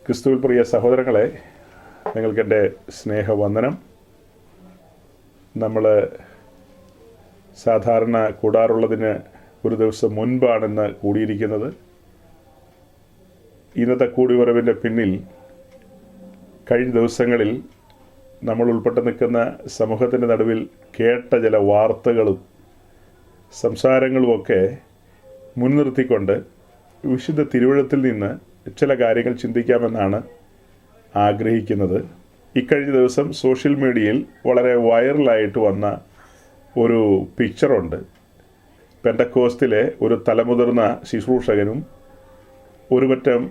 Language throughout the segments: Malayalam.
ക്രിസ്തുവിൽ പ്രിയ സഹോദരങ്ങളെ, നിങ്ങൾക്കെൻ്റെ സ്നേഹവന്ദനം. നമ്മൾ സാധാരണ കൂടാറുള്ളതിന് ഒരു ദിവസം മുൻപാണെന്ന് കൂടിയിരിക്കുന്നത്. ഇന്നത്തെ കൂടിവരവിൻ്റെ പിന്നിൽ കഴിഞ്ഞ ദിവസങ്ങളിൽ നമ്മൾ ഉൾപ്പെട്ട് നിൽക്കുന്ന സമൂഹത്തിൻ്റെ നടുവിൽ കേട്ട ചില വാർത്തകളും സംസാരങ്ങളുമൊക്കെ മുൻനിർത്തിക്കൊണ്ട് വിശുദ്ധ തിരുവഴുത്തിൽ നിന്ന് ചില കാര്യങ്ങൾ ചിന്തിക്കാമെന്നാണ് ആഗ്രഹിക്കുന്നത്. ഇക്കഴിഞ്ഞ ദിവസം സോഷ്യൽ മീഡിയയിൽ വളരെ വൈറലായിട്ട് വന്ന ഒരു പിക്ചറുണ്ട്. പെന്തക്കോസ്തിലെ ഒരു തലമുതിർന്ന ശുശ്രൂഷകനും ഒരുപറ്റം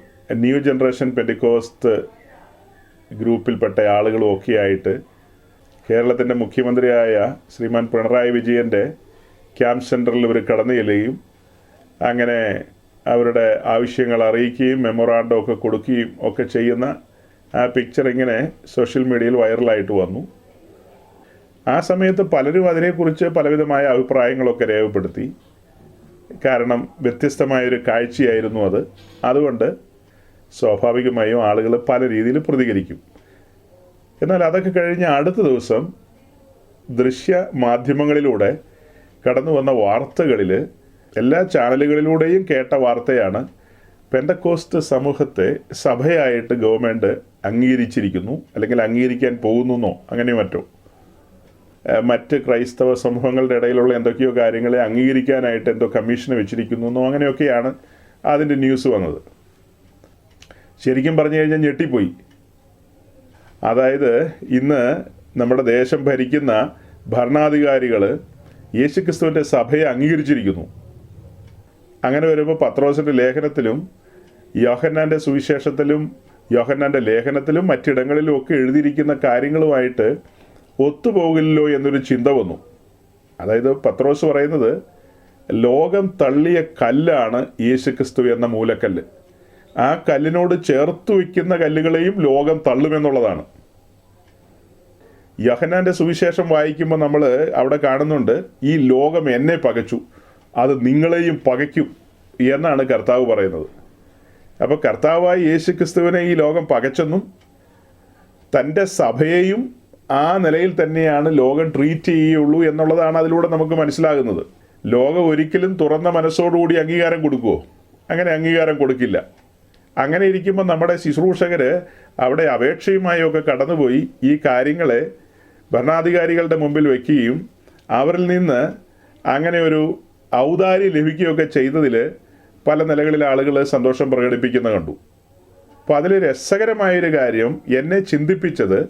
ന്യൂ ജനറേഷൻ പെന്തക്കോസ്ത് ഗ്രൂപ്പിൽപ്പെട്ട ആളുകളും ഒക്കെയായിട്ട് കേരളത്തിൻ്റെ മുഖ്യമന്ത്രിയായ ശ്രീമാൻ പിണറായി വിജയൻ്റെ ക്യാമ്പ് സെൻറ്ററിൽ ഇവർ കടന്നു ചെല്ലുകയും അങ്ങനെ അവരുടെ ആവശ്യങ്ങൾ അറിയിക്കുകയും മെമ്മോറാണ്ടം ഒക്കെ കൊടുക്കുകയും ഒക്കെ ചെയ്യുന്ന ആ പിക്ചർ ഇങ്ങനെ സോഷ്യൽ മീഡിയയിൽ വൈറലായിട്ട് വന്നു. ആ സമയത്ത് പലരും അതിനെക്കുറിച്ച് പലവിധമായ അഭിപ്രായങ്ങളൊക്കെ രേഖപ്പെടുത്തി. കാരണം വ്യത്യസ്തമായൊരു കാഴ്ചയായിരുന്നു അത്. അതുകൊണ്ട് സ്വാഭാവികമായും ആളുകൾ പല രീതിയിൽ പ്രതികരിക്കും. എന്നാൽ അതൊക്കെ കഴിഞ്ഞ് അടുത്ത ദിവസം ദൃശ്യ മാധ്യമങ്ങളിലൂടെ കടന്നു വന്ന വാർത്തകളിൽ എല്ലാ ചാനലുകളിലൂടെയും കേട്ട വാർത്തയാണ്, പെന്തക്കോസ്ത് സമൂഹത്തെ സഭയായിട്ട് ഗവൺമെൻറ് അംഗീകരിച്ചിരിക്കുന്നു, അല്ലെങ്കിൽ അംഗീകരിക്കാൻ പോകുന്നോ അങ്ങനെ മറ്റോ. മറ്റ് ക്രൈസ്തവ സമൂഹങ്ങളുടെ ഇടയിലുള്ള എന്തൊക്കെയോ കാര്യങ്ങളെ അംഗീകരിക്കാനായിട്ട് എന്തോ കമ്മീഷന് വെച്ചിരിക്കുന്നു അങ്ങനെയൊക്കെയാണ് അതിൻ്റെ ന്യൂസ് വന്നത്. ശരിക്കും പറഞ്ഞു കഴിഞ്ഞാൽ ഞെട്ടിപ്പോയി. അതായത് ഇന്ന് നമ്മുടെ ദേശം ഭരിക്കുന്ന ഭരണാധികാരികൾ യേശുക്രിസ്തുവിൻ്റെ സഭയെ അംഗീകരിച്ചിരിക്കുന്നു. അങ്ങനെ വരുമ്പോൾ പത്രോസിൻ്റെ ലേഖനത്തിലും യോഹന്നാൻ്റെ സുവിശേഷത്തിലും യോഹന്നാൻ്റെ ലേഖനത്തിലും മറ്റിടങ്ങളിലും ഒക്കെ എഴുതിയിരിക്കുന്ന കാര്യങ്ങളുമായിട്ട് ഒത്തുപോകില്ലല്ലോ എന്നൊരു ചിന്ത വന്നു. അതായത് പത്രോസ് പറയുന്നത് ലോകം തള്ളിയ കല്ലാണ് യേശുക്രിസ്തു എന്ന മൂലക്കല്ല്. ആ കല്ലിനോട് ചേർത്ത് വയ്ക്കുന്ന കല്ലുകളെയും ലോകം തള്ളുമെന്നുള്ളതാണ്. യോഹന്നാൻ്റെ സുവിശേഷം വായിക്കുമ്പോൾ നമ്മൾ അവിടെ കാണുന്നുണ്ട്, ഈ ലോകം എന്നെ പകച്ചു, അത് നിങ്ങളെയും പകയ്ക്കും എന്നാണ് കർത്താവ് പറയുന്നത്. അപ്പോൾ കർത്താവായ യേശുക്രിസ്തുവിനെ ഈ ലോകം പകച്ചെന്നും തൻ്റെ സഭയെയും ആ നിലയിൽ തന്നെയാണ് ലോകം ട്രീറ്റ് ചെയ്യുകയുള്ളൂ എന്നുള്ളതാണ് അതിലൂടെ നമുക്ക് മനസ്സിലാകുന്നത്. ലോകം ഒരിക്കലും തുറന്ന മനസ്സോടുകൂടി അംഗീകാരം കൊടുക്കുമോ? അങ്ങനെ അംഗീകാരം കൊടുക്കില്ല. അങ്ങനെ ഇരിക്കുമ്പോൾ നമ്മുടെ ശുശ്രൂഷകർ അവിടെ അപേക്ഷയുമായൊക്കെ കടന്നുപോയി ഈ കാര്യങ്ങളെ ഭരണാധികാരികളുടെ മുമ്പിൽ വയ്ക്കുകയും അവരിൽ നിന്ന് അങ്ങനെ ഒരു ഔദാര്യം ലഭിക്കുകയൊക്കെ ചെയ്തതിൽ പല നിലകളിൽ ആളുകൾ സന്തോഷം പ്രകടിപ്പിക്കുന്ന കണ്ടു. അപ്പോൾ അതിൽ രസകരമായൊരു കാര്യം എന്നെ ചിന്തിപ്പിച്ചത്,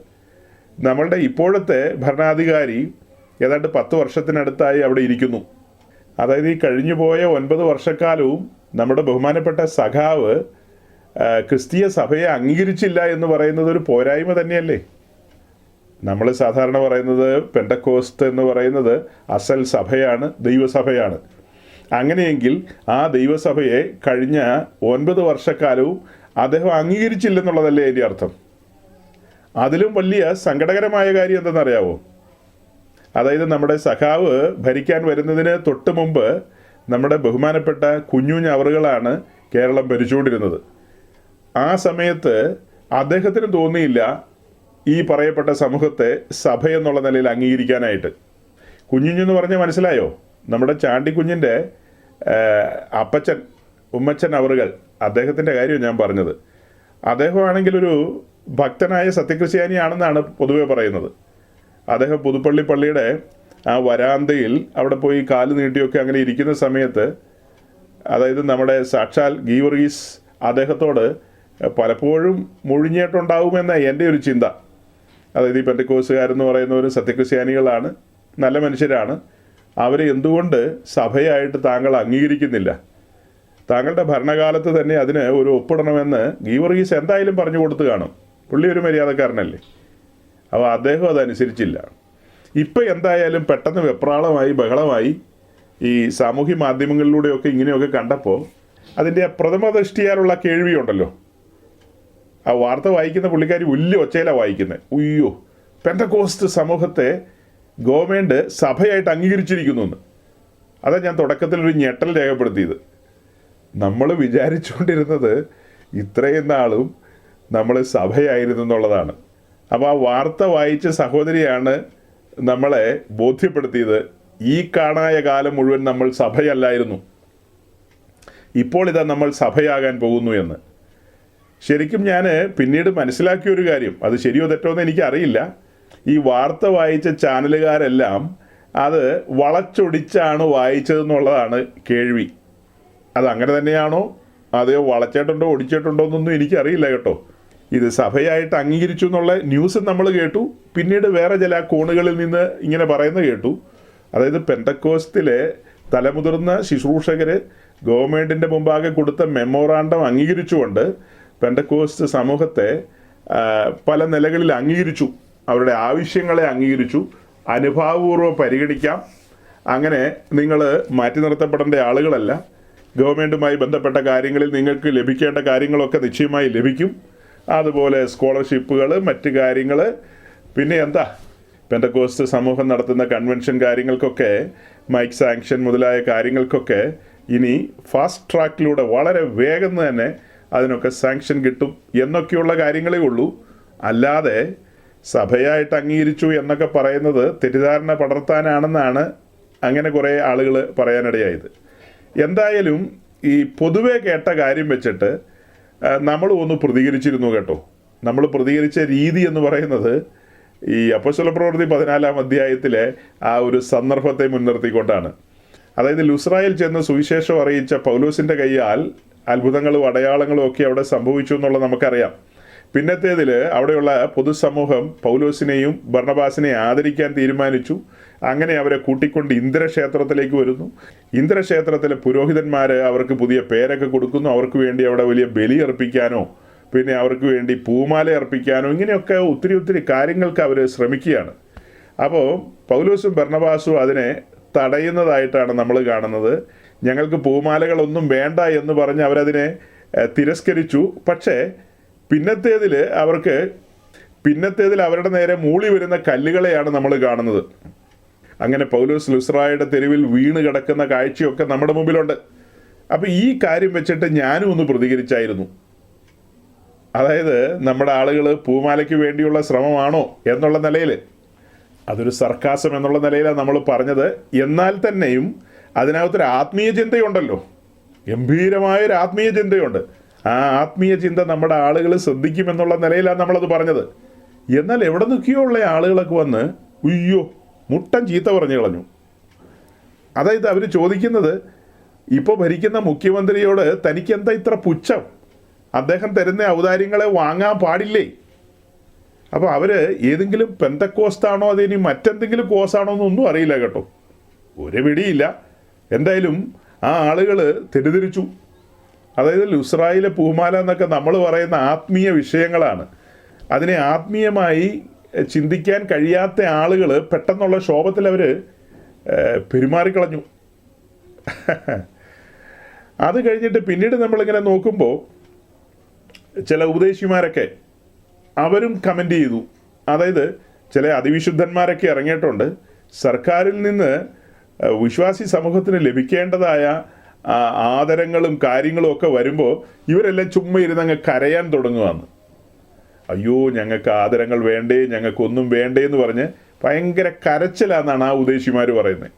നമ്മളുടെ ഇപ്പോഴത്തെ ഭരണാധികാരി ഏതാണ്ട് 10 വർഷത്തിനടുത്തായി അവിടെ ഇരിക്കുന്നു. അതായത് ഈ കഴിഞ്ഞുപോയ 9 വർഷക്കാലവും നമ്മുടെ ബഹുമാനപ്പെട്ട സഖാവ് ക്രിസ്തീയ സഭയെ അംഗീകരിച്ചില്ല എന്ന് പറയുന്നത് ഒരു പോരായ്മ തന്നെയല്ലേ? നമ്മൾ സാധാരണ പറയുന്നത് പെന്തക്കോസ്ത് എന്ന് പറയുന്നത് അസൽ സഭയാണ്, ദൈവസഭയാണ്. അങ്ങനെയെങ്കിൽ ആ ദൈവസഭയെ കഴിഞ്ഞ 9 വർഷക്കാലവും അദ്ദേഹം അംഗീകരിച്ചില്ലെന്നുള്ളതല്ലേ അതിൻ്റെ അർത്ഥം? അതിലും വലിയ സങ്കടകരമായ കാര്യം എന്തെന്നറിയാവോ? അതായത് നമ്മുടെ സഖാവ് ഭരിക്കാൻ വരുന്നതിന് തൊട്ട് മുമ്പ് നമ്മുടെ ബഹുമാനപ്പെട്ട കുഞ്ഞുഞ്ഞവറുകളാണ് കേരളം ഭരിച്ചുകൊണ്ടിരുന്നത്. ആ സമയത്ത് അദ്ദേഹത്തിന് തോന്നിയില്ല ഈ പറയപ്പെട്ട സമൂഹത്തെ സഭ എന്നുള്ള നിലയിൽ അംഗീകരിക്കാനായിട്ട്. കുഞ്ഞുഞ്ഞെന്ന് പറഞ്ഞാൽ മനസ്സിലായോ? നമ്മുടെ ചാണ്ടിക്കുഞ്ഞിൻ്റെ അപ്പച്ചൻ ഉമ്മച്ചൻ അവറുകൾ, അദ്ദേഹത്തിൻ്റെ കാര്യം ഞാൻ പറഞ്ഞത്. അദ്ദേഹമാണെങ്കിൽ ഒരു ഭക്തനായ സത്യക്രിസ്ത്യാനിയാണെന്നാണ് പൊതുവെ പറയുന്നത്. അദ്ദേഹം പുതുപ്പള്ളി പള്ളിയുടെ ആ വരാന്തയിൽ അവിടെ പോയി കാല് നീട്ടിയൊക്കെ അങ്ങനെ ഇരിക്കുന്ന സമയത്ത്, അതായത് നമ്മുടെ സാക്ഷാൽ ഗീവർഗീസ് അദ്ദേഹത്തോട് പലപ്പോഴും മുഴിഞ്ഞിട്ടുണ്ടാവുമെന്ന എൻ്റെ ഒരു ചിന്ത. അതായത് ഈ പെന്തക്കോസ്തുകാരെന്ന് പറയുന്നവരും സത്യക്രിസ്ത്യാനികളാണ്, നല്ല മനുഷ്യരാണ്. അവരെ എന്തുകൊണ്ട് സഭയായിട്ട് താങ്കൾ അംഗീകരിക്കുന്നില്ല? താങ്കളുടെ ഭരണകാലത്ത് തന്നെ അതിന് ഒരു ഒപ്പിടണമെന്ന് ഗീവർഗീസ് എന്തായാലും പറഞ്ഞു കൊടുത്തു കാണും. പുള്ളി ഒരു മര്യാദക്കാരനല്ലേ? അപ്പോൾ അദ്ദേഹം അതനുസരിച്ചില്ല. ഇപ്പം എന്തായാലും പെട്ടെന്ന് വെപ്രാളമായി ബഹളമായി ഈ സാമൂഹ്യ മാധ്യമങ്ങളിലൂടെയൊക്കെ ഇങ്ങനെയൊക്കെ കണ്ടപ്പോൾ അതിൻ്റെ പ്രഥമ ദൃഷ്ടിയാലുള്ള കേൾവിയുണ്ടല്ലോ. ആ വാർത്ത വായിക്കുന്ന പുള്ളിക്കാരി വലിയ ഒച്ചയിലാണ് വായിക്കുന്നത്. ഉയ്യോ, പെന്തക്കോസ്ത് സമൂഹത്തെ ഗവൺമെൻറ് സഭയായിട്ട് അംഗീകരിച്ചിരിക്കുന്നു എന്ന്. അതാണ് ഞാൻ തുടക്കത്തിലൊരു ഞെട്ടൽ രേഖപ്പെടുത്തിയത്. നമ്മൾ വിചാരിച്ചുകൊണ്ടിരുന്നത് ഇത്രയും നാളും നമ്മൾ സഭയായിരുന്നു എന്നുള്ളതാണ്. അപ്പോൾ ആ വാർത്ത വായിച്ച സഹോദരിയാണ് നമ്മളെ ബോധ്യപ്പെടുത്തിയത്, ഈ കാണായ കാലം മുഴുവൻ നമ്മൾ സഭയല്ലായിരുന്നു, ഇപ്പോൾ ഇതാ നമ്മൾ സഭയാകാൻ പോകുന്നു എന്ന്. ശരിക്കും ഞാൻ പിന്നീട് മനസ്സിലാക്കിയ ഒരു കാര്യം, അത് ശരിയോ തെറ്റോ എന്ന് എനിക്കറിയില്ല, ഈ വാർത്ത വായിച്ച ചാനലുകാരെല്ലാം അത് വളച്ചൊടിച്ചാണ് വായിച്ചതെന്നുള്ളതാണ് കേൾവി. അതങ്ങനെ തന്നെയാണോ അതെയോ വളച്ചിട്ടുണ്ടോ ഒടിച്ചിട്ടുണ്ടോ എന്നൊന്നും എനിക്കറിയില്ല കേട്ടോ. ഇത് സഭയായിട്ട് അംഗീകരിച്ചു എന്നുള്ള ന്യൂസ് നമ്മൾ കേട്ടു. പിന്നീട് വേറെ ചില കോണുകളിൽ നിന്ന് ഇങ്ങനെ പറയുന്നത് കേട്ടു. അതായത് പെന്തക്കോസ്തിലെ തലമുതിർന്ന ശുശ്രൂഷകർ ഗവൺമെൻറ്റിൻ്റെ മുമ്പാകെ കൊടുത്ത മെമ്മോറാണ്ടം അംഗീകരിച്ചുകൊണ്ട് പെന്തക്കോസ്റ്റ് സമൂഹത്തെ പല നിലകളിൽ അംഗീകരിച്ചു, അവരുടെ ആവശ്യങ്ങളെ അംഗീകരിച്ചു, അനുഭാവപൂർവ്വം പരിഗണിക്കാം, അങ്ങനെ നിങ്ങൾ മാറ്റി നിർത്തപ്പെടേണ്ട ആളുകളല്ല, ഗവൺമെൻറ്റുമായി ബന്ധപ്പെട്ട കാര്യങ്ങളിൽ നിങ്ങൾക്ക് ലഭിക്കേണ്ട കാര്യങ്ങളൊക്കെ നിശ്ചയമായി ലഭിക്കും, അതുപോലെ സ്കോളർഷിപ്പുകൾ, മറ്റ് കാര്യങ്ങൾ, പിന്നെ എന്താ പെന്തക്കോസ്റ്റ് സമൂഹം നടത്തുന്ന കൺവെൻഷൻ കാര്യങ്ങൾക്കൊക്കെ മൈക്ക് സാങ്ഷൻ മുതലായ കാര്യങ്ങൾക്കൊക്കെ ഇനി ഫാസ്റ്റ് ട്രാക്കിലൂടെ വളരെ വേഗം തന്നെ അതിനൊക്കെ സാങ്ഷൻ കിട്ടും എന്നൊക്കെയുള്ള കാര്യങ്ങളേ ഉള്ളൂ. അല്ലാതെ സഭയായിട്ട് അംഗീകരിച്ചു എന്നൊക്കെ പറയുന്നത് തെറ്റിദ്ധാരണ പടർത്താനാണെന്നാണ് അങ്ങനെ കുറേ ആളുകൾ പറയാനിടയായത്. എന്തായാലും ഈ പൊതുവെ കേട്ട കാര്യം വെച്ചിട്ട് നമ്മൾ ഒന്ന് പ്രതികരിച്ചിരുന്നു കേട്ടോ. നമ്മൾ പ്രതികരിച്ച രീതി എന്ന് പറയുന്നത് ഈ അപ്പോസ്തലപ്രവൃത്തി 14-ാം അധ്യായത്തിലെ ആ ഒരു സന്ദർഭത്തെ മുൻനിർത്തിക്കൊണ്ടാണ്. അതായത് ലുസ്രായിൽ ചെന്ന് സുവിശേഷം അറിയിച്ച പൗലോസിൻ്റെ കയ്യാൽ അത്ഭുതങ്ങളും അടയാളങ്ങളും ഒക്കെ അവിടെ സംഭവിച്ചു എന്നുള്ളത് നമുക്കറിയാം. പിന്നത്തേതിൽ അവിടെയുള്ള പൊതുസമൂഹം പൗലോസിനെയും ബർണബാസിനെയും ആദരിക്കാൻ തീരുമാനിച്ചു. അങ്ങനെ അവരെ കൂട്ടിക്കൊണ്ട് ഇന്ദ്രക്ഷേത്രത്തിലേക്ക് വരുന്നു. ഇന്ദ്രക്ഷേത്രത്തിലെ പുരോഹിതന്മാർ അവർക്ക് പുതിയ പേരൊക്കെ കൊടുക്കുന്നു. അവർക്ക് വേണ്ടി അവിടെ വലിയ ബലി അർപ്പിക്കാനോ പിന്നെ അവർക്ക് വേണ്ടി പൂമാല അർപ്പിക്കാനോ ഇങ്ങനെയൊക്കെ ഒത്തിരി കാര്യങ്ങൾക്ക് അവർ ശ്രമിക്കുകയാണ്. അപ്പോൾ പൗലോസും ബർണബാസും അതിനെ തടയുന്നതായിട്ടാണ് നമ്മൾ കാണുന്നത്. ഞങ്ങൾക്ക് പൂമാലകളൊന്നും വേണ്ട എന്ന് പറഞ്ഞ് അവരതിനെ തിരസ്കരിച്ചു. പക്ഷേ പിന്നത്തേതിൽ അവരുടെ നേരെ മൂളി വരുന്ന കല്ലുകളെയാണ് നമ്മൾ കാണുന്നത്. അങ്ങനെ പൗലോസ് ലുസ്രായുടെ തെരുവിൽ വീണ് കിടക്കുന്ന കാഴ്ചയൊക്കെ നമ്മുടെ മുമ്പിലുണ്ട്. അപ്പോൾ ഈ കാര്യം വെച്ചിട്ട് ഞാനും ഒന്ന് പ്രതികരിച്ചായിരുന്നു. അതായത് നമ്മുടെ ആളുകൾ പൂമാലയ്ക്ക് വേണ്ടിയുള്ള ശ്രമമാണോ എന്നുള്ള നിലയിൽ, അതൊരു സർക്കാസം എന്നുള്ള നിലയിലാണ് നമ്മൾ പറഞ്ഞത്. എന്നാൽ തന്നെയും അതിനകത്തൊരു ആത്മീയ ചിന്തയുണ്ടല്ലോ, ഗംഭീരമായൊരു ആത്മീയ ചിന്തയുണ്ട്. ആ ആത്മീയ ചിന്ത നമ്മുടെ ആളുകൾ ശ്രദ്ധിക്കുമെന്നുള്ള നിലയിലാണ് നമ്മളത് പറഞ്ഞത്. എന്നാൽ എവിടെ നിൽക്കുകയോ ഉള്ള ആളുകളൊക്കെ വന്ന് ഉയ്യോ മുട്ടൻ ചീത്ത പറഞ്ഞു കളഞ്ഞു. അതായത് അവർ ചോദിക്കുന്നത്, ഇപ്പോൾ ഭരിക്കുന്ന മുഖ്യമന്ത്രിയോട് തനിക്ക് എന്താ ഇത്ര പുച്ഛം, അദ്ദേഹം തരുന്ന ഔദാര്യങ്ങളെ വാങ്ങാൻ പാടില്ലേ? അപ്പോൾ അവർ ഏതെങ്കിലും പെന്തക്കോസ്താണോ അതിനി മറ്റെന്തെങ്കിലും കോസാണോ എന്നൊന്നും അറിയില്ല കേട്ടോ, ഒരു പിടിയില്ല. എന്തായാലും ആ ആളുകൾ തെറ്റിദ്ധരിച്ചു. അതായത് ലുസ്രായിലെ പൂമാല എന്നൊക്കെ നമ്മൾ പറയുന്ന ആത്മീയ വിഷയങ്ങളാണ്. അതിനെ ആത്മീയമായി ചിന്തിക്കാൻ കഴിയാത്ത ആളുകൾ പെട്ടെന്നുള്ള ക്ഷോഭത്തിൽ അവർ പെരുമാറിക്കളഞ്ഞു. അത് കഴിഞ്ഞിട്ട് പിന്നീട് നമ്മളിങ്ങനെ നോക്കുമ്പോൾ ചില ഉപദേശിമാരൊക്കെ അവരും കമൻ്റ് ചെയ്തു. അതായത് ചില അതിവിശുദ്ധന്മാരൊക്കെ ഇറങ്ങിയിട്ടുണ്ട്. സർക്കാരിൽ നിന്ന് വിശ്വാസി സമൂഹത്തിന് ലഭിക്കേണ്ടതായ ആദരങ്ങളും കാര്യങ്ങളും ഒക്കെ വരുമ്പോൾ ഇവരെല്ലാം ചുമ്മാ ഇരുന്നങ്ങ് കരയാൻ തുടങ്ങുകയാണ്. അയ്യോ ഞങ്ങൾക്ക് ആദരങ്ങൾ വേണ്ടേ, ഞങ്ങൾക്കൊന്നും വേണ്ടേ എന്ന് പറഞ്ഞ് ഭയങ്കര കരച്ചിലാണെന്നാണ് ആ ഉദ്ദേശിമാർ പറയുന്നത്.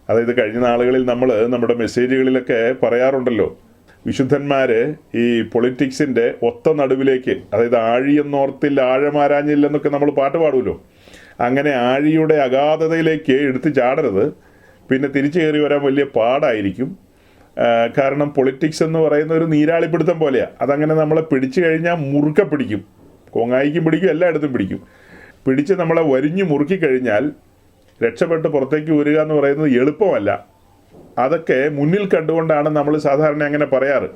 അതായത് കഴിഞ്ഞ നാളുകളിൽ നമ്മൾ നമ്മുടെ മെസ്സേജുകളിലൊക്കെ പറയാറുണ്ടല്ലോ, വിശുദ്ധന്മാർ ഈ പൊളിറ്റിക്സിൻ്റെ ഒത്ത നടുവിലേക്ക്, അതായത് ആഴിയെന്നോർത്തിൽ ആഴമാരാഞ്ഞില്ലെന്നൊക്കെ നമ്മൾ പാട്ട് പാടുമല്ലോ, അങ്ങനെ ആഴിയുടെ അഗാധതയിലേക്ക് എടുത്ത് ചാടരുത്. പിന്നെ തിരിച്ചു കയറി വരാൻ വലിയ പാടായിരിക്കും. കാരണം പൊളിറ്റിക്സ് എന്ന് പറയുന്ന ഒരു നീരാളിപ്പിടുത്തം പോലെയാണ്. അതങ്ങനെ നമ്മളെ പിടിച്ചു കഴിഞ്ഞാൽ മുറുക്കെ പിടിക്കും, കൊങ്ങായിക്കും പിടിക്കും, എല്ലായിടത്തും പിടിക്കും. പിടിച്ച് നമ്മളെ വരിഞ്ഞു മുറുക്കി കഴിഞ്ഞാൽ രക്ഷപ്പെട്ട് പുറത്തേക്ക് വരിക എന്ന് പറയുന്നത് എളുപ്പമല്ല. അതൊക്കെ മുന്നിൽ കണ്ടുകൊണ്ടാണ് നമ്മൾ സാധാരണ അങ്ങനെ പറയാറ്.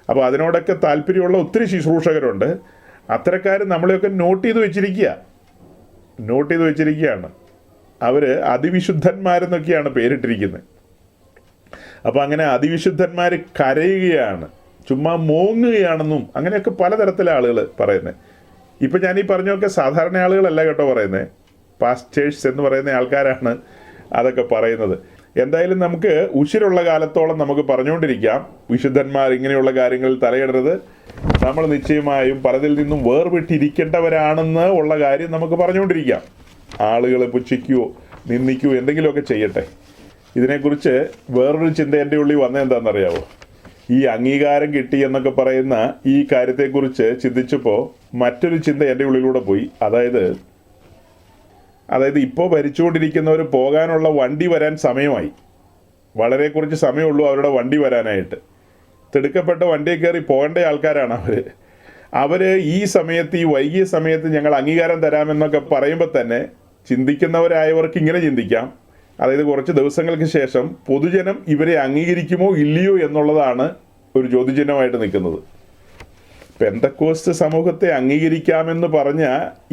അപ്പോൾ അതിനോടൊക്കെ താല്പര്യമുള്ള ഒത്തിരി ശുശ്രൂഷകരുണ്ട്. അത്തരക്കാർ നമ്മളെയൊക്കെ നോട്ട് ചെയ്ത് വെച്ചിരിക്കുകയാണ്. അവർ അതിവിശുദ്ധന്മാരെന്നൊക്കെയാണ് പേരിട്ടിരിക്കുന്നത്. അപ്പോൾ അങ്ങനെ അതിവിശുദ്ധന്മാർ കരയുകയാണ്, ചുമ്മാ മോങ്ങുകയാണെന്നും അങ്ങനെയൊക്കെ പലതരത്തിലെ ആളുകൾ പറയുന്നത്. ഇപ്പം ഞാൻ ഈ പറഞ്ഞൊക്കെ സാധാരണ ആളുകളല്ല കേട്ടോ പറയുന്നത്, പാസ്റ്റേഴ്സ് എന്ന് പറയുന്ന ആൾക്കാരാണ് അതൊക്കെ പറയുന്നത്. എന്തായാലും നമുക്ക് ഉശിരുള്ള കാലത്തോളം നമുക്ക് പറഞ്ഞുകൊണ്ടിരിക്കാം, വിശുദ്ധന്മാർ ഇങ്ങനെയുള്ള കാര്യങ്ങളിൽ തലയിടരുത്, നമ്മൾ നിശ്ചയമായും പലതിൽ നിന്നും വേർവിട്ടിരിക്കേണ്ടവരാണെന്ന് ഉള്ള കാര്യം നമുക്ക് പറഞ്ഞുകൊണ്ടിരിക്കാം. ആളുകൾ പുച്ഛിക്കുകയോ നിന്ദിക്കുകയോ എന്തെങ്കിലുമൊക്കെ ചെയ്യട്ടെ. ഇതിനെക്കുറിച്ച് വേറൊരു ചിന്ത എൻ്റെ ഉള്ളിൽ വന്നത് എന്താണെന്നറിയാവോ? ഈ അംഗീകാരം കിട്ടി എന്നൊക്കെ പറയുന്ന ഈ കാര്യത്തെക്കുറിച്ച് ചിന്തിച്ചപ്പോൾ മറ്റൊരു ചിന്ത എൻ്റെ ഉള്ളിലൂടെ പോയി. അതായത് ഇപ്പോൾ ഭരിച്ചുകൊണ്ടിരിക്കുന്നവർ പോകാനുള്ള വണ്ടി വരാൻ സമയമായി. വളരെ കുറച്ച് സമയമുള്ളൂ അവരുടെ വണ്ടി വരാനായിട്ട്. തിടുക്കപ്പെട്ട വണ്ടിയിൽ കയറി പോകേണ്ട ആൾക്കാരാണ് അവർ. ഈ സമയത്ത്, ഈ വൈകിയ സമയത്ത് ഞങ്ങൾ അംഗീകാരം തരാമെന്നൊക്കെ പറയുമ്പോൾ തന്നെ ചിന്തിക്കുന്നവരായവർക്ക് ഇങ്ങനെ ചിന്തിക്കാം, അതായത് കുറച്ച് ദിവസങ്ങൾക്ക് ശേഷം പൊതുജനം ഇവരെ അംഗീകരിക്കുമോ ഇല്ലയോ എന്നുള്ളതാണ് ഒരു ചോദ്യചിഹ്നമായിട്ട് നിൽക്കുന്നത്. പെന്തക്കോസ്ത് സമൂഹത്തെ അംഗീകരിക്കാമെന്ന് പറഞ്ഞ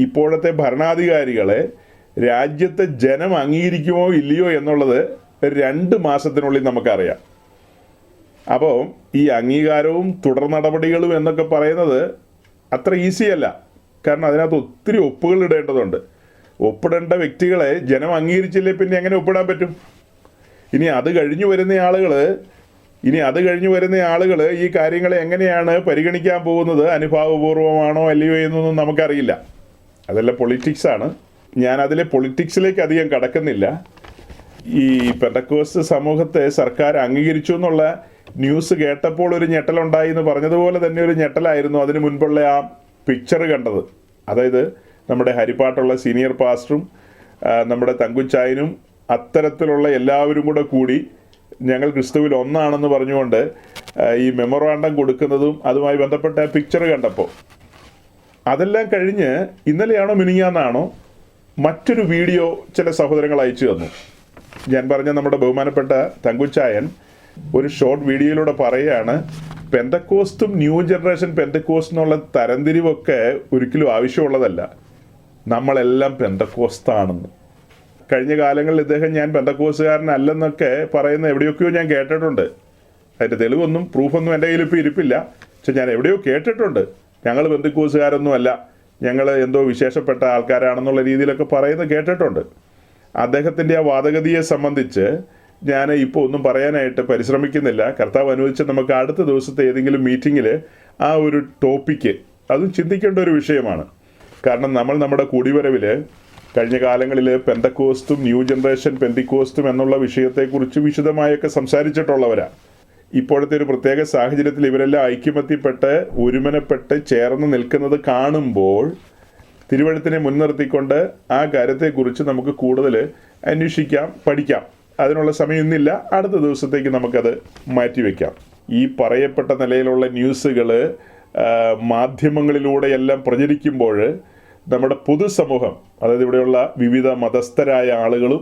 ഇപ്പോഴത്തെ ഭരണാധികാരികളെ രാജ്യത്തെ ജനം അംഗീകരിക്കുമോ ഇല്ലയോ എന്നുള്ളത് 2 മാസത്തിനുള്ളിൽ നമുക്കറിയാം. അപ്പോൾ ഈ അംഗീകാരവും തുടർ നടപടികളും എന്നൊക്കെ പറയുന്നത് അത്ര ഈസിയല്ല. കാരണം അതിനകത്ത് ഒത്തിരി ഒപ്പുകൾ ഇടേണ്ടതുണ്ട്. ഒപ്പിടേണ്ട വ്യക്തികളെ ജനം അംഗീകരിച്ചില്ലേ പിന്നെ എങ്ങനെ ഒപ്പിടാൻ പറ്റും? ഇനി അത് കഴിഞ്ഞു വരുന്ന ആളുകൾ ഈ കാര്യങ്ങളെ എങ്ങനെയാണ് പരിഗണിക്കാൻ പോകുന്നത്? അനുഭാവപൂർവമാണോ അല്ലയോ എന്നൊന്നും നമുക്കറിയില്ല. അതെല്ലാം പൊളിറ്റിക്സാണ്. ഞാൻ അതിലെ പൊളിറ്റിക്സിലേക്ക് അധികം കടക്കുന്നില്ല. ഈ പെന്തക്കോസ്ത് സമൂഹത്തെ സർക്കാർ അംഗീകരിച്ചു എന്നുള്ള ന്യൂസ് കേട്ടപ്പോൾ ഒരു ഞെട്ടലുണ്ടായി എന്ന് പറഞ്ഞതുപോലെ തന്നെ ഒരു ഞെട്ടലായിരുന്നു അതിന് മുൻപുള്ള ആ പിക്ചർ കണ്ടത്. അതായത് നമ്മുടെ ഹരിപ്പാട്ടുള്ള സീനിയർ പാസ്റ്ററും നമ്മുടെ തങ്കുച്ചായനും അത്തരത്തിലുള്ള എല്ലാവരും കൂടി ഞങ്ങൾ ക്രിസ്തുവിൽ ഒന്നാണെന്ന് പറഞ്ഞുകൊണ്ട് ഈ മെമ്മോറാണ്ടം കൊടുക്കുന്നതും അതുമായി ബന്ധപ്പെട്ട പിക്ചർ കണ്ടപ്പോൾ, അതെല്ലാം കഴിഞ്ഞ് ഇന്നലെയാണോ മിനിങ്ങാന്നാണോ മറ്റൊരു വീഡിയോ ചില സഹോദരങ്ങൾ അയച്ചു തന്നു. ഞാൻ പറഞ്ഞ നമ്മുടെ ബഹുമാനപ്പെട്ട തങ്കുച്ചായൻ ഒരു ഷോർട്ട് വീഡിയോയിലൂടെ പറയുകയാണ്, പെന്തക്കോസ്റ്റും ന്യൂ ജനറേഷൻ പെന്തക്കോസ്റ്റ് എന്നുള്ള തരംതിരിവൊക്കെ ഒരിക്കലും ആവശ്യമുള്ളതല്ല, നമ്മളെല്ലാം പെന്തക്കോസ്താണെന്ന്. കഴിഞ്ഞ കാലങ്ങളിൽ ഇദ്ദേഹം ഞാൻ പെന്തക്കോസ്റ്റുകാരനല്ലെന്നൊക്കെ പറയുന്ന എവിടെയൊക്കെയോ ഞാൻ കേട്ടിട്ടുണ്ട്. അതിൻ്റെ തെളിവൊന്നും പ്രൂഫൊന്നും എൻ്റെ കയ്യിൽ ഇപ്പോൾ ഇരിപ്പില്ല. പക്ഷെ ഞാൻ എവിടെയോ കേട്ടിട്ടുണ്ട്, ഞങ്ങൾ പെന്തക്കോസ്റ്റുകാരൊന്നുമല്ല, ഞങ്ങൾ എന്തോ വിശേഷപ്പെട്ട ആൾക്കാരാണെന്നുള്ള രീതിയിലൊക്കെ പറയുന്നത് കേട്ടിട്ടുണ്ട്. അദ്ദേഹത്തിൻ്റെ ആ വാദഗതിയെ സംബന്ധിച്ച് ഞാൻ ഇപ്പോൾ ഒന്നും പറയാനായിട്ട് പരിശ്രമിക്കുന്നില്ല. കർത്താവ് അനുവദിച്ച് നമുക്ക് അടുത്ത ദിവസത്തെ ഏതെങ്കിലും മീറ്റിങ്ങിൽ ആ ഒരു ടോപ്പിക്ക് അതും ചിന്തിക്കേണ്ട ഒരു വിഷയമാണ്. കാരണം നമ്മൾ നമ്മുടെ കൂടിവരവിൽ കഴിഞ്ഞ കാലങ്ങളിൽ പെന്തക്കോസ്റ്റും ന്യൂ ജനറേഷൻ പെന്തിക്കോസ്റ്റും എന്നുള്ള വിഷയത്തെക്കുറിച്ച് വിശദമായൊക്കെ സംസാരിച്ചിട്ടുള്ളവരാണ്. ഇപ്പോഴത്തെ ഒരു പ്രത്യേക സാഹചര്യത്തിൽ ഇവരെല്ലാം ഐക്യമത്യപ്പെട്ട് ഒരുമനപ്പെട്ട് ചേർന്ന് നിൽക്കുന്നത് കാണുമ്പോൾ തിരുവഴുത്തിനെ മുൻനിർത്തിക്കൊണ്ട് ആ കാര്യത്തെക്കുറിച്ച് നമുക്ക് കൂടുതൽ അന്വേഷിക്കാം, പഠിക്കാം. അതിനുള്ള സമയം ഇന്നില്ല, അടുത്ത ദിവസത്തേക്ക് നമുക്കത് മാറ്റിവെക്കാം. ഈ പറയപ്പെട്ട നിലയിലുള്ള ന്യൂസുകൾ മാധ്യമങ്ങളിലൂടെയെല്ലാം പ്രചരിക്കുമ്പോൾ നമ്മുടെ പൊതുസമൂഹം, അതായത് ഇവിടെയുള്ള വിവിധ മതസ്ഥരായ ആളുകളും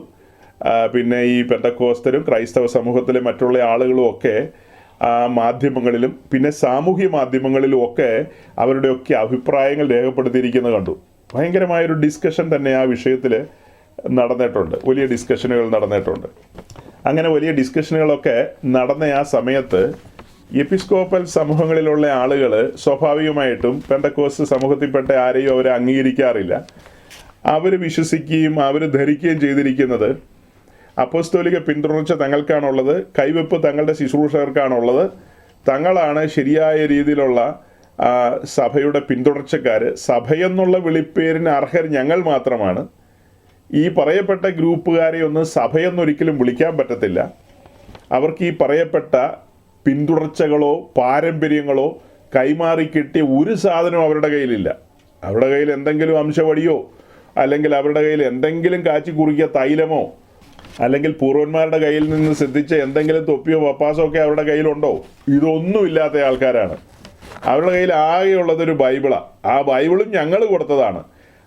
പിന്നെ ഈ പെന്തക്കോസ്തരും ക്രൈസ്തവ സമൂഹത്തിലെ മറ്റുള്ള ആളുകളും ഒക്കെ ആ മാധ്യമങ്ങളിലും പിന്നെ സാമൂഹ്യ മാധ്യമങ്ങളിലും ഒക്കെ അവരുടെയൊക്കെ അഭിപ്രായങ്ങൾ രേഖപ്പെടുത്തിയിരിക്കുന്നത് കണ്ടു. ഭയങ്കരമായൊരു ഡിസ്കഷൻ തന്നെ ആ വിഷയത്തിൽ നടന്നിട്ടുണ്ട്, വലിയ ഡിസ്കഷനുകൾ നടന്നിട്ടുണ്ട്. അങ്ങനെ വലിയ ഡിസ്കഷനുകളൊക്കെ നടന്ന ആ സമയത്ത് എപ്പിസ്കോപ്പൽ സമൂഹങ്ങളിലുള്ള ആളുകൾ സ്വാഭാവികമായിട്ടും പെന്തക്കോസ്ത് സമൂഹത്തിൽപ്പെട്ട ആരെയും അവരെ അംഗീകരിക്കാറില്ല. അവർ വിശ്വസിക്കുകയും അവർ ധരിക്കുകയും ചെയ്തിരിക്കുന്നത് അപ്പോസ്തോലിക പിന്തുടർച്ച തങ്ങൾക്കാണുള്ളത്, കൈവെപ്പ് തങ്ങളുടെ ശുശ്രൂഷകർക്കാണുള്ളത്, തങ്ങളാണ് ശരിയായ രീതിയിലുള്ള സഭയുടെ പിന്തുടർച്ചക്കാർ, സഭയെന്നുള്ള വിളിപ്പേരിന് അർഹർ ഞങ്ങൾ മാത്രമാണ്. ഈ പറയപ്പെട്ട ഗ്രൂപ്പുകാരെ ഒന്നും സഭയെന്നൊരിക്കലും വിളിക്കാൻ പറ്റത്തില്ല. അവർക്ക് ഈ പറയപ്പെട്ട പിന്തുടർച്ചകളോ പാരമ്പര്യങ്ങളോ കൈമാറി കിട്ടിയ ഒരു സാധനവും അവരുടെ കയ്യിലില്ല. അവരുടെ കയ്യിൽ എന്തെങ്കിലും അംശവടിയോ അല്ലെങ്കിൽ അവരുടെ കയ്യിൽ എന്തെങ്കിലും കാച്ചി കുറുക്കിയ തൈലമോ അല്ലെങ്കിൽ പൂർവന്മാരുടെ കയ്യിൽ നിന്ന് ശ്രദ്ധിച്ച എന്തെങ്കിലും തൊപ്പിയോ പപ്പാസോ ഒക്കെ അവരുടെ കയ്യിലുണ്ടോ? ഇതൊന്നും ഇല്ലാത്ത ആൾക്കാരാണ്. അവരുടെ കയ്യിൽ ആകെയുള്ളതൊരു ബൈബിളാണ്. ആ ബൈബിളും ഞങ്ങൾ കൊടുത്തതാണ്.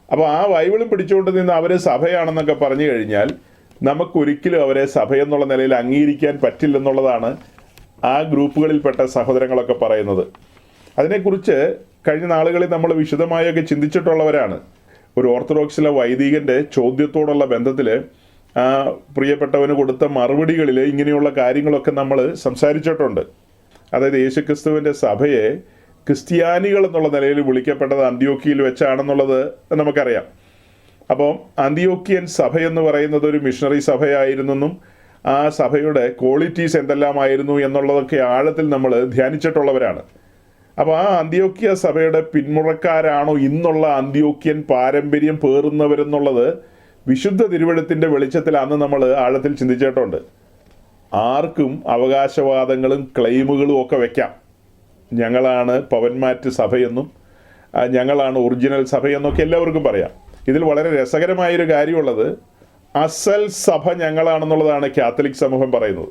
അപ്പോൾ ആ ബൈബിളും പിടിച്ചുകൊണ്ട് നിന്ന് അവർ സഭയാണെന്നൊക്കെ പറഞ്ഞു കഴിഞ്ഞാൽ നമുക്കൊരിക്കലും അവരെ സഭയെന്നുള്ള നിലയിൽ അംഗീകരിക്കാൻ പറ്റില്ലെന്നുള്ളതാണ് ആ ഗ്രൂപ്പുകളിൽപ്പെട്ട സഹോദരങ്ങളൊക്കെ പറയുന്നത്. അതിനെക്കുറിച്ച് കഴിഞ്ഞ നാളുകളിൽ നമ്മൾ വിശദമായൊക്കെ ചിന്തിച്ചിട്ടുള്ളവരാണ്. ഒരു ഓർത്തഡോക്സിലെ വൈദികൻ്റെ ചോദ്യത്തോടുള്ള ബന്ധത്തിൽ ആ പ്രിയപ്പെട്ടവന് കൊടുത്ത മറുപടികളിൽ ഇങ്ങനെയുള്ള കാര്യങ്ങളൊക്കെ നമ്മൾ സംസാരിച്ചിട്ടുണ്ട്. അതായത് യേശുക്രിസ്തുവിൻ്റെ സഭയെ ക്രിസ്ത്യാനികൾ എന്നുള്ള നിലയിൽ വിളിക്കപ്പെട്ടത് അന്ത്യോക്യയിൽ വെച്ചാണെന്നുള്ളത് നമുക്കറിയാം. അപ്പം അന്ത്യോക്യൻ സഭയെന്ന് പറയുന്നത് ഒരു മിഷണറി സഭയായിരുന്നെന്നും ആ സഭയുടെ ക്വാളിറ്റീസ് എന്തെല്ലാമായിരുന്നു എന്നുള്ളതൊക്കെ ആഴത്തിൽ നമ്മൾ ധ്യാനിച്ചിട്ടുള്ളവരാണ്. അപ്പോൾ ആ അന്ത്യോക്യ സഭയുടെ പിന്മുറക്കാരാണോ ഇന്നുള്ള അന്ത്യോക്യൻ പാരമ്പര്യം പേറുന്നവരെന്നുള്ളത് വിശുദ്ധ തിരുവെഴുത്തിൻ്റെ വെളിച്ചത്തിൽ അന്ന് നമ്മൾ ആഴത്തിൽ ചിന്തിച്ചിട്ടുണ്ട്. ആർക്കും അവകാശവാദങ്ങളും ക്ലെയിമുകളും ഒക്കെ വയ്ക്കാം. ഞങ്ങളാണ് പവന്മാറ്റ് സഭയെന്നും ഞങ്ങളാണ് ഒറിജിനൽ സഭയെന്നൊക്കെ എല്ലാവർക്കും പറയാം. ഇതിൽ വളരെ രസകരമായൊരു കാര്യമുള്ളത്, അസൽ സഭ ഞങ്ങളാണെന്നുള്ളതാണ് കാത്തലിക് സമൂഹം പറയുന്നത്.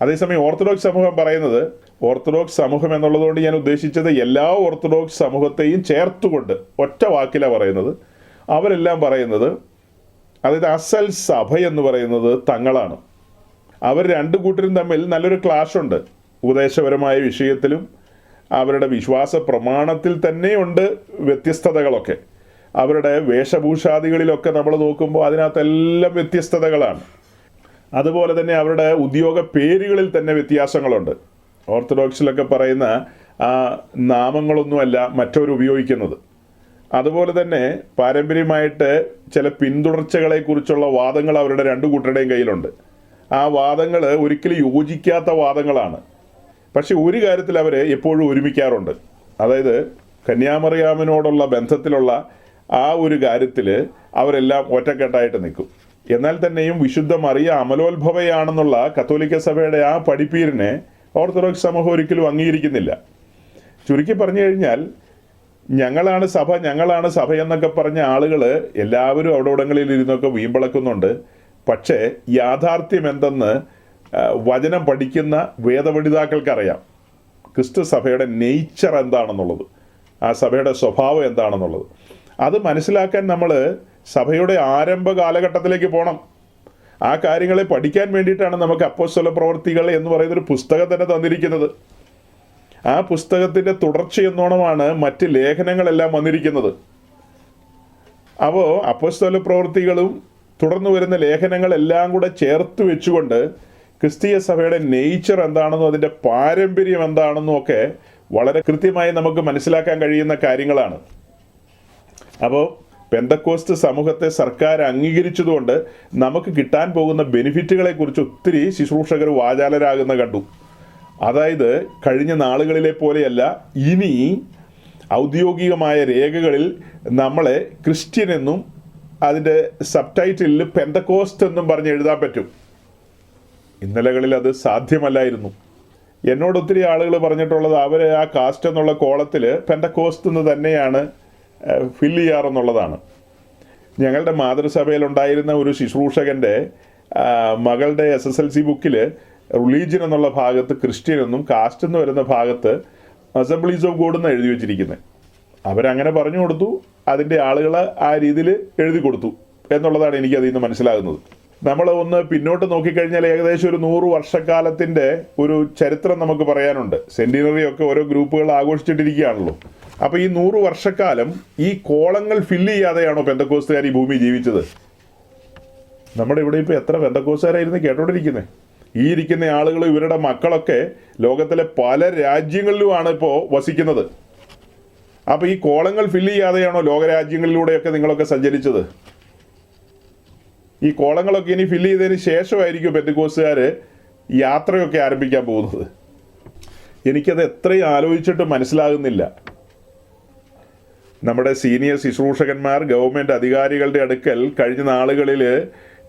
അതേസമയം ഓർത്തഡോക്സ് സമൂഹം പറയുന്നത്, ഓർത്തഡോക്സ് സമൂഹം എന്നുള്ളതുകൊണ്ട് ഞാൻ ഉദ്ദേശിച്ചത് എല്ലാ ഓർത്തഡോക്സ് സമൂഹത്തെയും ചേർത്തുകൊണ്ട് ഒറ്റ വാക്കിലാണ് പറയുന്നത്. അവരെല്ലാം പറയുന്നത്, അതായത് അസൽ സഭ എന്ന് പറയുന്നത് തങ്ങളാണ്. അവർ രണ്ടു കൂട്ടരും തമ്മിൽ നല്ലൊരു ക്ലാഷുണ്ട്. ഉപദേശപരമായ വിഷയത്തിലും അവരുടെ വിശ്വാസ പ്രമാണത്തിൽ തന്നെയുണ്ട് വ്യത്യസ്തതകളൊക്കെ. അവരുടെ വേഷഭൂഷാദികളിലൊക്കെ നമ്മൾ നോക്കുമ്പോൾ അതിനകത്തെല്ലാം വ്യത്യസ്തതകളാണ്. അതുപോലെ തന്നെ അവരുടെ ഉദ്യോഗ പേരുകളിൽ തന്നെ വ്യത്യാസങ്ങളുണ്ട്. ഓർത്തഡോക്സിലൊക്കെ പറയുന്ന ആ നാമങ്ങളൊന്നുമല്ല മറ്റവർ ഉപയോഗിക്കുന്നത്. അതുപോലെ തന്നെ പാരമ്പര്യമായിട്ട് ചില പിന്തുടർച്ചകളെക്കുറിച്ചുള്ള വാദങ്ങൾ അവരുടെ രണ്ടു കൂട്ടരുടെയും കയ്യിലുണ്ട്. ആ വാദങ്ങൾ ഒരിക്കലും യോജിക്കാത്ത വാദങ്ങളാണ്. പക്ഷെ ഒരു കാര്യത്തിൽ അവർ എപ്പോഴും ഒരുമിക്കാറുണ്ട്. അതായത് കന്യാമറിയാമിനോടുള്ള ബന്ധത്തിലുള്ള ആ ഒരു കാര്യത്തിൽ അവരെല്ലാം ഒറ്റക്കെട്ടായിട്ട് നിൽക്കും. എന്നാൽ തന്നെയും വിശുദ്ധ മറിയ അമലോത്ഭവയാണെന്നുള്ള കത്തോലിക്ക സഭയുടെ ആ പഠിപ്പീരിനെ ഓർത്തഡോക്സ് സമൂഹം ഒരിക്കലും അംഗീകരിക്കുന്നില്ല. ചുരുക്കി പറഞ്ഞു കഴിഞ്ഞാൽ ഞങ്ങളാണ് സഭ എന്നൊക്കെ പറഞ്ഞ ആളുകൾ എല്ലാവരും അവിടെവിടങ്ങളിൽ ഇരുന്നൊക്കെ വീമ്പിളക്കുന്നുണ്ട്. പക്ഷേ യാഥാർത്ഥ്യം എന്തെന്ന് വചനം പഠിക്കുന്ന വേദപണ്ഡിതാക്കൾക്കറിയാം. ക്രിസ്തു സഭയുടെ നേച്ചർ എന്താണെന്നുള്ളത്, ആ സഭയുടെ സ്വഭാവം എന്താണെന്നുള്ളത്. അത് മനസ്സിലാക്കാൻ നമ്മൾ സഭയുടെ ആരംഭ കാലഘട്ടത്തിലേക്ക് പോകണം. ആ കാര്യങ്ങളെ പഠിക്കാൻ വേണ്ടിയിട്ടാണ് നമുക്ക് അപ്പോസ്തല പ്രവൃത്തികൾ എന്ന് പറയുന്നൊരു പുസ്തകം തന്നെ തന്നിരിക്കുന്നത്. ആ പുസ്തകത്തിൻ്റെ തുടർച്ചയെന്നോണമാണ് മറ്റ് ലേഖനങ്ങളെല്ലാം വന്നിരിക്കുന്നത്. അപ്പോൾ അപ്പോസ്തല പ്രവൃത്തികളും തുടർന്ന് വരുന്ന ലേഖനങ്ങളെല്ലാം കൂടെ ചേർത്ത് വെച്ചുകൊണ്ട് ക്രിസ്തീയ സഭയുടെ നേച്ചർ എന്താണെന്നും അതിൻ്റെ പാരമ്പര്യം എന്താണെന്നും ഒക്കെ വളരെ കൃത്യമായി നമുക്ക് മനസ്സിലാക്കാൻ കഴിയുന്ന കാര്യങ്ങളാണ്. അപ്പോൾ പെന്തക്കോസ്ത് സമൂഹത്തെ സർക്കാർ അംഗീകരിച്ചതുകൊണ്ട് നമുക്ക് കിട്ടാൻ പോകുന്ന ബെനിഫിറ്റുകളെക്കുറിച്ച് ഒത്തിരി ശുശ്രൂഷകർ വാചാലരാകുന്ന കണ്ടു. അതായത് കഴിഞ്ഞ നാളുകളിലെ പോലെയല്ല, ഇനി ഔദ്യോഗികമായ രേഖകളിൽ നമ്മളെ ക്രിസ്ത്യൻ എന്നും അതിൻ്റെ സബ് ടൈറ്റിലിൽ പെന്തക്കോസ്റ്റ് എന്നും പറഞ്ഞ് എഴുതാൻ പറ്റും. ഇന്നലകളിൽ അത് സാധ്യമല്ലായിരുന്നു. എന്നോട് ഒത്തിരി ആളുകൾ പറഞ്ഞിട്ടുള്ളത് അവർ ആ കാസ്റ്റ് എന്നുള്ള കോളത്തിൽ പെന്തക്കോസ്റ്റ് എന്ന് തന്നെയാണ് ഫില്ല് ചെയ്യാറെന്നുള്ളതാണ്. ഞങ്ങളുടെ മാതൃസഭയിലുണ്ടായിരുന്ന ഒരു ശുശ്രൂഷകൻ്റെ മകളുടെ SSLC ബുക്കിൽ റിലീജിയൻ എന്നുള്ള ഭാഗത്ത് ക്രിസ്ത്യൻ എന്നും കാസ്റ്റ് എന്ന് വരുന്ന ഭാഗത്ത് അസംബ്ലീസ് ഓഫ് ഗോഡ് എന്ന് എഴുതി വെച്ചിരിക്കുന്നത്. അവരങ്ങനെ പറഞ്ഞു കൊടുത്തു, അതിൻ്റെ ആളുകൾ ആ രീതിയിൽ എഴുതി കൊടുത്തു എന്നുള്ളതാണ് എനിക്ക് അതിൽ നിന്ന് മനസ്സിലാകുന്നത്. നമ്മൾ ഒന്ന് പിന്നോട്ട് നോക്കിക്കഴിഞ്ഞാൽ ഏകദേശം ഒരു 100 വർഷക്കാലത്തിൻ്റെ ഒരു ചരിത്രം നമുക്ക് പറയാനുണ്ട്. സെൻറ്റിനറി ഒക്കെ ഓരോ ഗ്രൂപ്പുകൾ ആഘോഷിച്ചിട്ടിരിക്കുകയാണല്ലോ. അപ്പോൾ ഈ 100 വർഷക്കാലം ഈ കോളങ്ങൾ ഫില്ല് ചെയ്യാതെയാണോ പെന്തക്കോസ്തുകാർ ഈ ഭൂമി ജീവിച്ചത്? നമ്മുടെ ഇവിടെ ഇപ്പോൾ എത്ര പെന്തക്കോസ്തുകാരായിരുന്നു കേട്ടോണ്ടിരിക്കുന്നത്? ഈ ഇരിക്കുന്ന ആളുകൾ, ഇവരുടെ മക്കളൊക്കെ ലോകത്തിലെ പല രാജ്യങ്ങളിലുമാണ് ഇപ്പോൾ വസിക്കുന്നത്. അപ്പോൾ ഈ കോളങ്ങൾ ഫില്ല് ചെയ്യാതെയാണോ ലോകരാജ്യങ്ങളിലൂടെയൊക്കെ നിങ്ങളൊക്കെ സഞ്ചരിച്ചത്? ഈ കോളങ്ങളൊക്കെ ഇനി ഫില്ല് ചെയ്തതിന് ശേഷമായിരിക്കും പെന്തക്കോസ്തുകാർ യാത്രയൊക്കെ ആരംഭിക്കാൻ പോകുന്നത്. എനിക്കത് എത്രയും ആലോചിച്ചിട്ട് മനസ്സിലാകുന്നില്ല. നമ്മുടെ സീനിയർ ശുശ്രൂഷകന്മാർ ഗവൺമെൻറ് അധികാരികളുടെ അടുക്കൽ കഴിഞ്ഞ നാളുകളിൽ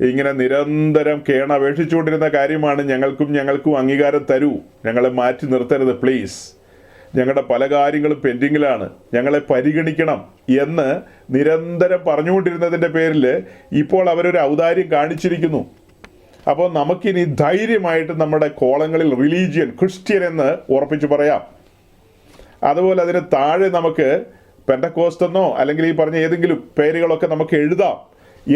ഇങ്ങനെ നിരന്തരം കേണപേക്ഷിച്ചുകൊണ്ടിരുന്ന കാര്യമാണ്, ഞങ്ങൾക്കും അംഗീകാരം തരൂ, ഞങ്ങളെ മാറ്റി നിർത്തരുത് പ്ലീസ്, ഞങ്ങളുടെ പല കാര്യങ്ങളും പെൻഡിങ്ങിലാണ്, ഞങ്ങളെ പരിഗണിക്കണം എന്ന് നിരന്തരം പറഞ്ഞുകൊണ്ടിരുന്നതിൻ്റെ പേരിൽ ഇപ്പോൾ അവരൊരു ഔദാര്യം കാണിച്ചിരിക്കുന്നു. അപ്പോൾ നമുക്കിനി ധൈര്യമായിട്ട് നമ്മുടെ കോളങ്ങളിൽ റിലീജിയൻ ക്രിസ്ത്യൻ എന്ന് ഉറപ്പിച്ച് പറയാം. അതുപോലെ അതിന് താഴെ നമുക്ക് പെന്തക്കോസ്റ്റെന്നോ അല്ലെങ്കിൽ ഈ പറഞ്ഞ ഏതെങ്കിലും പേരുകളൊക്കെ നമുക്ക് എഴുതാം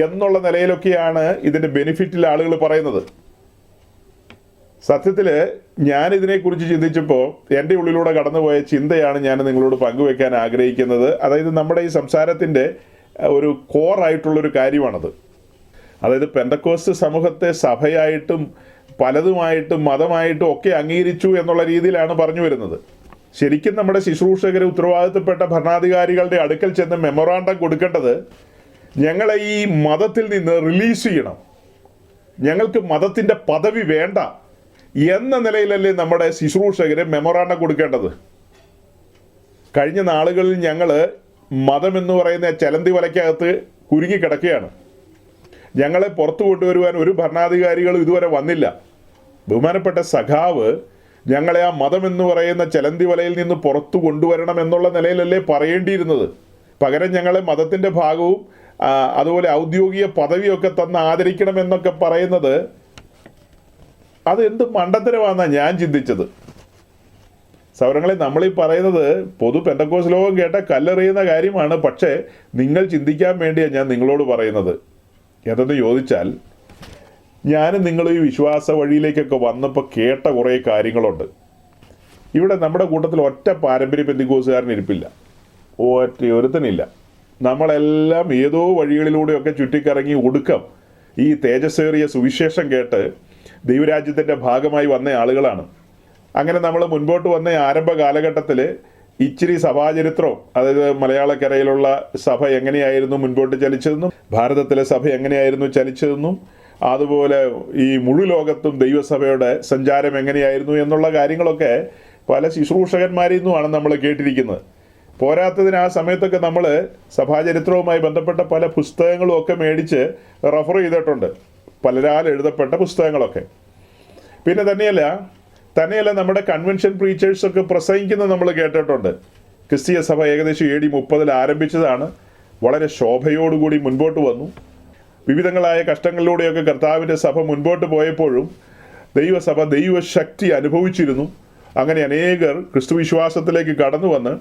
എന്നുള്ള നിലയിലൊക്കെയാണ് ഇതിൻ്റെ ബെനിഫിറ്റിൽ ആളുകൾ പറയുന്നത്. സത്യത്തിൽ ഞാനിതിനെക്കുറിച്ച് ചിന്തിച്ചപ്പോൾ എൻ്റെ ഉള്ളിലൂടെ കടന്നുപോയ ചിന്തയാണ് ഞാൻ നിങ്ങളോട് പങ്കുവെക്കാൻ ആഗ്രഹിക്കുന്നത്. അതായത് നമ്മുടെ ഈ സംസാരത്തിൻ്റെ ഒരു കോറായിട്ടുള്ളൊരു കാര്യമാണത്. അതായത് പെന്തക്കോസ്റ്റ് സമൂഹത്തെ സഭയായിട്ടും പലതുമായിട്ടും മതമായിട്ടും ഒക്കെ അംഗീകരിച്ചു എന്നുള്ള രീതിയിലാണ് പറഞ്ഞു വരുന്നത്. ശരിക്കും നമ്മുടെ ശുശ്രൂഷകർ ഉത്തരവാദിത്തപ്പെട്ട ഭരണാധികാരികളുടെ അടുക്കൽ ചെന്ന് മെമ്മോറാണ്ടം കൊടുക്കേണ്ടത്, ഞങ്ങളെ ഈ മതത്തിൽ നിന്ന് റിലീസ് ചെയ്യണം, ഞങ്ങൾക്ക് മതത്തിൻ്റെ പദവി വേണ്ട എന്ന നിലയിലല്ലേ നമ്മുടെ ശുശ്രൂഷകര് മെമ്മോറാണ്ടം കൊടുക്കേണ്ടത്? കഴിഞ്ഞ നാളുകളിൽ ഞങ്ങൾ മതമെന്ന് പറയുന്ന ചലന്തി വലയ്ക്കകത്ത് കുരുങ്ങിക്കിടക്കുകയാണ്. ഞങ്ങളെ പുറത്തു കൊണ്ടുവരുവാൻ ഒരു ഭരണാധികാരികളും ഇതുവരെ വന്നില്ല. ബഹുമാനപ്പെട്ട സഖാവ് ഞങ്ങളെ ആ മതമെന്ന് പറയുന്ന ചലന്തി വലയിൽ നിന്ന് പുറത്തു കൊണ്ടുവരണം എന്നുള്ള നിലയിലല്ലേ പറയേണ്ടിയിരുന്നത്. പകരം ഞങ്ങളെ മതത്തിൻ്റെ ഭാഗവും അതുപോലെ ഔദ്യോഗിക പദവിയൊക്കെ തന്ന് ആദരിക്കണം എന്നൊക്കെ പറയുന്നത് അത് എന്ത് മണ്ടത്തരമാണെന്നാണ് ഞാൻ ചിന്തിച്ചത്. സൗരങ്ങളെ, നമ്മളീ പറയുന്നത് പൊതു പെന്തക്കോസ്ത് ലോകം കേട്ട കല്ലെറിയുന്ന കാര്യമാണ്. പക്ഷേ നിങ്ങൾ ചിന്തിക്കാൻ വേണ്ടിയാണ് ഞാൻ നിങ്ങളോട് പറയുന്നത്. എന്തെന്ന് ചോദിച്ചാൽ, ഞാനും നിങ്ങൾ ഈ വിശ്വാസ വഴിയിലേക്കൊക്കെ വന്നപ്പോൾ കേട്ട കുറേ കാര്യങ്ങളുണ്ട്. ഇവിടെ നമ്മുടെ കൂട്ടത്തിൽ ഒറ്റ പാരമ്പര്യ പെന്തക്കോസ്തുകാരൻ ഇരിപ്പില്ല, ഒരുത്തനില്ല. നമ്മളെല്ലാം ഏതോ വഴികളിലൂടെയൊക്കെ ചുറ്റിക്കറങ്ങി ഒടുക്കം ഈ തേജസ്സേറിയ സുവിശേഷം കേട്ട് ദൈവരാജ്യത്തിൻ്റെ ഭാഗമായി വന്ന ആളുകളാണ്. അങ്ങനെ നമ്മൾ മുൻപോട്ട് വന്ന ആരംഭ കാലഘട്ടത്തിൽ ഇച്ചിരി സഭാചരിത്രവും, അതായത് മലയാളക്കരയിലുള്ള സഭ എങ്ങനെയായിരുന്നു മുൻപോട്ട് ചലിച്ചതെന്നും ഭാരതത്തിലെ സഭ എങ്ങനെയായിരുന്നു ചലിച്ചതെന്നും അതുപോലെ ഈ മുഴു ലോകത്തും ദൈവസഭയുടെ സഞ്ചാരം എങ്ങനെയായിരുന്നു എന്നുള്ള കാര്യങ്ങളൊക്കെ പല ശുശ്രൂഷകന്മാരിൽ നിന്നുമാണ് നമ്മൾ കേട്ടിരിക്കുന്നത്. പോരാത്തതിന് ആ സമയത്തൊക്കെ നമ്മൾ സഭാചരിത്രവുമായി ബന്ധപ്പെട്ട പല പുസ്തകങ്ങളും ഒക്കെ മേടിച്ച് റെഫർ ചെയ്തിട്ടുണ്ട്, പലരാൽ എഴുതപ്പെട്ട പുസ്തകങ്ങളൊക്കെ. പിന്നെ തന്നെയല്ല നമ്മുടെ കൺവെൻഷൻ പ്രീച്ചേഴ്സൊക്കെ പ്രസംഗിക്കുന്നത് നമ്മൾ കേട്ടിട്ടുണ്ട്. ക്രിസ്തീയ സഭ ഏകദേശം AD 30 ആരംഭിച്ചതാണ്. വളരെ ശോഭയോടുകൂടി മുൻപോട്ട് വന്നു. വിവിധങ്ങളായ കഷ്ടങ്ങളിലൂടെയൊക്കെ കർത്താവിൻ്റെ സഭ മുൻപോട്ട് പോയപ്പോഴും ദൈവസഭ ദൈവശക്തി അനുഭവിച്ചിരുന്നു. അങ്ങനെ അനേകർ ക്രിസ്തുവിശ്വാസത്തിലേക്ക് കടന്നു വന്ന്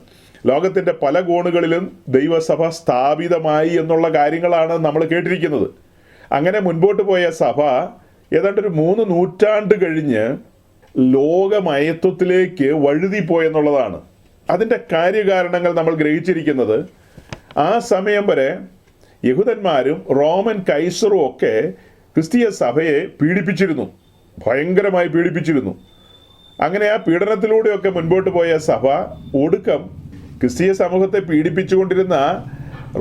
ലോകത്തിൻ്റെ പല കോണുകളിലും ദൈവസഭ സ്ഥാപിതമായി എന്നുള്ള കാര്യങ്ങളാണ് നമ്മൾ കേട്ടിരിക്കുന്നത്. അങ്ങനെ മുൻപോട്ട് പോയ സഭ ഏതാണ്ട് ഒരു 3 നൂറ്റാണ്ട് കഴിഞ്ഞ് ലോകമയത്വത്തിലേക്ക് വഴുതിപ്പോയെന്നുള്ളതാണ്. അതിൻ്റെ കാര്യകാരണങ്ങൾ നമ്മൾ ഗ്രഹിച്ചിരിക്കുന്നത്, ആ സമയം വരെ യഹൂദന്മാരും റോമൻ കൈസറും ഒക്കെ ക്രിസ്തീയ സഭയെ പീഡിപ്പിച്ചിരുന്നു, ഭയങ്കരമായി പീഡിപ്പിച്ചിരുന്നു. അങ്ങനെ ആ പീഡനത്തിലൂടെയൊക്കെ മുൻപോട്ട് പോയ സഭ ഒടുക്കം ക്രിസ്തീയ സമൂഹത്തെ പീഡിപ്പിച്ചുകൊണ്ടിരുന്ന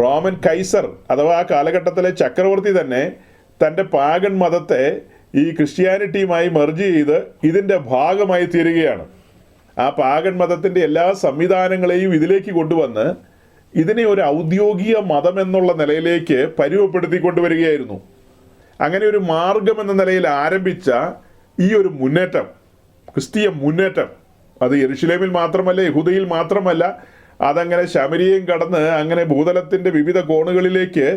റോമൻ കൈസർ അഥവാ ആ കാലഘട്ടത്തിലെ ചക്രവർത്തി തന്നെ തൻ്റെ പാഗൻ മതത്തെ ഈ ക്രിസ്ത്യാനിറ്റിയുമായി മെർജ് ചെയ്ത് ഇതിൻ്റെ ഭാഗമായി തീരുകയാണ്. ആ പാഗൻ മതത്തിൻ്റെ എല്ലാ സംവിധാനങ്ങളെയും ഇതിലേക്ക് കൊണ്ടുവന്ന് ഇതിനെ ഒരു ഔദ്യോഗിക മതം എന്നുള്ള നിലയിലേക്ക് പരുവപ്പെടുത്തിക്കൊണ്ടുവരികയായിരുന്നു. അങ്ങനെ ഒരു മാർഗം എന്ന നിലയിൽ ആരംഭിച്ച ഈ ഒരു മുന്നേറ്റം, ക്രിസ്തീയ മുന്നേറ്റം, അത് യെരുശലേമിൽ മാത്രമല്ല, യഹൂദയിൽ മാത്രമല്ല, അതങ്ങനെ ശമരിയെയും കടന്ന് അങ്ങനെ ഭൂതലത്തിൻ്റെ വിവിധ കോണുകളിലേക്ക്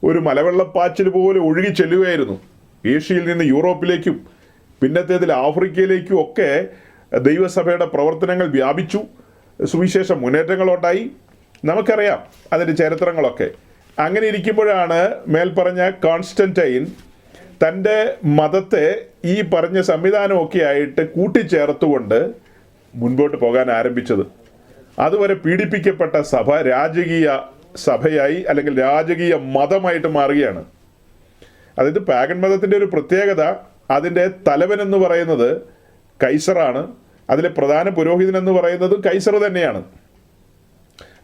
ഒരു മലവെള്ളപ്പാച്ചിൽ പോലെ ഒഴുകി ചെല്ലുകയായിരുന്നു. ഏഷ്യയിൽ നിന്ന് യൂറോപ്പിലേക്കും പിന്നത്തേതിൽ ആഫ്രിക്കയിലേക്കും ഒക്കെ ദൈവസഭയുടെ പ്രവർത്തനങ്ങൾ വ്യാപിച്ചു. സുവിശേഷ മുന്നേറ്റങ്ങളുണ്ടായി. നമുക്കറിയാം അതിൻ്റെ ചരിത്രങ്ങളൊക്കെ. അങ്ങനെ ഇരിക്കുമ്പോഴാണ് മേൽപ്പറഞ്ഞ കോൺസ്റ്റന്റൈൻ തൻ്റെ മതത്തെ ഈ പറഞ്ഞ സംവിധാനമൊക്കെ ആയിട്ട് കൂട്ടിച്ചേർത്തുകൊണ്ട് മുൻപോട്ട് പോകാൻ ആരംഭിച്ചത്. അതുവരെ പീഡിപ്പിക്കപ്പെട്ട സഭ രാജകീയ സഭയായി അല്ലെങ്കിൽ രാജകീയ മതമായിട്ട് മാറുകയാണ്. അതായത് പാഗൻ മതത്തിൻ്റെ ഒരു പ്രത്യേകത, അതിൻ്റെ തലവൻ എന്ന് പറയുന്നത് കൈസറാണ്. അതിലെ പ്രധാന പുരോഹിതൻ എന്ന് പറയുന്നത് കൈസർ തന്നെയാണ്.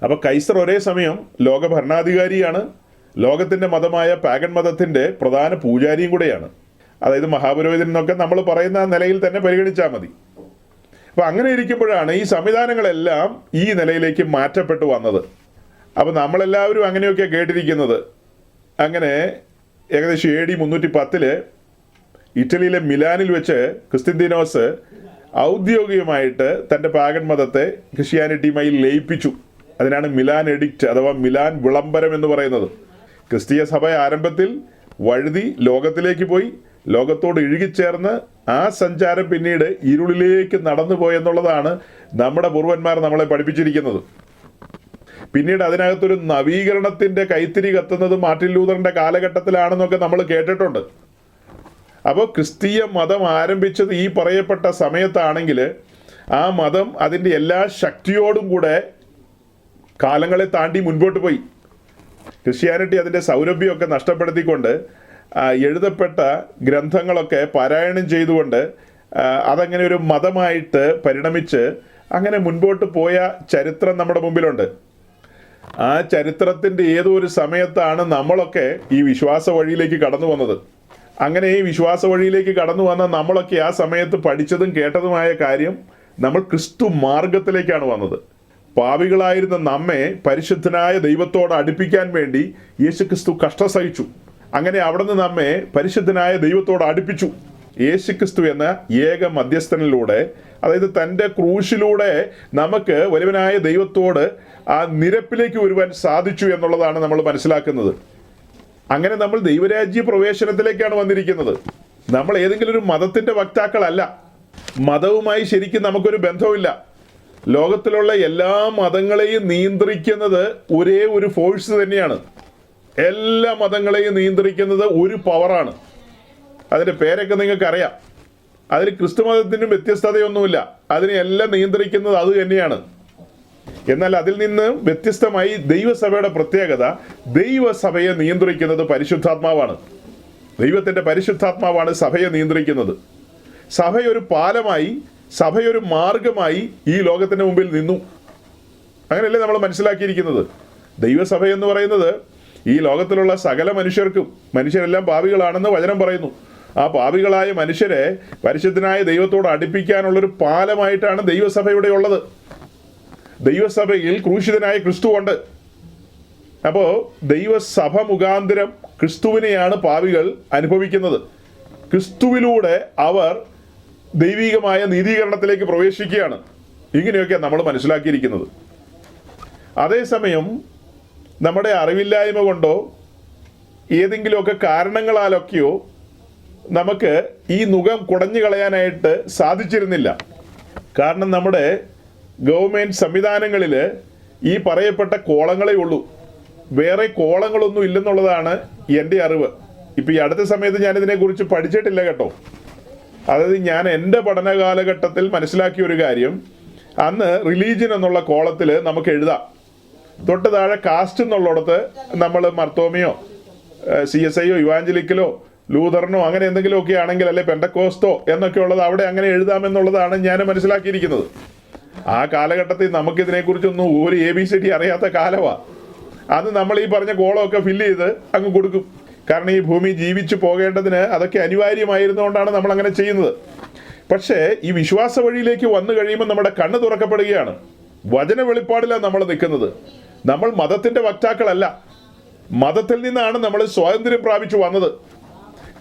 അപ്പോൾ കൈസർ ഒരേ സമയം ലോക ഭരണാധികാരിയാണ്, ലോകത്തിൻ്റെ മതമായ പാഗൻ മതത്തിൻ്റെ പ്രധാന പൂജാരിയും കൂടെയാണ്. അതായത് മഹാപുരോഹിതൻ എന്നൊക്കെ നമ്മൾ പറയുന്ന നിലയിൽ തന്നെ പരിഗണിച്ചാൽ മതി. അപ്പോൾ അങ്ങനെ ഇരിക്കുമ്പോഴാണ് ഈ സംവിധാനങ്ങളെല്ലാം ഈ നിലയിലേക്ക് മാറ്റപ്പെട്ടു വന്നത്. അപ്പോൾ നമ്മളെല്ലാവരും അങ്ങനെയൊക്കെ കേട്ടിരിക്കുന്നത്. അങ്ങനെ ഏകദേശം AD 310 ഇറ്റലിയിലെ മിലാനിൽ വെച്ച് ക്രിസ്ത്യന്തീനോസ് ഔദ്യോഗികമായിട്ട് തൻ്റെ പാഗൻ മതത്തെ ക്രിസ്ത്യാനിറ്റിയുമായി ലയിപ്പിച്ചു. അതിനാണ് മിലാൻ എഡിക്റ്റ് അഥവാ മിലാൻ വിളംബരം എന്ന് പറയുന്നത്. ക്രിസ്തീയ സഭ ആരംഭത്തിൽ വഴുതി ലോകത്തിലേക്ക് പോയി, ലോകത്തോട് ഇഴുകിച്ചേർന്ന് ആ സഞ്ചാരം പിന്നീട് ഇരുളിലേക്ക് നടന്നു പോയെന്നുള്ളതാണ് നമ്മുടെ പൂർവന്മാർ നമ്മളെ പഠിപ്പിച്ചിരിക്കുന്നത്. പിന്നീട് അതിനകത്തൊരു നവീകരണത്തിൻ്റെ കൈത്തിരി കത്തുന്നത് മാർട്ടിൻ ലൂതറിൻ്റെ കാലഘട്ടത്തിലാണെന്നൊക്കെ നമ്മൾ കേട്ടിട്ടുണ്ട്. അപ്പോൾ ക്രിസ്തീയ മതം ആരംഭിച്ചത് ഈ പറയപ്പെട്ട സമയത്താണെങ്കിൽ ആ മതം അതിൻ്റെ എല്ലാ ശക്തിയോടും കൂടെ കാലങ്ങളെ താണ്ടി മുൻപോട്ട് പോയി. ക്രിസ്ത്യാനിറ്റി അതിൻ്റെ സൗരഭ്യമൊക്കെ നഷ്ടപ്പെടുത്തിക്കൊണ്ട് എഴുതപ്പെട്ട ഗ്രന്ഥങ്ങളൊക്കെ പാരായണം ചെയ്തുകൊണ്ട് അതങ്ങനെ ഒരു മതമായിട്ട് പരിണമിച്ച് അങ്ങനെ മുൻപോട്ട് പോയ ചരിത്രം നമ്മുടെ മുമ്പിലുണ്ട്. ആ ചരിത്രത്തിൻ്റെ ഏതോ ഒരു സമയത്താണ് നമ്മളൊക്കെ ഈ വിശ്വാസ വഴിയിലേക്ക് കടന്നു വന്നത്. അങ്ങനെ ഈ വിശ്വാസ വഴിയിലേക്ക് കടന്നു വന്ന നമ്മളൊക്കെ ആ സമയത്ത് പഠിച്ചതും കേട്ടതുമായ കാര്യം, നമ്മൾ ക്രിസ്തു മാർഗത്തിലേക്കാണ് വന്നത്. പാപികളായിരുന്ന നമ്മെ പരിശുദ്ധനായ ദൈവത്തോട് അടുപ്പിക്കാൻ വേണ്ടി യേശുക്രിസ്തു കഷ്ടം സഹിച്ചു. അങ്ങനെ അവിടുന്ന് നമ്മെ പരിശുദ്ധനായ ദൈവത്തോട് അടുപ്പിച്ചു. യേശുക്രിസ്തു എന്ന ഏക മധ്യസ്ഥനിലൂടെ, അതായത് തൻ്റെ ക്രൂശിലൂടെ നമുക്ക് വലിയവനായ ദൈവത്തോട് ആ നിരപ്പിലേക്ക് വരുവാൻ സാധിച്ചു എന്നുള്ളതാണ് നമ്മൾ മനസ്സിലാക്കുന്നത്. അങ്ങനെ നമ്മൾ ദൈവരാജ്യ പ്രവേശനത്തിലേക്കാണ് വന്നിരിക്കുന്നത്. നമ്മൾ ഏതെങ്കിലും ഒരു മതത്തിൻ്റെ വക്താക്കളല്ല. മതവുമായി ശരിക്കും നമുക്കൊരു ബന്ധവുമില്ല. ലോകത്തിലുള്ള എല്ലാ മതങ്ങളെയും നിയന്ത്രിക്കുന്നത് ഒരേ ഒരു ഫോഴ്സ് തന്നെയാണ്. എല്ലാ മതങ്ങളെയും നിയന്ത്രിക്കുന്നത് ഒരു പവറാണ്. അതിൻ്റെ പേരൊക്കെ നിങ്ങൾക്കറിയാം. അതിൽ ക്രിസ്തു മതത്തിനും വ്യത്യസ്തതയൊന്നുമില്ല. അതിനെ എല്ലാം നിയന്ത്രിക്കുന്നത് അത് തന്നെയാണ്. എന്നാൽ അതിൽ നിന്ന് വ്യത്യസ്തമായി ദൈവസഭയുടെ പ്രത്യേകത, ദൈവസഭയെ നിയന്ത്രിക്കുന്നത് പരിശുദ്ധാത്മാവാണ്. ദൈവത്തിൻ്റെ പരിശുദ്ധാത്മാവാണ് സഭയെ നിയന്ത്രിക്കുന്നത്. സഭയൊരു പാലമായി, സഭയൊരു മാർഗമായി ഈ ലോകത്തിൻ്റെ മുമ്പിൽ നിന്നു. അങ്ങനെയല്ലേ നമ്മൾ മനസ്സിലാക്കിയിരിക്കുന്നത്. ദൈവസഭ എന്ന് പറയുന്നത് ഈ ലോകത്തിലുള്ള സകല മനുഷ്യരെല്ലാം പാപികളാണെന്ന് വചനം പറയുന്നു. ആ പാപികളായ മനുഷ്യരെ പരിശുദ്ധനായ ദൈവത്തോട് അടുപ്പിക്കാനുള്ളൊരു പാലമായിട്ടാണ് ദൈവസഭയുടെ ഉള്ളത്. ദൈവസഭയിൽ ക്രൂശിതനായ ക്രിസ്തു ഉണ്ട്. അപ്പോൾ ദൈവസഭ മുഖാന്തരം ക്രിസ്തുവിനെയാണ് പാപികൾ അനുഭവിക്കുന്നത്. ക്രിസ്തുവിലൂടെ അവർ ദൈവികമായ നീതീകരണത്തിലേക്ക് പ്രവേശിക്കുകയാണ്. ഇങ്ങനെയൊക്കെയാണ് നമ്മൾ മനസ്സിലാക്കിയിരിക്കുന്നത്. അതേസമയം നമ്മുടെ അറിവില്ലായ്മ കൊണ്ടോ ഏതെങ്കിലുമൊക്കെ കാരണങ്ങളാലൊക്കെയോ നമുക്ക് ഈ നുകം കുടഞ്ഞു കളയാനായിട്ട് സാധിച്ചിരുന്നില്ല. കാരണം നമ്മുടെ ഗവൺമെൻറ് സംവിധാനങ്ങളിൽ ഈ പറയപ്പെട്ട കോളങ്ങളേ ഉള്ളൂ. വേറെ കോളങ്ങളൊന്നും ഇല്ലെന്നുള്ളതാണ് എൻ്റെ അറിവ്. ഇപ്പോൾ ഈ അടുത്ത സമയത്ത് ഞാനിതിനെക്കുറിച്ച് പഠിച്ചിട്ടില്ല കേട്ടോ. അതായത് ഞാൻ എൻ്റെ പഠന കാലഘട്ടത്തിൽ മനസ്സിലാക്കിയ ഒരു കാര്യം, അന്ന് റിലീജിയൻ എന്നുള്ള കോളത്തിൽ നമുക്ക് എഴുതാം. തൊട്ട് താഴെ കാസ്റ്റ് എന്നുള്ളിടത്ത് നമ്മൾ മർത്തോമിയോ CSIയോ ഇവാഞ്ചലിക്കലോ ലൂതറിനോ അങ്ങനെ എന്തെങ്കിലുമൊക്കെ ആണെങ്കിൽ, അല്ലെ പെന്തക്കോസ്തോ എന്നൊക്കെ ഉള്ളത് അവിടെ അങ്ങനെ എഴുതാമെന്നുള്ളതാണ് ഞാൻ മനസ്സിലാക്കിയിരിക്കുന്നത്. ആ കാലഘട്ടത്തിൽ നമുക്കിതിനെക്കുറിച്ചൊന്നും ഒരു ABCD അറിയാത്ത കാലമാണ്. അത് നമ്മൾ ഈ പറഞ്ഞ കോളമൊക്കെ ഫില്ല് ചെയ്ത് അങ്ങ് കൊടുക്കും. കാരണം ഈ ഭൂമി ജീവിച്ചു പോകേണ്ടതിന് അതൊക്കെ അനിവാര്യമായിരുന്നുകൊണ്ടാണ് നമ്മൾ അങ്ങനെ ചെയ്യുന്നത്. പക്ഷേ ഈ വിശ്വാസ വഴിയിലേക്ക് വന്നു കഴിയുമ്പോൾ നമ്മുടെ കണ്ണ് തുറക്കപ്പെടുകയാണ്. വചന വെളിപ്പാടിലാണ് നമ്മൾ നിൽക്കുന്നത്. നമ്മൾ മതത്തിൻ്റെ വക്താക്കളല്ല. മതത്തിൽ നിന്നാണ് നമ്മൾ സ്വാതന്ത്ര്യം പ്രാപിച്ചു വന്നത്.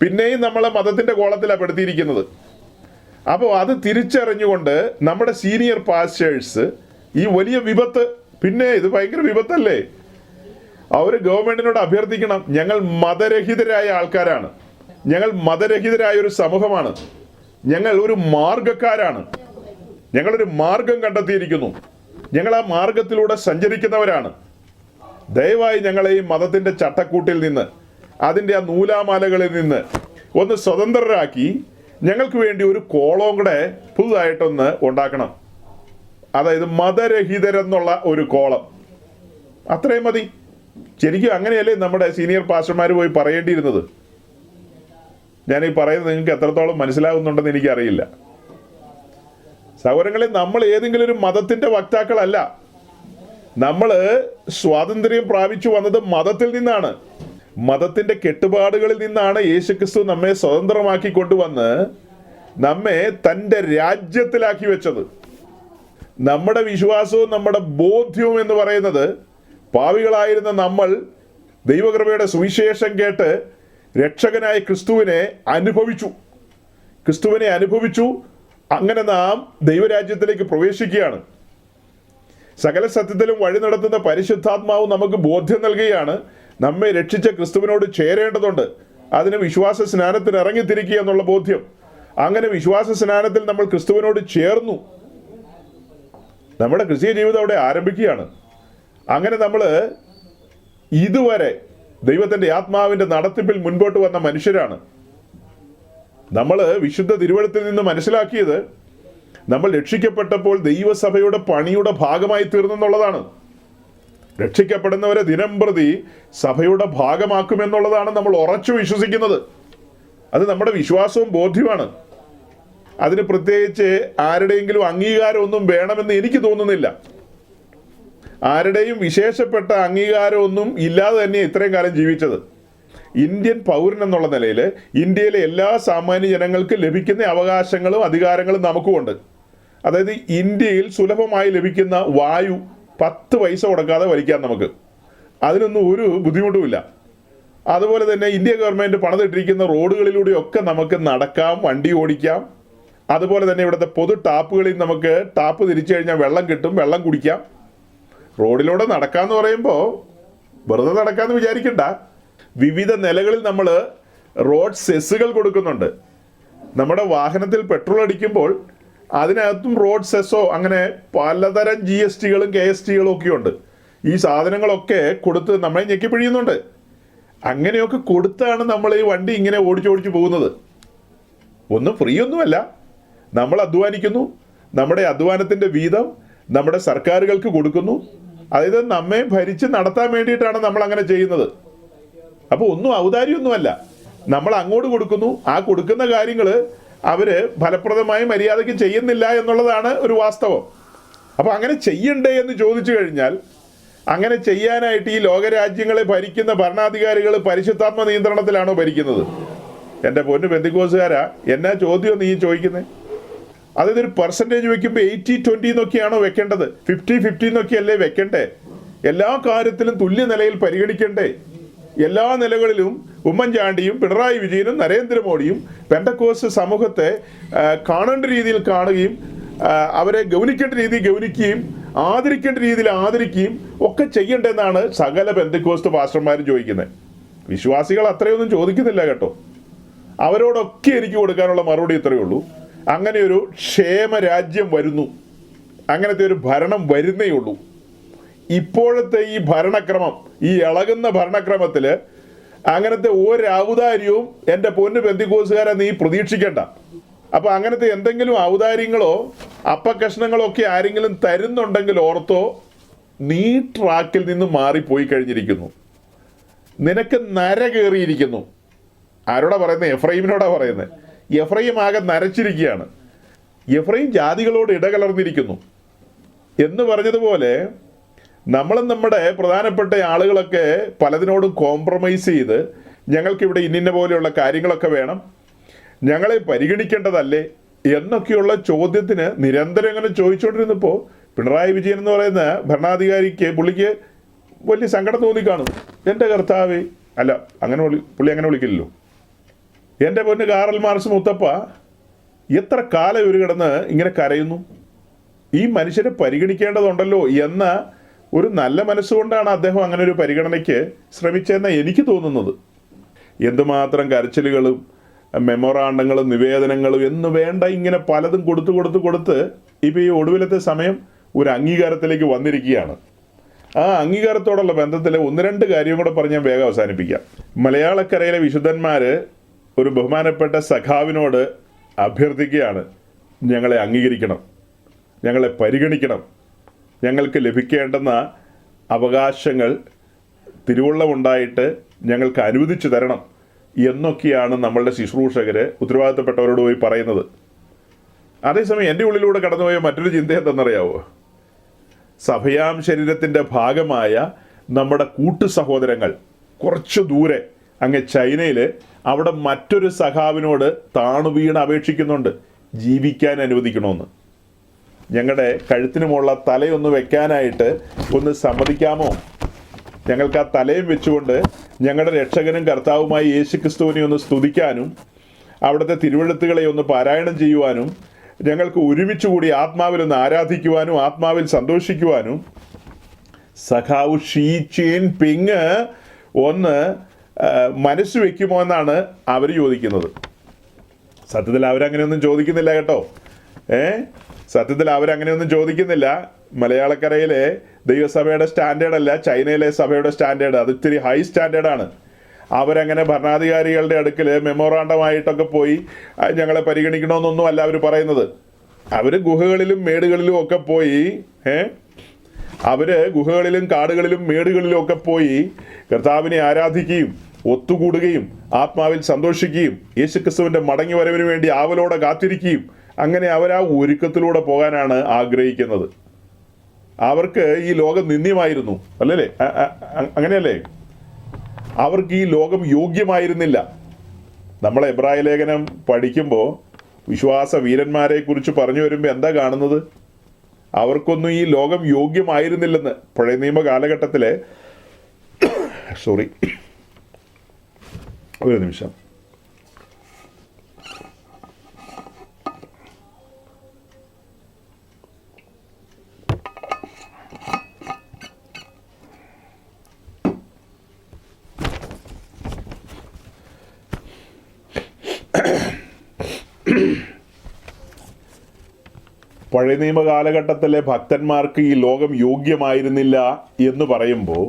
പിന്നെയും നമ്മളെ മതത്തിൻ്റെ കോളത്തിലാണ് പെടുത്തിയിരിക്കുന്നത്. അപ്പോൾ അത് തിരിച്ചറിഞ്ഞുകൊണ്ട് നമ്മുടെ സീനിയർ പാസ്റ്റേഴ്സ് ഈ വലിയ വിപത്ത്, പിന്നെ ഇത് ഭയങ്കര വിപത്തല്ലേ, അവർ ഗവൺമെൻറ്റിനോട് അഭ്യർത്ഥിക്കണം, ഞങ്ങൾ മതരഹിതരായ ആൾക്കാരാണ്, ഞങ്ങൾ മതരഹിതരായ ഒരു സമൂഹമാണ്, ഞങ്ങൾ ഒരു മാർഗക്കാരാണ്, ഞങ്ങളൊരു മാർഗം കണ്ടെത്തിയിരിക്കുന്നു, ഞങ്ങൾ ആ മാർഗത്തിലൂടെ സഞ്ചരിക്കുന്നവരാണ്. ദയവായി ഞങ്ങളെ ഈ മതത്തിൻ്റെ ചട്ടക്കൂട്ടിൽ നിന്ന്, അതിൻ്റെ ആ നൂലാമാലകളിൽ നിന്ന് ഒന്ന് സ്വതന്ത്രരാക്കി ഞങ്ങൾക്ക് വേണ്ടി ഒരു കോളവും കൂടെ പുതുതായിട്ടൊന്ന് ഉണ്ടാക്കണം. അതായത് മതരഹിതരെന്നുള്ള ഒരു കോളം. അത്രയും മതി. ശരിക്കും അങ്ങനെയല്ലേ നമ്മുടെ സീനിയർ പാസ്റ്റർമാർ പോയി പറയേണ്ടിയിരുന്നത്. ഞാനീ പറയുന്നത് നിങ്ങൾക്ക് എത്രത്തോളം മനസ്സിലാകുന്നുണ്ടെന്ന് എനിക്കറിയില്ല. സഹോദരങ്ങളെ, നമ്മൾ ഏതെങ്കിലും ഒരു മതത്തിൻ്റെ വക്താക്കളല്ല. നമ്മൾ സ്വാതന്ത്ര്യം പ്രാപിച്ചു വന്നത് മതത്തിൽ നിന്നാണ്. മതത്തിൻ്റെ കെട്ടുപാടുകളിൽ നിന്നാണ് യേശുക്രിസ്തു നമ്മെ സ്വതന്ത്രമാക്കി കൊണ്ടുവന്ന് നമ്മെ തൻ്റെ രാജ്യത്തിലാക്കി വെച്ചത്. നമ്മുടെ വിശ്വാസവും നമ്മുടെ ബോധ്യവും എന്ന് പറയുന്നത്, പാവികളായിരുന്ന നമ്മൾ ദൈവകൃപയുടെ സുവിശേഷം കേട്ട് രക്ഷകനായ ക്രിസ്തുവിനെ അനുഭവിച്ചു. അങ്ങനെ നാം ദൈവരാജ്യത്തിലേക്ക് പ്രവേശിക്കുകയാണ്. സകല സത്യത്തിലും വഴി നടത്തുന്ന പരിശുദ്ധാത്മാവ് നമുക്ക് ബോധ്യം നൽകുകയാണ്. നമ്മെ രക്ഷിച്ച ക്രിസ്തുവിനോട് ചേരേണ്ടതുണ്ട്. അതിന് വിശ്വാസ സ്നാനത്തിന് ഇറങ്ങിത്തിരിക്കുക എന്നുള്ള ബോധ്യം. അങ്ങനെ വിശ്വാസ സ്നാനത്തിൽ നമ്മൾ ക്രിസ്തുവിനോട് ചേർന്നു. നമ്മുടെ ക്രിസ്തീയ ജീവിതം അവിടെ ആരംഭിക്കുകയാണ്. അങ്ങനെ നമ്മൾ ഇതുവരെ ദൈവത്തിൻ്റെ ആത്മാവിൻ്റെ നടത്തിപ്പിൽ മുൻപോട്ട് വന്ന മനുഷ്യരാണ്. നമ്മൾ വിശുദ്ധ തിരുവെഴുത്തിൽ നിന്ന് മനസ്സിലാക്കിയത്, നമ്മൾ രക്ഷിക്കപ്പെട്ടപ്പോൾ ദൈവസഭയുടെ പണിയുടെ ഭാഗമായി തീർന്നെന്നുള്ളതാണ്. രക്ഷിക്കപ്പെടുന്നവരെ ദിനംപ്രതി സഭയുടെ ഭാഗമാക്കുമെന്നുള്ളതാണ് നമ്മൾ ഉറച്ചു വിശ്വസിക്കുന്നത്. അത് നമ്മുടെ വിശ്വാസവും ബോധ്യമാണ്. അതിന് പ്രത്യേകിച്ച് ആരുടെയെങ്കിലും അംഗീകാരമൊന്നും വേണമെന്ന് എനിക്ക് തോന്നുന്നില്ല. ആരുടെയും വിശേഷപ്പെട്ട അംഗീകാരമൊന്നും ഇല്ലാതെ തന്നെ ഇത്രയും കാലം ജീവിച്ചത്. ഇന്ത്യൻ പൗരൻ എന്നുള്ള നിലയിൽ ഇന്ത്യയിലെ എല്ലാ സാമാന്യ ജനങ്ങൾക്ക് ലഭിക്കുന്ന അവകാശങ്ങളും അധികാരങ്ങളും നമുക്കുമുണ്ട്. അതായത് ഇന്ത്യയിൽ സുലഭമായി ലഭിക്കുന്ന വായു 10 പൈസ കൊടുക്കാതെ വലിക്കാം നമുക്ക്. അതിനൊന്നും ഒരു ബുദ്ധിമുട്ടുമില്ല. അതുപോലെ തന്നെ ഇന്ത്യ ഗവൺമെൻറ് പണിതിട്ടിരിക്കുന്ന റോഡുകളിലൂടെയൊക്കെ നമുക്ക് നടക്കാം, വണ്ടി ഓടിക്കാം. അതുപോലെ തന്നെ ഇവിടുത്തെ പൊതു ടാപ്പുകളിൽ നമുക്ക് ടാപ്പ് തിരിച്ചു കഴിഞ്ഞാൽ വെള്ളം കിട്ടും, വെള്ളം കുടിക്കാം. റോഡിലൂടെ നടക്കാമെന്ന് പറയുമ്പോൾ വെറുതെ നടക്കാമെന്ന് വിചാരിക്കണ്ട. വിവിധ നിലകളിൽ നമ്മൾ റോഡ് സെസ്സുകൾ കൊടുക്കുന്നുണ്ട്. നമ്മുടെ വാഹനത്തിൽ പെട്രോൾ അടിക്കുമ്പോൾ അതിനകത്തും റോഡ് സെസ്സോ അങ്ങനെ പലതരം GSTകളും KSTകളും ഒക്കെ ഉണ്ട്. ഈ സാധനങ്ങളൊക്കെ കൊടുത്ത് നമ്മളെ ഞെക്കിപ്പിഴിയുന്നുണ്ട്. അങ്ങനെയൊക്കെ കൊടുത്താണ് നമ്മൾ ഈ വണ്ടി ഇങ്ങനെ ഓടിച്ചോടിച്ച് പോകുന്നത്. ഒന്നും ഫ്രീ ഒന്നുമല്ല. നമ്മൾ അധ്വാനിക്കുന്നു, നമ്മുടെ അധ്വാനത്തിൻ്റെ വീതം നമ്മുടെ സർക്കാരുകൾക്ക് കൊടുക്കുന്നു. അതായത് നമ്മെ ഭരിച്ച് നടത്താൻ വേണ്ടിയിട്ടാണ് നമ്മൾ അങ്ങനെ ചെയ്യുന്നത്. അപ്പോൾ ഒന്നും ഔദാര്യമൊന്നുമല്ല. നമ്മൾ അങ്ങോട്ട് കൊടുക്കുന്നു, ആ കൊടുക്കുന്ന കാര്യങ്ങൾ അവർ ഫലപ്രദമായി മര്യാദയ്ക്ക് ചെയ്യുന്നില്ല എന്നുള്ളതാണ് ഒരു വാസ്തവം. അപ്പോൾ അങ്ങനെ ചെയ്യണ്ടേ എന്ന് ചോദിച്ചു കഴിഞ്ഞാൽ, അങ്ങനെ ചെയ്യാനായിട്ട് ഈ ലോകരാജ്യങ്ങളെ ഭരിക്കുന്ന ഭരണാധികാരികൾ പരിശുദ്ധാത്മ നിയന്ത്രണത്തിലാണോ ഭരിക്കുന്നത്? എൻ്റെ പൊന്നു പെന്തിക്കോസുകാരാ, എന്നാ ചോദ്യം നീ ചോദിക്കുന്നത്? അതായത് ഒരു പെർസെൻറ്റേജ് വെക്കുമ്പോൾ 80-20 എന്നൊക്കെയാണോ വെക്കേണ്ടത്? 50-50 എന്നൊക്കെയല്ലേ വെക്കണ്ടേ? എല്ലാ കാര്യത്തിലും തുല്യ നിലയിൽ പരിഗണിക്കണ്ടേ? എല്ലാ നിലകളിലും ഉമ്മൻചാണ്ടിയും പിണറായി വിജയനും നരേന്ദ്രമോദിയും പെന്തക്കോസ്ത് സമൂഹത്തെ കാണേണ്ട രീതിയിൽ കാണുകയും അവരെ ഗൗനിക്കേണ്ട രീതിയിൽ ഗൗനിക്കുകയും ആദരിക്കേണ്ട രീതിയിൽ ആദരിക്കുകയും ഒക്കെ ചെയ്യണ്ടെന്നാണ് സകല പെന്തക്കോസ്ത് പാസ്റ്റർമാരും ചോദിക്കുന്നത്. വിശ്വാസികൾ അത്രയൊന്നും ചോദിക്കുന്നില്ല കേട്ടോ. അവരോടൊക്കെ എനിക്ക് കൊടുക്കാനുള്ള മറുപടി ഇത്രയേ ഉള്ളൂ. അങ്ങനെ ഒരു ക്ഷേമരാജ്യം വരുന്നു, അങ്ങനത്തെ ഒരു ഭരണം വരുന്നേ ഉള്ളൂ. ഇപ്പോഴത്തെ ഈ ഭരണക്രമം, ഈ ഇളകുന്ന ഭരണക്രമത്തിൽ അങ്ങനത്തെ ഒരു ഔദാര്യവും എൻ്റെ പൊന്നു പെന്തിക്കോസുകാരെ നീ പ്രതീക്ഷിക്കേണ്ട. അപ്പോൾ അങ്ങനത്തെ എന്തെങ്കിലും ഔദാര്യങ്ങളോ അപ്പക്കഷ്ണങ്ങളോ ഒക്കെ ആരെങ്കിലും തരുന്നുണ്ടെങ്കിൽ ഓർത്തോ, നീ ട്രാക്കിൽ നിന്ന് മാറിപ്പോയി കഴിഞ്ഞിരിക്കുന്നു. നിനക്ക് നര കയറിയിരിക്കുന്നു. ആരോടാ പറയുന്നത്? എഫ്രൈമിനോടാ പറയുന്നത്. എഫ്രൈം ആകെ നരച്ചിരിക്കുകയാണ്. എഫ്രൈം ജാതികളോട് ഇടകലർന്നിരിക്കുന്നു എന്ന് പറഞ്ഞതുപോലെ നമ്മളും നമ്മുടെ പ്രധാനപ്പെട്ട ആളുകളൊക്കെ പലതിനോടും കോംപ്രമൈസ് ചെയ്ത് ഞങ്ങൾക്കിവിടെ ഇന്ന പോലെയുള്ള കാര്യങ്ങളൊക്കെ വേണം, ഞങ്ങളെ പരിഗണിക്കേണ്ടതല്ലേ എന്നൊക്കെയുള്ള ചോദ്യത്തിന് നിരന്തരം അങ്ങനെ ചോദിച്ചുകൊണ്ടിരുന്നപ്പോൾ പിണറായി വിജയൻ എന്ന് പറയുന്ന ഭരണാധികാരിക്ക് പുള്ളിക്ക് വലിയ സങ്കടം തോന്നിക്കാണും. എൻ്റെ കർത്താവേ, അല്ല അങ്ങനെ പുള്ളി അങ്ങനെ വിളിക്കില്ലല്ലോ. എൻ്റെ പൊന്ന് കാറൽ മാർക്സ് മുത്തപ്പ, എത്ര കാലം ഇവർ കിടന്ന് ഇങ്ങനെ കരയുന്നു. ഈ മനുഷ്യരെ പരിഗണിക്കേണ്ടതുണ്ടല്ലോ എന്ന ഒരു നല്ല മനസ്സുകൊണ്ടാണ് അദ്ദേഹം അങ്ങനെ ഒരു പരിഗണനയ്ക്ക് ശ്രമിച്ചതെന്ന് എനിക്ക് തോന്നുന്നത്. എന്തുമാത്രം കരച്ചിലുകളും മെമ്മോറാണ്ടങ്ങളും നിവേദനങ്ങളും എന്ന് വേണ്ട ഇങ്ങനെ പലതും കൊടുത്ത് ഇപ്പോൾ ഈ ഒടുവിലത്തെ സമയം ഒരു അംഗീകാരത്തിലേക്ക് വന്നിരിക്കുകയാണ്. ആ അംഗീകാരത്തോടുള്ള ബന്ധത്തിൽ 1-2 കാര്യം കൂടെ പറഞ്ഞ് ഞാൻ വേഗം അവസാനിപ്പിക്കാം. മലയാളക്കരയിലെ വിശുദ്ധന്മാർ ഒരു ബഹുമാനപ്പെട്ട സഖാവിനോട് അഭ്യർത്ഥിക്കുകയാണ്, ഞങ്ങളെ അംഗീകരിക്കണം, ഞങ്ങളെ പരിഗണിക്കണം, ഞങ്ങൾക്ക് ലഭിക്കേണ്ടുന്ന അവകാശങ്ങൾ തിരുവുള്ളമുണ്ടായിട്ട് ഞങ്ങൾക്ക് അനുവദിച്ചു തരണം എന്നൊക്കെയാണ് നമ്മളുടെ ശുശ്രൂഷകർ ഉത്തരവാദിത്തപ്പെട്ടവരോട് പോയി പറയുന്നത്. അതേസമയം എൻ്റെ ഉള്ളിലൂടെ കടന്നുപോയ മറ്റൊരു ചിന്ത എന്തെന്നറിയാവോ? സഭയാം ശരീരത്തിൻ്റെ ഭാഗമായ നമ്മുടെ കൂട്ടു സഹോദരങ്ങൾ കുറച്ച് ദൂരെ അങ്ങ് ചൈനയിൽ അവിടെ മറ്റൊരു സഖാവിനോട് താണുവീണ് അപേക്ഷിക്കുന്നുണ്ട്, ജീവിക്കാൻ അനുവദിക്കണമെന്ന്. ഞങ്ങളുടെ കഴുത്തിനുമുള്ള തലയൊന്ന് വെക്കാനായിട്ട് ഒന്ന് സമ്മതിക്കാമോ? ഞങ്ങൾക്ക് ആ തലയും വെച്ചുകൊണ്ട് ഞങ്ങളുടെ രക്ഷകനും കർത്താവുമായി യേശുക്രിസ്തുവിനെ ഒന്ന് സ്തുതിക്കാനും അവിടുത്തെ തിരുവെഴുത്തുകളെ ഒന്ന് പാരായണം ചെയ്യുവാനും ഞങ്ങൾക്ക് ഒരുമിച്ച് കൂടി ആത്മാവിൽ ഒന്ന് ആരാധിക്കുവാനും ആത്മാവിൽ സന്തോഷിക്കുവാനും സഖാവ് ഷീ ചിൻ പിങ് ഒന്ന് മനസ്സ് വെക്കുമോ എന്നാണ് അവർ ചോദിക്കുന്നത്. സത്യത്തിൽ അവരങ്ങനെയൊന്നും ചോദിക്കുന്നില്ല കേട്ടോ. സത്യത്തിൽ അവരങ്ങനെയൊന്നും ചോദിക്കുന്നില്ല. മലയാളക്കരയിലെ ദൈവസഭയുടെ സ്റ്റാൻഡേർഡ് അല്ല ചൈനയിലെ സഭയുടെ സ്റ്റാൻഡേർഡ്. അത് ഇത്തിരി ഹൈ സ്റ്റാൻഡേർഡാണ്. അവരങ്ങനെ ഭരണാധികാരികളുടെ അടുക്കൽ മെമ്മോറാണ്ടമായിട്ടൊക്കെ പോയി ഞങ്ങളെ പരിഗണിക്കണമെന്നൊന്നും അല്ല അവർ പറയുന്നത്. അവർ ഗുഹകളിലും മേടുകളിലും ഒക്കെ പോയി ഗുഹകളിലും കാടുകളിലും മേടുകളിലും ഒക്കെ പോയി കർത്താവിനെ ആരാധിക്കുകയും ഒത്തുകൂടുകയും ആത്മാവിൽ സന്തോഷിക്കുകയും യേശുക്രിസ്തുവിൻ്റെ മടങ്ങി വരവിന് വേണ്ടി ആവലോടെ കാത്തിരിക്കുകയും അങ്ങനെ അവർ ആ ഒരുക്കത്തിലൂടെ പോകാനാണ് ആഗ്രഹിക്കുന്നത്. അവർക്ക് ഈ ലോകം നിന്ദ്യമായിരുന്നു, അല്ലല്ലേ? അങ്ങനെയല്ലേ? അവർക്ക് ഈ ലോകം യോഗ്യമായിരുന്നില്ല. നമ്മൾ എബ്രായ ലേഖനം പഠിക്കുമ്പോൾ വിശ്വാസ വീരന്മാരെ കുറിച്ച് പറഞ്ഞു വരുമ്പോൾ എന്താ കാണുന്നത്? അവർക്കൊന്നും ഈ ലോകം യോഗ്യമായിരുന്നില്ലെന്ന്. പഴയ നിയമ കാലഘട്ടത്തിലെ ഒരു നിമിഷം. പഴയ നിയമ കാലഘട്ടത്തിലെ ഭക്തന്മാർക്ക് ഈ ലോകം യോഗ്യമായിരുന്നില്ല എന്ന് പറയുമ്പോൾ,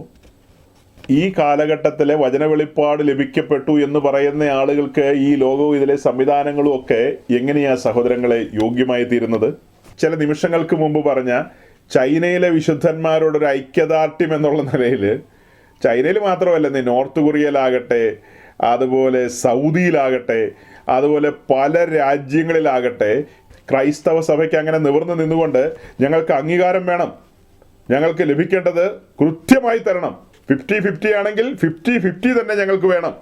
ഈ കാലഘട്ടത്തിലെ വചനവെളിപ്പാട് ലഭിക്കപ്പെട്ടു എന്ന് പറയുന്ന ആളുകൾക്ക് ഈ ലോകവും ഇതിലെ സംവിധാനങ്ങളും ഒക്കെ എങ്ങനെയാ സഹോദരങ്ങളെ യോഗ്യമായി തീരുന്നത്? ചില നിമിഷങ്ങൾക്ക് മുമ്പ് പറഞ്ഞ ചൈനയിലെ വിശുദ്ധന്മാരോടൊരു ഐക്യദാർഢ്യം എന്നുള്ള നിലയിൽ, ചൈനയിൽ മാത്രമല്ല, നോർത്ത് കൊറിയയിലാകട്ടെ, അതുപോലെ സൗദിയിലാകട്ടെ, അതുപോലെ പല രാജ്യങ്ങളിലാകട്ടെ, ക്രൈസ്തവ സഭയ്ക്ക് അങ്ങനെ നിവർന്നു നിന്നുകൊണ്ട് ഞങ്ങൾക്ക് അംഗീകാരം വേണം, ഞങ്ങൾക്ക് ലഭിക്കേണ്ടത് കൃത്യമായി തരണം, 50-50 ആണെങ്കിൽ 50-50 തന്നെ ഞങ്ങൾക്ക് വേണം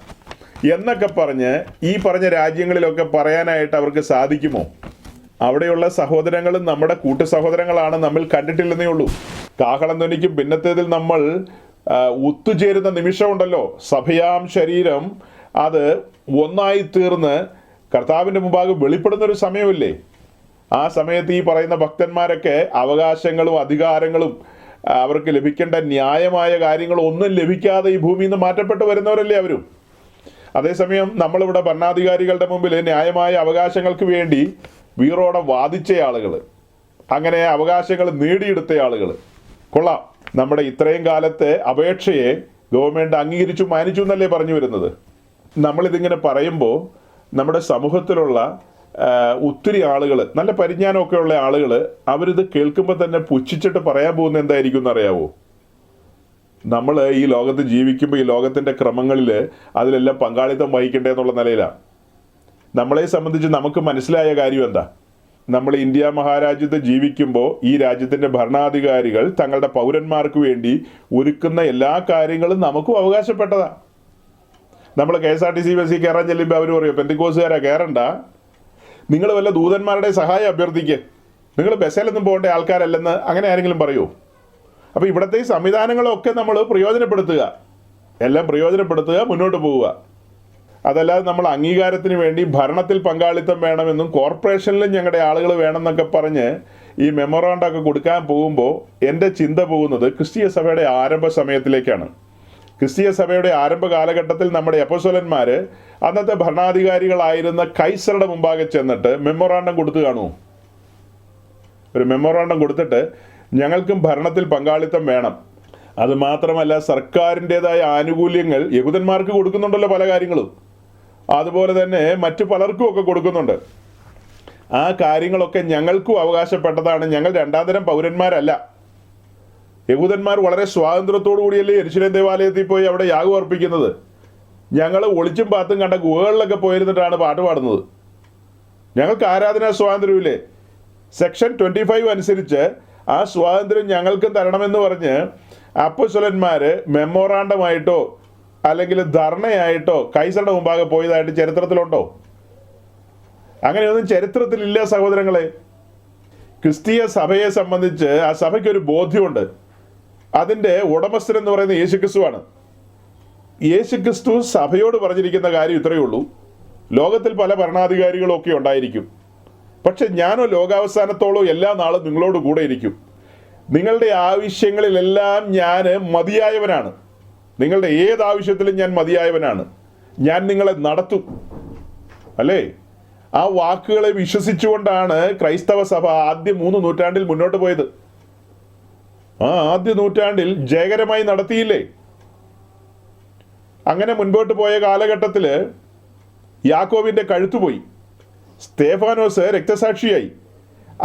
എന്നൊക്കെ പറഞ്ഞ് ഈ പറഞ്ഞ രാജ്യങ്ങളിലൊക്കെ പറയാനായിട്ട് അവർക്ക് സാധിക്കുമോ? അവിടെയുള്ള സഹോദരങ്ങളും നമ്മുടെ കൂട്ടു സഹോദരങ്ങളാണ്, നമ്മൾ കണ്ടിട്ടില്ലെന്നേ ഉള്ളൂ. കാഹളം ധ്വനിക്കും പിന്നത്തേതിൽ നമ്മൾ ഒത്തുചേരുന്ന നിമിഷമുണ്ടല്ലോ, സഭയാം ശരീരം അത് ഒന്നായി തീർന്ന് കർത്താവിൻ്റെ മുമ്പാകെ വെളിപ്പെടുന്നൊരു സമയമില്ലേ? ആ സമയത്ത് ഈ പറയുന്ന ഭക്തന്മാരൊക്കെ അവകാശങ്ങളും അധികാരങ്ങളും അവർക്ക് ലഭിക്കേണ്ട ന്യായമായ കാര്യങ്ങളും ഒന്നും ലഭിക്കാതെ ഈ ഭൂമിയിൽ നിന്ന് മാറ്റപ്പെട്ട് വരുന്നവരല്ലേ അവരും. അതേസമയം നമ്മളിവിടെ ഭരണാധികാരികളുടെ മുമ്പിൽ ന്യായമായ അവകാശങ്ങൾക്ക് വേണ്ടി വീറോടെ വാദിച്ച ആളുകൾ, അങ്ങനെ അവകാശങ്ങൾ നേടിയെടുത്ത ആളുകൾ. കൊള്ളാം, നമ്മുടെ ഇത്രയും കാലത്തെ അപേക്ഷയെ ഗവൺമെൻറ് അംഗീകരിച്ചു മാനിച്ചു എന്നല്ലേ പറഞ്ഞു വരുന്നത്. നമ്മളിതിങ്ങനെ പറയുമ്പോൾ നമ്മുടെ സമൂഹത്തിലുള്ള ഒത്തിരി ആളുകൾ, നല്ല പരിജ്ഞാനമൊക്കെ ഉള്ള ആളുകൾ, അവരിത് കേൾക്കുമ്പോൾ തന്നെ പുച്ഛിച്ചിട്ട് പറയാൻ പോകുന്ന എന്തായിരിക്കും എന്നറിയാവോ? നമ്മൾ ഈ ലോകത്ത് ജീവിക്കുമ്പോൾ ഈ ലോകത്തിൻ്റെ ക്രമങ്ങളിൽ അതിലെല്ലാം പങ്കാളിത്തം വഹിക്കേണ്ടതെന്നുള്ള നിലയിലാണ്. നമ്മളെ സംബന്ധിച്ച് നമുക്ക് മനസ്സിലായ കാര്യം എന്താ? നമ്മൾ ഇന്ത്യ മഹാരാജ്യത്ത് ജീവിക്കുമ്പോൾ ഈ രാജ്യത്തിൻ്റെ ഭരണാധികാരികൾ തങ്ങളുടെ പൗരന്മാർക്ക് വേണ്ടി ഒരുക്കുന്ന എല്ലാ കാര്യങ്ങളും നമുക്കും അവകാശപ്പെട്ടതാണ്. നമ്മൾ KSRTC ബസ്സിൽ കയറാൻ ചെല്ലുമ്പോൾ അവർ പറയും, പെന്തിക്കോസുകാരാ കയറണ്ട, നിങ്ങൾ വല്ല ദൂതന്മാരുടെ സഹായം അഭ്യർത്ഥിക്കുക, നിങ്ങൾ ബസ്സിലൊന്നും പോകേണ്ട ആൾക്കാരല്ലെന്ന് അങ്ങനെ ആരെങ്കിലും പറയുമോ? അപ്പോൾ ഇവിടുത്തെ ഈ സംവിധാനങ്ങളൊക്കെ നമ്മൾ പ്രയോജനപ്പെടുത്തുക, എല്ലാം പ്രയോജനപ്പെടുത്തുക, മുന്നോട്ട് പോവുക. അതല്ലാതെ നമ്മൾ അംഗീകാരത്തിന് വേണ്ടി ഭരണത്തിൽ പങ്കാളിത്തം വേണമെന്നും കോർപ്പറേഷനിലും ഞങ്ങളുടെ ആളുകൾ വേണമെന്നൊക്കെ പറഞ്ഞ് ഈ മെമ്മോറാണ്ടൊക്കെ കൊടുക്കാൻ പോകുമ്പോൾ എൻ്റെ ചിന്ത പോകുന്നത് ക്രിസ്തീയ സഭയുടെ ആരംഭ സമയത്തിലേക്കാണ്. ക്രിസ്തീയ സഭയുടെ ആരംഭ കാലഘട്ടത്തിൽ നമ്മുടെ അപ്പോസ്തലന്മാർ അന്നത്തെ ഭരണാധികാരികളായിരുന്ന കൈസറുടെ മുമ്പാകെ ചെന്നിട്ട് മെമ്മോറാണ്ടം കൊടുത്തു കാണുമോ? ഒരു മെമ്മോറാണ്ടം കൊടുത്തിട്ട് ഞങ്ങൾക്കും ഭരണത്തിൽ പങ്കാളിത്തം വേണം, അതുമാത്രമല്ല സർക്കാരിൻ്റെതായ ആനുകൂല്യങ്ങൾ യഹൂദന്മാർക്ക് കൊടുക്കുന്നുണ്ടല്ലോ പല കാര്യങ്ങളും, അതുപോലെ തന്നെ മറ്റു പലർക്കും ഒക്കെ കൊടുക്കുന്നുണ്ട്, ആ കാര്യങ്ങളൊക്കെ ഞങ്ങൾക്കും അവകാശപ്പെട്ടതാണ്, ഞങ്ങൾ രണ്ടാം തരം പൗരന്മാരല്ല. യഹൂദന്മാർ വളരെ സ്വാതന്ത്ര്യത്തോടു കൂടിയല്ലേ യെരുശലേം ദേവാലയത്തിൽ പോയി അവിടെ യാഗം അർപ്പിക്കുന്നത്. ഞങ്ങൾ ഒളിച്ചും പാത്തും കണ്ട ഗുഹകളിലൊക്കെ പോയിരുന്നിട്ടാണ് പാട്ട് പാടുന്നത്. ഞങ്ങൾക്ക് ആരാധനാ സ്വാതന്ത്ര്യമില്ലേ? സെക്ഷൻ 25 അനുസരിച്ച് ആ സ്വാതന്ത്ര്യം ഞങ്ങൾക്കും തരണമെന്ന് പറഞ്ഞ് അപ്പോസ്തലന്മാർ മെമ്മോറാണ്ടമായിട്ടോ അല്ലെങ്കിൽ ധർണയായിട്ടോ കൈസറുടെ മുമ്പാകെ പോയതായിട്ട് ചരിത്രത്തിലുണ്ടോ? അങ്ങനെയൊന്നും ചരിത്രത്തിലില്ല സഹോദരങ്ങളെ. ക്രിസ്തീയ സഭയെ സംബന്ധിച്ച് ആ സഭയ്ക്കൊരു ബോധ്യമുണ്ട്. അതിൻ്റെ ഉടമസ്ഥൻ എന്ന് പറയുന്നത് യേശുക്രിസ്തുവാണ്. യേശുക്രിസ്തു സഭയോട് പറഞ്ഞിരിക്കുന്ന കാര്യം ഇത്രയേ ഉള്ളൂ, ലോകത്തിൽ പല ഭരണാധികാരികളൊക്കെ ഉണ്ടായിരിക്കും, പക്ഷെ ഞാനോ ലോകാവസാനത്തോളം എല്ലാ നാളും നിങ്ങളോട് കൂടെ ഇരിക്കും, നിങ്ങളുടെ ആവശ്യങ്ങളിലെല്ലാം ഞാൻ മതിയായവനാണ്, നിങ്ങളുടെ ഏത് ആവശ്യത്തിലും ഞാൻ മതിയായവനാണ്, ഞാൻ നിങ്ങളെ നടത്തും. അല്ലേ? ആ വാക്കുകളെ വിശ്വസിച്ചുകൊണ്ടാണ് ക്രൈസ്തവ സഭ ആദ്യ 3 നൂറ്റാണ്ടിൽ മുന്നോട്ട് പോയത്. ആ ആദ്യ നൂറ്റാണ്ടിൽ ജയകരമായി നടത്തിയില്ലേ? അങ്ങനെ മുൻപോട്ട് പോയ കാലഘട്ടത്തിൽ യാക്കോബിൻ്റെ കഴുത്തുപോയി, സ്തേഫാനോസ് രക്തസാക്ഷിയായി,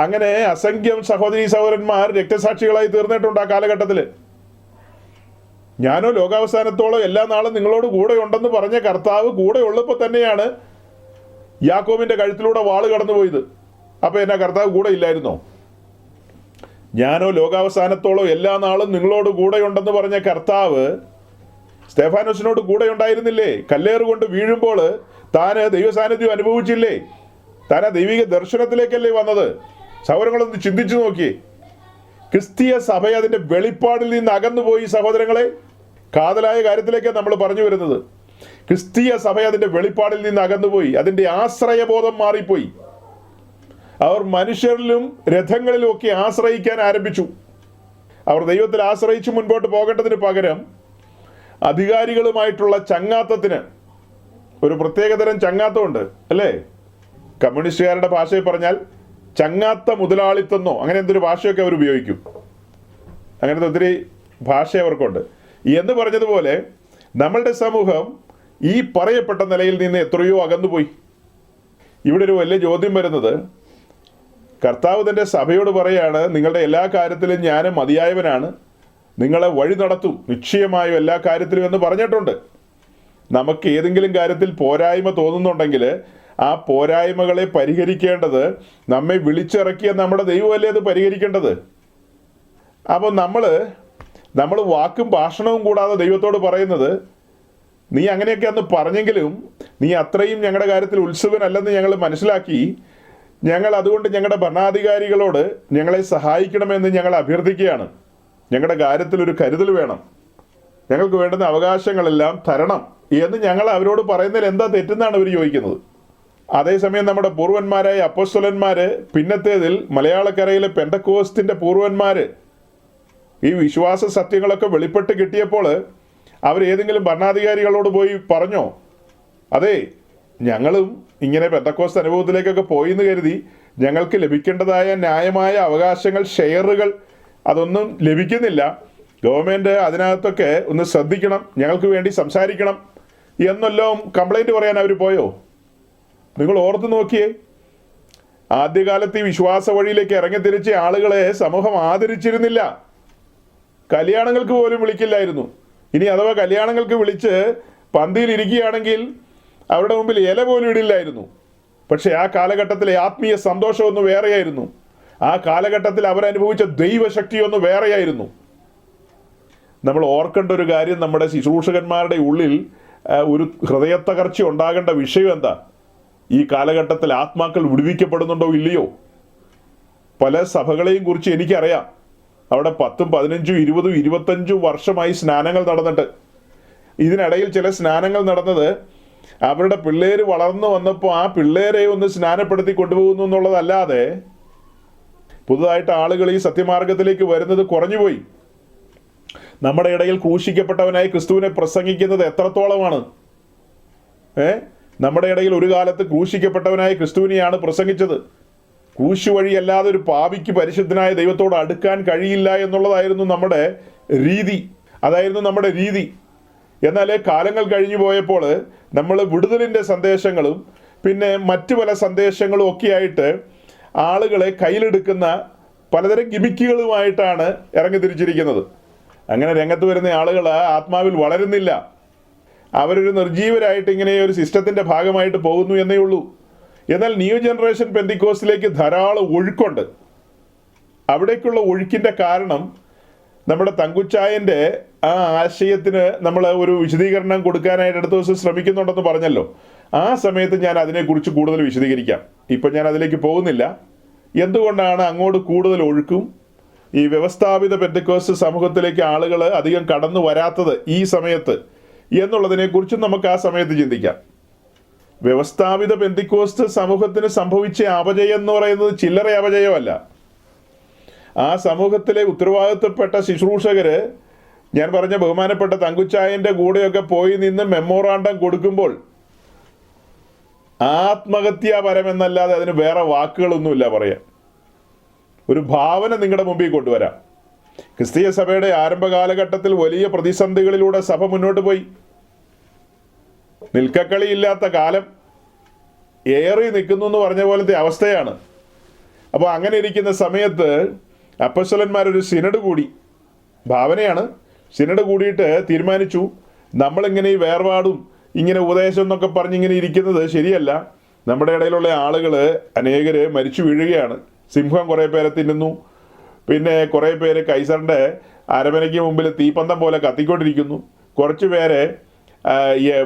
അങ്ങനെ അസംഖ്യം സഹോദരീ സഹോദരന്മാർ രക്തസാക്ഷികളായി തീർന്നിട്ടുണ്ട് ആ കാലഘട്ടത്തിൽ. ഞാനോ ലോകാവസാനത്തോളം എല്ലാ നാളും നിങ്ങളോട് കൂടെ ഉണ്ടെന്ന് പറഞ്ഞ കർത്താവ് കൂടെ ഉള്ളപ്പോൾ തന്നെയാണ് യാക്കോബിൻ്റെ കഴുത്തിലൂടെ വാള് കടന്നുപോയത്. അപ്പോൾ എന്നാ കർത്താവ് കൂടെ ഇല്ലായിരുന്നോ? ഞാനോ ലോകാവസാനത്തോളം എല്ലാ നാളും നിങ്ങളോട് കൂടെ ഉണ്ടെന്ന് പറഞ്ഞ കർത്താവ് സ്തെഫാനോസിനോട് കൂടെ ഉണ്ടായിരുന്നില്ലേ? കല്ലേറ് കൊണ്ട് വീഴുമ്പോൾ താൻ ദൈവസാന്നിധ്യം അനുഭവിച്ചില്ലേ? താൻ ആ ദൈവിക ദർശനത്തിലേക്കല്ലേ വന്നത്? സഹോദരങ്ങളൊന്ന് ചിന്തിച്ചു നോക്കിയേ. ക്രിസ്തീയ സഭ അതിൻ്റെ വെളിപ്പാടിൽ നിന്ന് അകന്നുപോയി സഹോദരങ്ങളെ. കാതലായ കാര്യത്തിലേക്കാണ് നമ്മൾ പറഞ്ഞു വരുന്നത്. ക്രിസ്തീയ സഭ അതിൻ്റെ വെളിപ്പാടിൽ നിന്ന് അകന്നുപോയി. അതിൻ്റെ ആശ്രയബോധം മാറിപ്പോയി. അവർ മനുഷ്യരിലും രഥങ്ങളിലും ഒക്കെ ആശ്രയിക്കാൻ ആരംഭിച്ചു. അവർ ദൈവത്തിൽ ആശ്രയിച്ച് മുൻപോട്ട് പോകേണ്ടതിന് പകരം അധികാരികളുമായിട്ടുള്ള ചങ്ങാത്തത്തിന്, ഒരു പ്രത്യേകതരം ചങ്ങാത്തമുണ്ട് അല്ലേ? കമ്മ്യൂണിസ്റ്റുകാരുടെ ഭാഷയിൽ പറഞ്ഞാൽ ചങ്ങാത്ത മുതലാളിത്തന്നോ അങ്ങനെ എന്തൊരു ഭാഷയൊക്കെ അവർ ഉപയോഗിക്കും. അങ്ങനത്തെ ഒത്തിരി ഭാഷ അവർക്കുണ്ട്. എന്ന് പറഞ്ഞതുപോലെ നമ്മളുടെ സമൂഹം ഈ പറയപ്പെട്ട നിലയിൽ നിന്ന് എത്രയോ അകന്നുപോയി. ഇവിടെ ഒരു വലിയ ചോദ്യം വരുന്നത്, കർത്താവ് തൻ്റെ സഭയോട് പറയാണ്, നിങ്ങളുടെ എല്ലാ കാര്യത്തിലും ഞാൻ മതിയായവനാണ്, നിങ്ങളെ വഴി നടത്തും നിശ്ചയമായും എല്ലാ കാര്യത്തിലും എന്ന് പറഞ്ഞിട്ടുണ്ട്. നമുക്ക് ഏതെങ്കിലും കാര്യത്തിൽ പോരായ്മ തോന്നുന്നുണ്ടെങ്കിൽ ആ പോരായ്മകളെ പരിഹരിക്കേണ്ടത് നമ്മെ വിളിച്ചിറക്കിയ നമ്മുടെ ദൈവമല്ലേ അത് പരിഹരിക്കേണ്ടത്. അപ്പോൾ നമ്മൾ വാക്കും ഭാഷണവും കൂടാതെ ദൈവത്തോട് പറയുന്നത്, നീ അങ്ങനെയൊക്കെ അന്ന് പറഞ്ഞെങ്കിലും നീ അത്രയും ഞങ്ങളുടെ കാര്യത്തിൽ ഉത്സുകനല്ലെന്ന് ഞങ്ങൾ മനസ്സിലാക്കി. ഞങ്ങൾ അതുകൊണ്ട് ഞങ്ങളുടെ ഭരണാധികാരികളോട് ഞങ്ങളെ സഹായിക്കണമെന്ന് ഞങ്ങൾ അഭ്യർത്ഥിക്കുകയാണ്. ഞങ്ങളുടെ കാര്യത്തിൽ ഒരു കരുതൽ വേണം, ഞങ്ങൾക്ക് വേണ്ടുന്ന അവകാശങ്ങളെല്ലാം തരണം എന്ന് ഞങ്ങൾ അവരോട് പറയുന്നതിൽ എന്താ തെറ്റെന്നാണ് അവർ ചോദിക്കുന്നത്. അതേസമയം നമ്മുടെ പൂർവന്മാരായ അപ്പോസ്തലന്മാർ, പിന്നത്തേതിൽ മലയാളക്കരയിലെ പെന്തക്കോസ്തിൻ്റെ പൂർവന്മാർ ഈ വിശ്വാസ സത്യങ്ങളൊക്കെ വെളിപ്പെട്ട് കിട്ടിയപ്പോൾ അവർ ഏതെങ്കിലും ഭരണാധികാരികളോട് പോയി പറഞ്ഞോ, അതെ ഞങ്ങളും ഇങ്ങനെ പെന്തക്കോസ്ത് അനുഭവത്തിലേക്കൊക്കെ പോയി എന്ന് കരുതി ഞങ്ങൾക്ക് ലഭിക്കേണ്ടതായ ന്യായമായ അവകാശങ്ങൾ, ഷെയറുകൾ അതൊന്നും ലഭിക്കുന്നില്ല, ഗവൺമെൻറ് അതിനകത്തൊക്കെ ഒന്ന് ശ്രദ്ധിക്കണം, ഞങ്ങൾക്ക് വേണ്ടി സംസാരിക്കണം എന്നെല്ലാം കംപ്ലൈൻറ്റ് പറയാൻ അവർ പോയോ? നിങ്ങൾ ഓർത്ത് നോക്കിയേ. ആദ്യകാലത്ത് ഈ വിശ്വാസ വഴിയിലേക്ക് ഇറങ്ങിത്തിരിച്ച ആളുകളെ സമൂഹം ആദരിച്ചിരുന്നില്ല. കല്യാണങ്ങൾക്ക് പോലും വിളിക്കില്ലായിരുന്നു. ഇനി അഥവാ കല്യാണങ്ങൾക്ക് വിളിച്ച് പന്തിയിൽ ഇരിക്കുകയാണെങ്കിൽ അവരുടെ മുമ്പിൽ ഇല പോലും ഇടില്ലായിരുന്നു. പക്ഷേ ആ കാലഘട്ടത്തിലെ ആത്മീയ സന്തോഷം ഒന്ന് വേറെയായിരുന്നു. ആ കാലഘട്ടത്തിൽ അവരനുഭവിച്ച ദൈവശക്തി ഒന്ന് വേറെയായിരുന്നു. നമ്മൾ ഓർക്കേണ്ട ഒരു കാര്യം, നമ്മുടെ ശുശ്രൂഷകന്മാരുടെ ഉള്ളിൽ ഒരു ഹൃദയത്തകർച്ച ഉണ്ടാകേണ്ട വിഷയം എന്താ? ഈ കാലഘട്ടത്തിൽ ആത്മാക്കൾ വിടുവിക്കപ്പെടുന്നുണ്ടോ ഇല്ലയോ? പല സഭകളെയും കുറിച്ച് എനിക്കറിയാം. അവിടെ 10, 15, 20, 25 വർഷമായി സ്നാനങ്ങൾ നടന്നിട്ട്, ഇതിനിടയിൽ ചില സ്നാനങ്ങൾ നടന്നത് അവരുടെ പിള്ളേർ വളർന്നു വന്നപ്പോൾ ആ പിള്ളേരെ ഒന്ന് സ്നാനപ്പെടുത്തി കൊണ്ടുപോകുന്നു എന്നുള്ളതല്ലാതെ പുതുതായിട്ട് ആളുകൾ ഈ സത്യമാർഗത്തിലേക്ക് വരുന്നത് കുറഞ്ഞുപോയി. നമ്മുടെ ഇടയിൽ ക്രൂശിക്കപ്പെട്ടവനായി ക്രിസ്തുവിനെ പ്രസംഗിക്കുന്നത് എത്രത്തോളമാണ്? നമ്മുടെ ഇടയിൽ ഒരു കാലത്ത് ക്രൂശിക്കപ്പെട്ടവനായ ക്രിസ്തുവിനെയാണ് പ്രസംഗിച്ചത്. ക്രൂശ് വഴിയല്ലാതെ ഒരു പാപിക്ക് പരിശുദ്ധനായ ദൈവത്തോട് അടുക്കാൻ കഴിയില്ല എന്നുള്ളതായിരുന്നു നമ്മുടെ രീതി. അതായിരുന്നു നമ്മുടെ രീതി. എന്നാൽ കാലങ്ങൾ കഴിഞ്ഞു പോയപ്പോൾ നമ്മൾ വിടുതലിൻ്റെ സന്ദേശങ്ങളും പിന്നെ മറ്റു പല സന്ദേശങ്ങളും ഒക്കെയായിട്ട് ആളുകളെ കയ്യിലെടുക്കുന്ന പലതരം ഗിമിക്കുകളുമായിട്ടാണ് ഇറങ്ങിത്തിരിച്ചിരിക്കുന്നത്. അങ്ങനെ രംഗത്ത് വരുന്ന ആളുകൾ ആത്മാവിൽ വളരുന്നില്ല. അവരൊരു നിർജീവരായിട്ട് ഇങ്ങനെ ഒരു സിസ്റ്റത്തിൻ്റെ ഭാഗമായിട്ട് പോകുന്നു എന്നേ ഉള്ളൂ. എന്നാൽ ന്യൂ ജനറേഷൻ പെന്തിക്കോസ്റ്റിലേക്ക് ധാരാളം ഒഴുക്കുണ്ട്. അവിടേക്കുള്ള ഒഴുക്കിൻ്റെ കാരണം നമ്മുടെ തങ്കുച്ചായൻ്റെ ആ ആശയത്തിന് നമ്മൾ ഒരു വിശദീകരണം കൊടുക്കാനായിട്ട് അടുത്ത ദിവസം ശ്രമിക്കുന്നുണ്ടെന്ന് പറഞ്ഞല്ലോ. ആ സമയത്ത് ഞാൻ അതിനെക്കുറിച്ച് കൂടുതൽ വിശദീകരിക്കാം. ഇപ്പം ഞാൻ അതിലേക്ക് പോകുന്നില്ല. എന്തുകൊണ്ടാണ് അങ്ങോട്ട് കൂടുതൽ ഒഴുക്കും ഈ വ്യവസ്ഥാപിത പെന്തക്കോസ്ത് സമൂഹത്തിലേക്ക് ആളുകൾ അധികം കടന്നു വരാത്തത് ഈ സമയത്ത് എന്നുള്ളതിനെക്കുറിച്ചും നമുക്ക് ആ സമയത്ത് ചിന്തിക്കാം. വ്യവസ്ഥാപിത പെന്തക്കോസ്ത് സമൂഹത്തിന് സംഭവിച്ച അപജയം എന്ന് പറയുന്നത് ചില്ലറ അപജയമല്ല. ആ സമൂഹത്തിലെ ഉത്തരവാദിത്തപ്പെട്ട ശുശ്രൂഷകർ, ഞാൻ പറഞ്ഞ ബഹുമാനപ്പെട്ട തങ്കുച്ചായൻ്റെ കൂടെയൊക്കെ പോയി നിന്ന് മെമ്മോറാണ്ടം കൊടുക്കുമ്പോൾ ആത്മഹത്യാപരമെന്നല്ലാതെ അതിന് വേറെ വാക്കുകളൊന്നുമില്ല പറയാൻ. ഒരു ഭാവന നിങ്ങളുടെ മുമ്പിൽ കൊണ്ടുവരാം. ക്രിസ്തീയ സഭയുടെ ആരംഭ കാലഘട്ടത്തിൽ വലിയ പ്രതിസന്ധികളിലൂടെ സഭ മുന്നോട്ട് പോയി. നിൽക്കക്കളിയില്ലാത്ത കാലം, ഏറി നിൽക്കുന്നു എന്ന് പറഞ്ഞ പോലത്തെ അവസ്ഥയാണ്. അപ്പോൾ അങ്ങനെ ഇരിക്കുന്ന സമയത്ത് അപ്പോസ്തലന്മാരൊരു സിനഡ് കൂടി. ഭാവനയാണ്. സിനഡ് കൂടിയിട്ട് തീരുമാനിച്ചു, നമ്മളിങ്ങനെ ഈ വേർപാടും ഇങ്ങനെ ഉപദേശം എന്നൊക്കെ പറഞ്ഞിങ്ങനെ ഇരിക്കുന്നത് ശരിയല്ല. നമ്മുടെ ഇടയിലുള്ള ആളുകൾ അനേകർ മരിച്ചു വീഴുകയാണ്. സിംഹം കുറേ പേരെ തിന്നുന്നു. പിന്നെ കുറേ പേര് കൈസറിൻ്റെ അരമനയ്ക്ക് മുമ്പിൽ തീപ്പന്തം പോലെ കത്തിക്കൊണ്ടിരിക്കുന്നു. കുറച്ച് പേരെ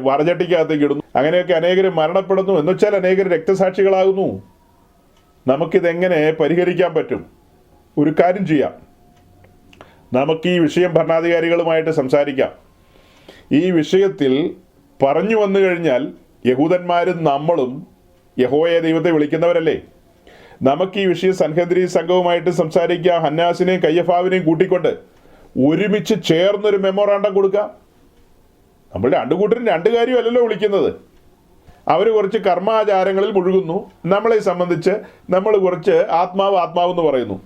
വറചട്ടിക്കകത്തേക്ക് ഇടുന്നു. അങ്ങനെയൊക്കെ അനേകർ മരണപ്പെടുന്നു. എന്ന് വെച്ചാൽ അനേകർ രക്തസാക്ഷികളാകുന്നു. നമുക്കിതെങ്ങനെ പരിഹരിക്കാൻ പറ്റും? ഒരു കാര്യം ചെയ്യാം, നമുക്ക് ഈ വിഷയം ഭരണാധികാരികളുമായിട്ട് സംസാരിക്കാം. ഈ വിഷയത്തിൽ പറഞ്ഞു വന്നു കഴിഞ്ഞാൽ യഹൂദന്മാരും നമ്മളും യഹോവയെ ദൈവത്തെ വിളിക്കുന്നവരല്ലേ? നമുക്ക് ഈ വിഷയം സൻഹദ്രീ സംഘവുമായിട്ട് സംസാരിക്കാം. ഹന്നാസിനെയും കയ്യഫാവിനെയും കൂട്ടിക്കൊണ്ട് ഒരുമിച്ച് ചേർന്നൊരു മെമ്മോറാണ്ടം കൊടുക്കാം. നമ്മൾ രണ്ടു കൂട്ടരും രണ്ട് കാര്യമല്ലല്ലോ വിളിക്കുന്നത്. അവർ കുറച്ച് കർമാചാരങ്ങളിൽ മുഴുകുന്നു, നമ്മളെ സംബന്ധിച്ച് നമ്മൾ കുറച്ച് ആത്മാവ് എന്ന് പറയുന്നു.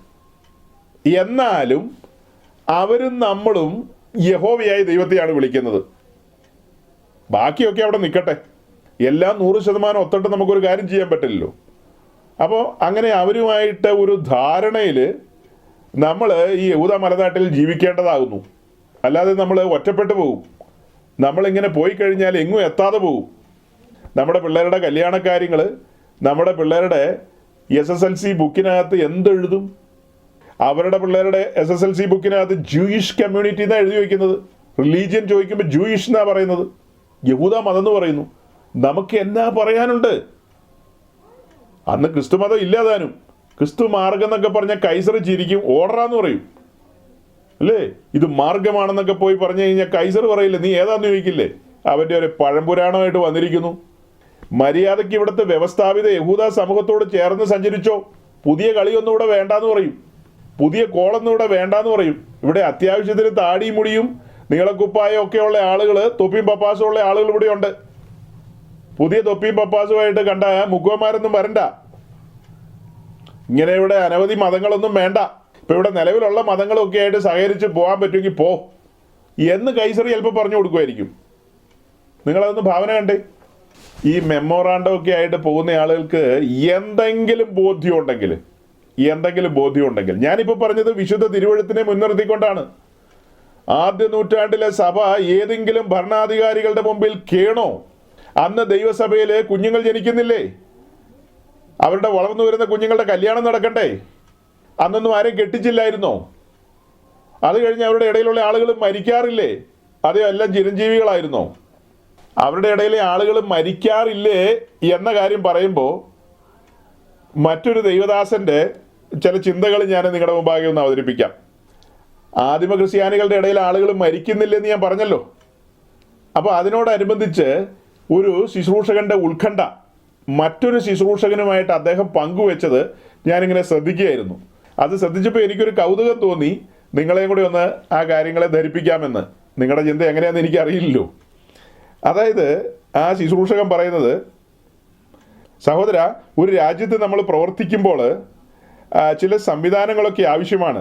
എന്നാലും അവരും നമ്മളും യഹോവയായി ദൈവത്തെയാണ് വിളിക്കുന്നത്. ബാക്കിയൊക്കെ അവിടെ നിൽക്കട്ടെ, എല്ലാം 100% ഒത്തിട്ട് നമുക്കൊരു കാര്യം ചെയ്യാൻ പറ്റില്ലല്ലോ. അപ്പോൾ അങ്ങനെ അവരുമായിട്ട് ഒരു ധാരണയിൽ നമ്മൾ ഈ യഹൂദ മലനാട്ടിൽ ജീവിക്കേണ്ടതാകുന്നു. അല്ലാതെ നമ്മൾ ഒറ്റപ്പെട്ടു പോകും. നമ്മളിങ്ങനെ പോയി കഴിഞ്ഞാൽ എങ്ങും എത്താതെ പോകും. നമ്മുടെ പിള്ളേരുടെ കല്യാണ കാര്യങ്ങൾ, നമ്മുടെ പിള്ളേരുടെ SSLC ബുക്കിനകത്ത് എന്തെഴുതും? അവരുടെ പിള്ളേരുടെ SSLC ബുക്കിനകത്ത് ജൂയിഷ് കമ്മ്യൂണിറ്റി എന്നാണ് എഴുതി വയ്ക്കുന്നത്. റിലീജിയൻ ചോദിക്കുമ്പോൾ ജൂയിഷ് എന്നാണ് പറയുന്നത്, യഹൂദ മതം എന്ന് പറയുന്നു. നമുക്ക് എന്നാ പറയാനുണ്ട്? അന്ന് ക്രിസ്തു മതം ഇല്ലാതാനും. ക്രിസ്തു മാർഗം എന്നൊക്കെ പറഞ്ഞാൽ കൈസർ ചിരിക്കും, ഓർഡറാന്ന് പറയും അല്ലേ? ഇത് മാർഗമാണെന്നൊക്കെ പോയി പറഞ്ഞു കഴിഞ്ഞാൽ കൈസർ പറയില്ല, നീ ഏതാന്ന് ചോദിക്കില്ലേ? അവൻ്റെ ഒരു പഴംപുരാണമായിട്ട് വന്നിരിക്കുന്നു. മര്യാദയ്ക്ക് ഇവിടുത്തെ വ്യവസ്ഥാപിത യഹൂദ സമൂഹത്തോട് ചേർന്ന് സഞ്ചരിച്ചോ. പുതിയ കളിയൊന്നും ഇവിടെ വേണ്ടാന്ന് പറയും, പുതിയ കോളൊന്നും ഇവിടെ വേണ്ടാന്ന് പറയും. ഇവിടെ അത്യാവശ്യത്തിന് താടിയും മുടിയും നീളക്കുപ്പായം ഒക്കെയുള്ള ആളുകൾ, തൊപ്പിയും പപ്പാസും ഉള്ള ആളുകൾ ഇവിടെ ഉണ്ട്. പുതിയ തൊപ്പിയും പപ്പാസുമായിട്ട് കണ്ട മുഖവന്മാരൊന്നും വരണ്ട. ഇങ്ങനെ ഇവിടെ അനവധി മതങ്ങളൊന്നും വേണ്ട. ഇപ്പം ഇവിടെ നിലവിലുള്ള മതങ്ങളൊക്കെ ആയിട്ട് സഹകരിച്ച് പോകാൻ പറ്റുമെങ്കിൽ പോ എന്ന് കൈസർ ചിലപ്പോൾ പറഞ്ഞു കൊടുക്കുമായിരിക്കും. നിങ്ങളതൊന്ന് ഭാവന കണ്ടേ. ഈ മെമ്മോറാണ്ടം ഒക്കെ ആയിട്ട് പോകുന്ന ആളുകൾക്ക് എന്തെങ്കിലും ബോധ്യമുണ്ടെങ്കിൽ ഞാനിപ്പോൾ പറഞ്ഞത് വിശുദ്ധ തിരുവെഴുത്തിനെ മുൻനിർത്തിക്കൊണ്ടാണ്. ആദ്യ നൂറ്റാണ്ടിലെ സഭ ഏതെങ്കിലും ഭരണാധികാരികളുടെ മുമ്പിൽ കേണോ? അന്ന് ദൈവസഭയിൽ കുഞ്ഞുങ്ങൾ ജനിക്കുന്നില്ലേ? അവരുടെ വളർന്നു വരുന്ന കുഞ്ഞുങ്ങളുടെ കല്യാണം നടക്കണ്ടേ? അന്നൊന്നും ആരെയും കെട്ടിച്ചില്ലായിരുന്നോ? അത് കഴിഞ്ഞ് അവരുടെ ഇടയിലുള്ള ആളുകൾ മരിക്കാറില്ലേ? അതോ എല്ലാം ചിരഞ്ജീവികളായിരുന്നോ? അവരുടെ ഇടയിലെ ആളുകൾ മരിക്കാറില്ലേ എന്ന കാര്യം പറയുമ്പോൾ മറ്റൊരു ദൈവദാസൻ്റെ ചില ചിന്തകൾ ഞാൻ നിങ്ങളുടെ മുമ്പാകെ ഒന്ന് അവതരിപ്പിക്കാം. ആദിമ ക്രിസ്ത്യാനികളുടെ ഇടയിൽ ആളുകൾ മരിക്കുന്നില്ലെന്ന് ഞാൻ പറഞ്ഞല്ലോ. അപ്പോൾ അതിനോടനുബന്ധിച്ച് ഒരു ശുശ്രൂഷകന്റെ ഉത്കണ്ഠ മറ്റൊരു ശുശ്രൂഷകനുമായിട്ട് അദ്ദേഹം പങ്കുവെച്ചത് ഞാനിങ്ങനെ ശ്രദ്ധിക്കുകയായിരുന്നു. അത് ശ്രദ്ധിച്ചപ്പോൾ എനിക്കൊരു കൗതുകം തോന്നി. നിങ്ങളെയും കൂടി ഒന്ന് ആ കാര്യങ്ങളെ ധരിപ്പിക്കാമെന്ന്. നിങ്ങളുടെ ചിന്ത എങ്ങനെയാണെന്ന് എനിക്കറിയില്ലല്ലോ. അതായത് ആ ശുശ്രൂഷകൻ പറയുന്നത്, സഹോദര, ഒരു രാജ്യത്ത് നമ്മൾ പ്രവർത്തിക്കുമ്പോൾ ചില സംവിധാനങ്ങളൊക്കെ ആവശ്യമാണ്.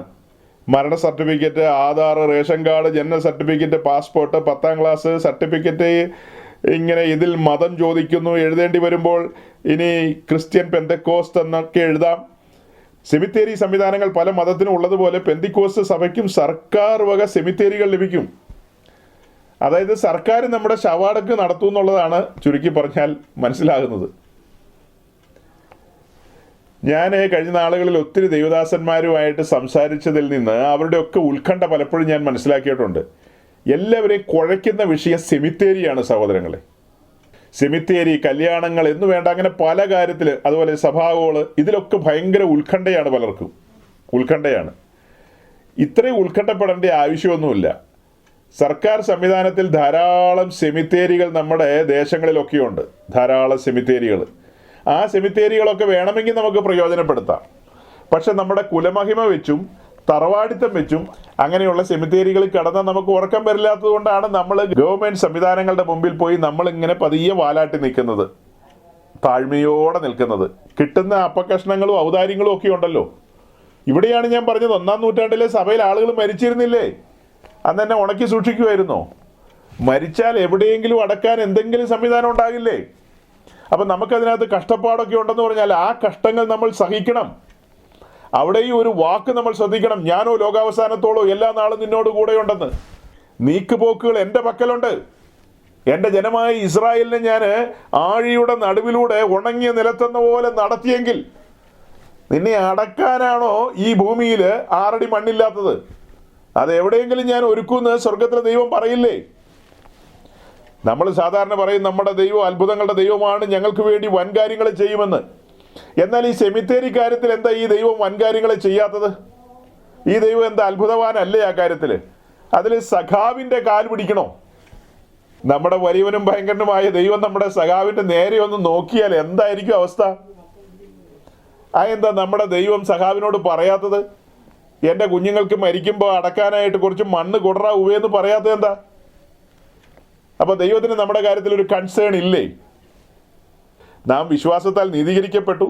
മരണ സർട്ടിഫിക്കറ്റ്, ആധാർ, റേഷൻ കാർഡ്, ജനന സർട്ടിഫിക്കറ്റ്, പാസ്പോർട്ട്, 10ാം ക്ലാസ് സർട്ടിഫിക്കറ്റ്, ഇങ്ങനെ ഇതിൽ മതം ചോദിക്കുന്നു. എഴുതേണ്ടി വരുമ്പോൾ ഇനി ക്രിസ്ത്യൻ പെന്തക്കോസ്റ്റ് എന്നൊക്കെ എഴുതാം. സെമിത്തേരി സംവിധാനങ്ങൾ പല മതത്തിനും ഉള്ളതുപോലെ പെന്തിക്കോസ്റ്റ് സഭയ്ക്കും സർക്കാർ വക സെമിത്തേരികൾ ലഭിക്കും. അതായത് സർക്കാർ നമ്മുടെ ശവാടക്ക് നടത്തും എന്നുള്ളതാണ് ചുരുക്കി പറഞ്ഞാൽ മനസ്സിലാകുന്നത്. ഞാൻ കഴിഞ്ഞ നാളുകളിൽ ഒത്തിരി ദൈവദാസന്മാരുമായിട്ട് സംസാരിച്ചതിൽ നിന്ന് അവരുടെയൊക്കെ ഉത്കണ്ഠ പലപ്പോഴും ഞാൻ മനസ്സിലാക്കിയിട്ടുണ്ട്. എല്ലാവരെയും കുഴയ്ക്കുന്ന വിഷയം സെമിത്തേരിയാണ് സഹോദരങ്ങളെ. സെമിത്തേരി, കല്യാണങ്ങൾ എന്ന് വേണ്ട, അങ്ങനെ പല കാര്യത്തിൽ, അതുപോലെ സഭാഗോള്, ഇതിലൊക്കെ ഭയങ്കര ഉത്കണ്ഠയാണ് പലർക്കും. ഉത്കണ്ഠയാണ്. ഇത്രയും ഉത്കണ്ഠപ്പെടേണ്ട ആവശ്യമൊന്നുമില്ല. സർക്കാർ സംവിധാനത്തിൽ ധാരാളം സെമിത്തേരികൾ നമ്മുടെ ദേശങ്ങളിലൊക്കെയുണ്ട്. ധാരാളം സെമിത്തേരികൾ. ആ സെമിത്തേരികളൊക്കെ വേണമെങ്കിൽ നമുക്ക് പ്രയോജനപ്പെടുത്താം. പക്ഷെ നമ്മുടെ കുലമഹിമ വെച്ചും തറവാടിത്തം വെച്ചും അങ്ങനെയുള്ള സെമിത്തേരികളിൽ കടന്നാൽ നമുക്ക് ഉറക്കം വരില്ലാത്തത് കൊണ്ടാണ് നമ്മൾ ഗവൺമെൻറ് സംവിധാനങ്ങളുടെ മുമ്പിൽ പോയി നമ്മളിങ്ങനെ പതിയെ വാലാട്ടി നിൽക്കുന്നത്, താഴ്മയോടെ നിൽക്കുന്നത്. കിട്ടുന്ന അപ്പക്കഷ്ണങ്ങളും ഔദാര്യങ്ങളും ഒക്കെ ഉണ്ടല്ലോ. ഇവിടെയാണ് ഞാൻ പറഞ്ഞത്, 1-ാം നൂറ്റാണ്ടിലെ സഭയിൽ ആളുകൾ മരിച്ചിരുന്നില്ലേ? അന്ന് തന്നെ ഉണക്കി സൂക്ഷിക്കുമായിരുന്നോ? മരിച്ചാൽ എവിടെയെങ്കിലും അടക്കാൻ എന്തെങ്കിലും സംവിധാനം ഉണ്ടാകില്ലേ? അപ്പം നമുക്കതിനകത്ത് കഷ്ടപ്പാടൊക്കെ ഉണ്ടെന്ന് പറഞ്ഞാൽ ആ കഷ്ടങ്ങൾ നമ്മൾ സഹിക്കണം. അവിടെയും ഒരു വാക്ക് നമ്മൾ ശ്രദ്ധിക്കണം, ഞാനോ ലോകാവസാനത്തോളോ എല്ലാ നാളും നിന്നോട് കൂടെയുണ്ടെന്ന്. നീക്കുപോക്കുകൾ എൻ്റെ പക്കലുണ്ട്. എൻ്റെ ജനമായ ഇസ്രായേലിനെ ഞാൻ ആഴിയുടെ നടുവിലൂടെ ഉണങ്ങിയ നിലത്തെന്ന പോലെ നടത്തിയെങ്കിൽ നിന്നെ അടക്കാനാണോ ഈ ഭൂമിയിൽ 6 അടി മണ്ണില്ലാത്തത്? അത് എവിടെയെങ്കിലും ഞാൻ ഒരുക്കുമെന്ന് സ്വർഗത്തിലെ ദൈവം പറയില്ലേ? നമ്മൾ സാധാരണ പറയും നമ്മുടെ ദൈവം അത്ഭുതങ്ങളുടെ ദൈവമാണ്, ഞങ്ങൾക്ക് വേണ്ടി വൻകാര്യങ്ങൾ ചെയ്യുമെന്ന്. എന്നാൽ ഈ സെമിത്തേരി കാര്യത്തിൽ എന്താ ഈ ദൈവം വൻകാര്യങ്ങൾ ചെയ്യാത്തത്? ഈ ദൈവം എന്താ അത്ഭുതവാനല്ലേ ആ കാര്യത്തിൽ? അതിൽ സഖാവിൻ്റെ കാൽ പിടിക്കണോ? നമ്മുടെ വലിയവനും ഭയങ്കരനുമായ ദൈവം നമ്മുടെ സഖാവിൻ്റെ നേരെ ഒന്ന് നോക്കിയാൽ എന്തായിരിക്കും അവസ്ഥ? എന്താ നമ്മുടെ ദൈവം സഖാവിനോട് പറയാത്തത്? എൻ്റെ കുഞ്ഞുങ്ങൾക്ക് മരിക്കുമ്പോൾ അടക്കാനായിട്ട് കുറച്ച് മണ്ണ് കൊടറാ ഉവയെന്ന് പറയാത്തത് എന്താ? അപ്പോൾ ദൈവത്തിന് നമ്മുടെ കാര്യത്തിൽ ഒരു കൺസേൺ ഇല്ലേ? നാം വിശ്വാസത്താൽ നീതീകരിക്കപ്പെട്ടു,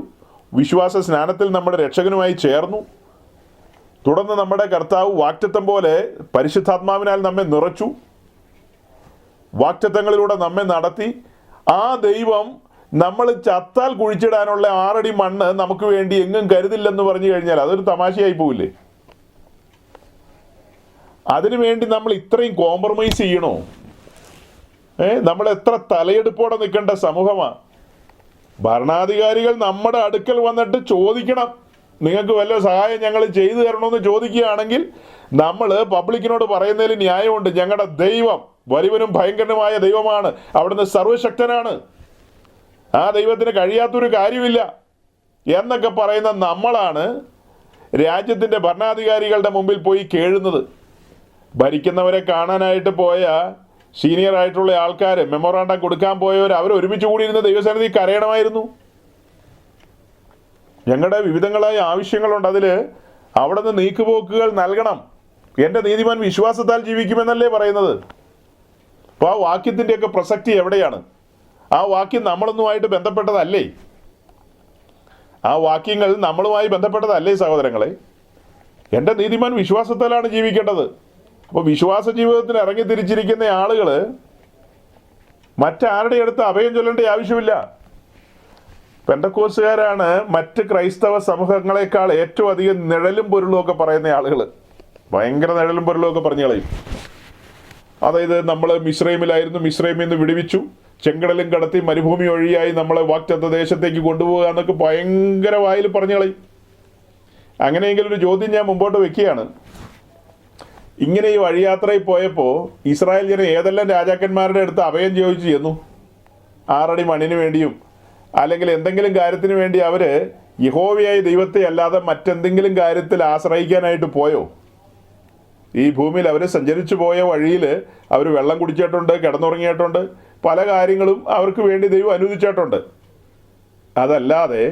വിശ്വാസ സ്നാനത്തിൽ നമ്മുടെ രക്ഷകനുമായി ചേർന്നു. തുടർന്ന് നമ്മുടെ കർത്താവ് വാക്തത്വം പോലെ പരിശുദ്ധാത്മാവിനാൽ നമ്മെ നിറച്ചു, വാക്തത്വങ്ങളിലൂടെ നമ്മെ നടത്തി. ആ ദൈവം നമ്മൾ ചത്താൽ കുഴിച്ചിടാനുള്ള 6 അടി മണ്ണ് നമുക്ക് വേണ്ടി എങ്ങും കരുതില്ലെന്ന് പറഞ്ഞു കഴിഞ്ഞാൽ അതൊരു തമാശയായി പോവില്ലേ? അതിനുവേണ്ടി നമ്മൾ ഇത്രയും കോംപ്രമൈസ് ചെയ്യണോ? നമ്മൾ എത്ര തലയെടുപ്പോടെ നിൽക്കേണ്ട സമൂഹമാണ്. ഭരണാധികാരികൾ നമ്മുടെ അടുക്കൽ വന്നിട്ട് ചോദിക്കണം, നിങ്ങൾക്ക് വല്ല സഹായം ഞങ്ങൾ ചെയ്തു തരണമെന്ന് ചോദിക്കുകയാണെങ്കിൽ നമ്മൾ പബ്ലിക്കിനോട് പറയുന്നതിൽ ന്യായമുണ്ട്. ഞങ്ങളുടെ ദൈവം വലിയവനും ഭയങ്കരനുമായ ദൈവമാണ്, അവിടുന്ന് സർവശക്തനാണ്, ആ ദൈവത്തിന് കഴിയാത്തൊരു കാര്യമില്ല എന്നൊക്കെ പറയുന്ന നമ്മളാണ് രാജ്യത്തിൻ്റെ ഭരണാധികാരികളുടെ മുമ്പിൽ പോയി കേഴുന്നത്. ഭരിക്കുന്നവരെ കാണാനായിട്ട് പോയ സീനിയർ ആയിട്ടുള്ള ആൾക്കാർ, മെമ്മോറാണ്ടം കൊടുക്കാൻ പോയവർ, അവർ ഒരുമിച്ച് കൂടിയിരുന്ന് ദൈവസന്നിധി കരയണമായിരുന്നു. ഞങ്ങളുടെ വിവിധങ്ങളായ ആവശ്യങ്ങളുണ്ട്, അതിൽ അവിടെ നിന്ന് നീക്കുപോക്കുകൾ നൽകണം. എൻ്റെ നീതിമാൻ വിശ്വാസത്താൽ ജീവിക്കുമെന്നല്ലേ പറയുന്നത്? അപ്പോൾ ആ വാക്യത്തിൻ്റെയൊക്കെ പ്രസക്തി എവിടെയാണ്? ആ വാക്യം നമ്മളൊന്നുമായിട്ട് ബന്ധപ്പെട്ടതല്ലേ? ആ വാക്യങ്ങൾ നമ്മളുമായി ബന്ധപ്പെട്ടതല്ലേ സഹോദരങ്ങളെ? എൻ്റെ നീതിമാൻ വിശ്വാസത്താലാണ് ജീവിക്കേണ്ടത്. അപ്പോൾ വിശ്വാസ ജീവിതത്തിന് ഇറങ്ങി തിരിച്ചിരിക്കുന്ന ആളുകൾ മറ്റാരുടെ അടുത്ത് അഭയം ചൊല്ലേണ്ട ആവശ്യമില്ല. പെന്തക്കോസ്തുകാരാണ് മറ്റ് ക്രൈസ്തവ സമൂഹങ്ങളെക്കാൾ ഏറ്റവും അധികം നിഴലും പൊരുളും ഒക്കെ പറയുന്ന ആളുകൾ. ഭയങ്കര നിഴലും പൊരുളും ഒക്കെ പറഞ്ഞു കളയും. അതായത് നമ്മൾ മിസ്രൈമിലായിരുന്നു, മിസ്രൈമിൽ നിന്ന് വിടുവിച്ചു, ചെങ്കടലും കടത്തി മരുഭൂമി വഴിയായി നമ്മളെ വാഗ്ദത്ത ദേശത്തേക്ക് കൊണ്ടുപോകുക എന്നൊക്കെ ഭയങ്കര വായിൽ പറഞ്ഞു കളയും. അങ്ങനെയെങ്കിൽ ഒരു ചോദ്യം ഞാൻ മുമ്പോട്ട് വെക്കുകയാണ്. ഇങ്ങനെ ഈ വഴിയാത്രയിൽ പോയപ്പോൾ ഇസ്രായേൽ ജനം ഏതെല്ലാം രാജാക്കന്മാരുടെ അടുത്ത് അഭയം ചോദിച്ചു ചെന്നു? 6 അടി മണ്ണിന് വേണ്ടിയും അല്ലെങ്കിൽ എന്തെങ്കിലും കാര്യത്തിന് വേണ്ടി അവർ യഹോവയായ ദൈവത്തെ അല്ലാതെ മറ്റെന്തെങ്കിലും കാര്യത്തിൽ ആശ്രയിക്കാനായിട്ട് പോയോ? ഈ ഭൂമിയിൽ അവർ സഞ്ചരിച്ചു പോയ വഴിയിൽ അവർ വെള്ളം കുടിച്ചിട്ടുണ്ട്, കിടന്നുറങ്ങിയിട്ടുണ്ട്, പല കാര്യങ്ങളും അവർക്ക് വേണ്ടി ദൈവം അനുവദിച്ചിട്ടുണ്ട്. അതല്ലാതെ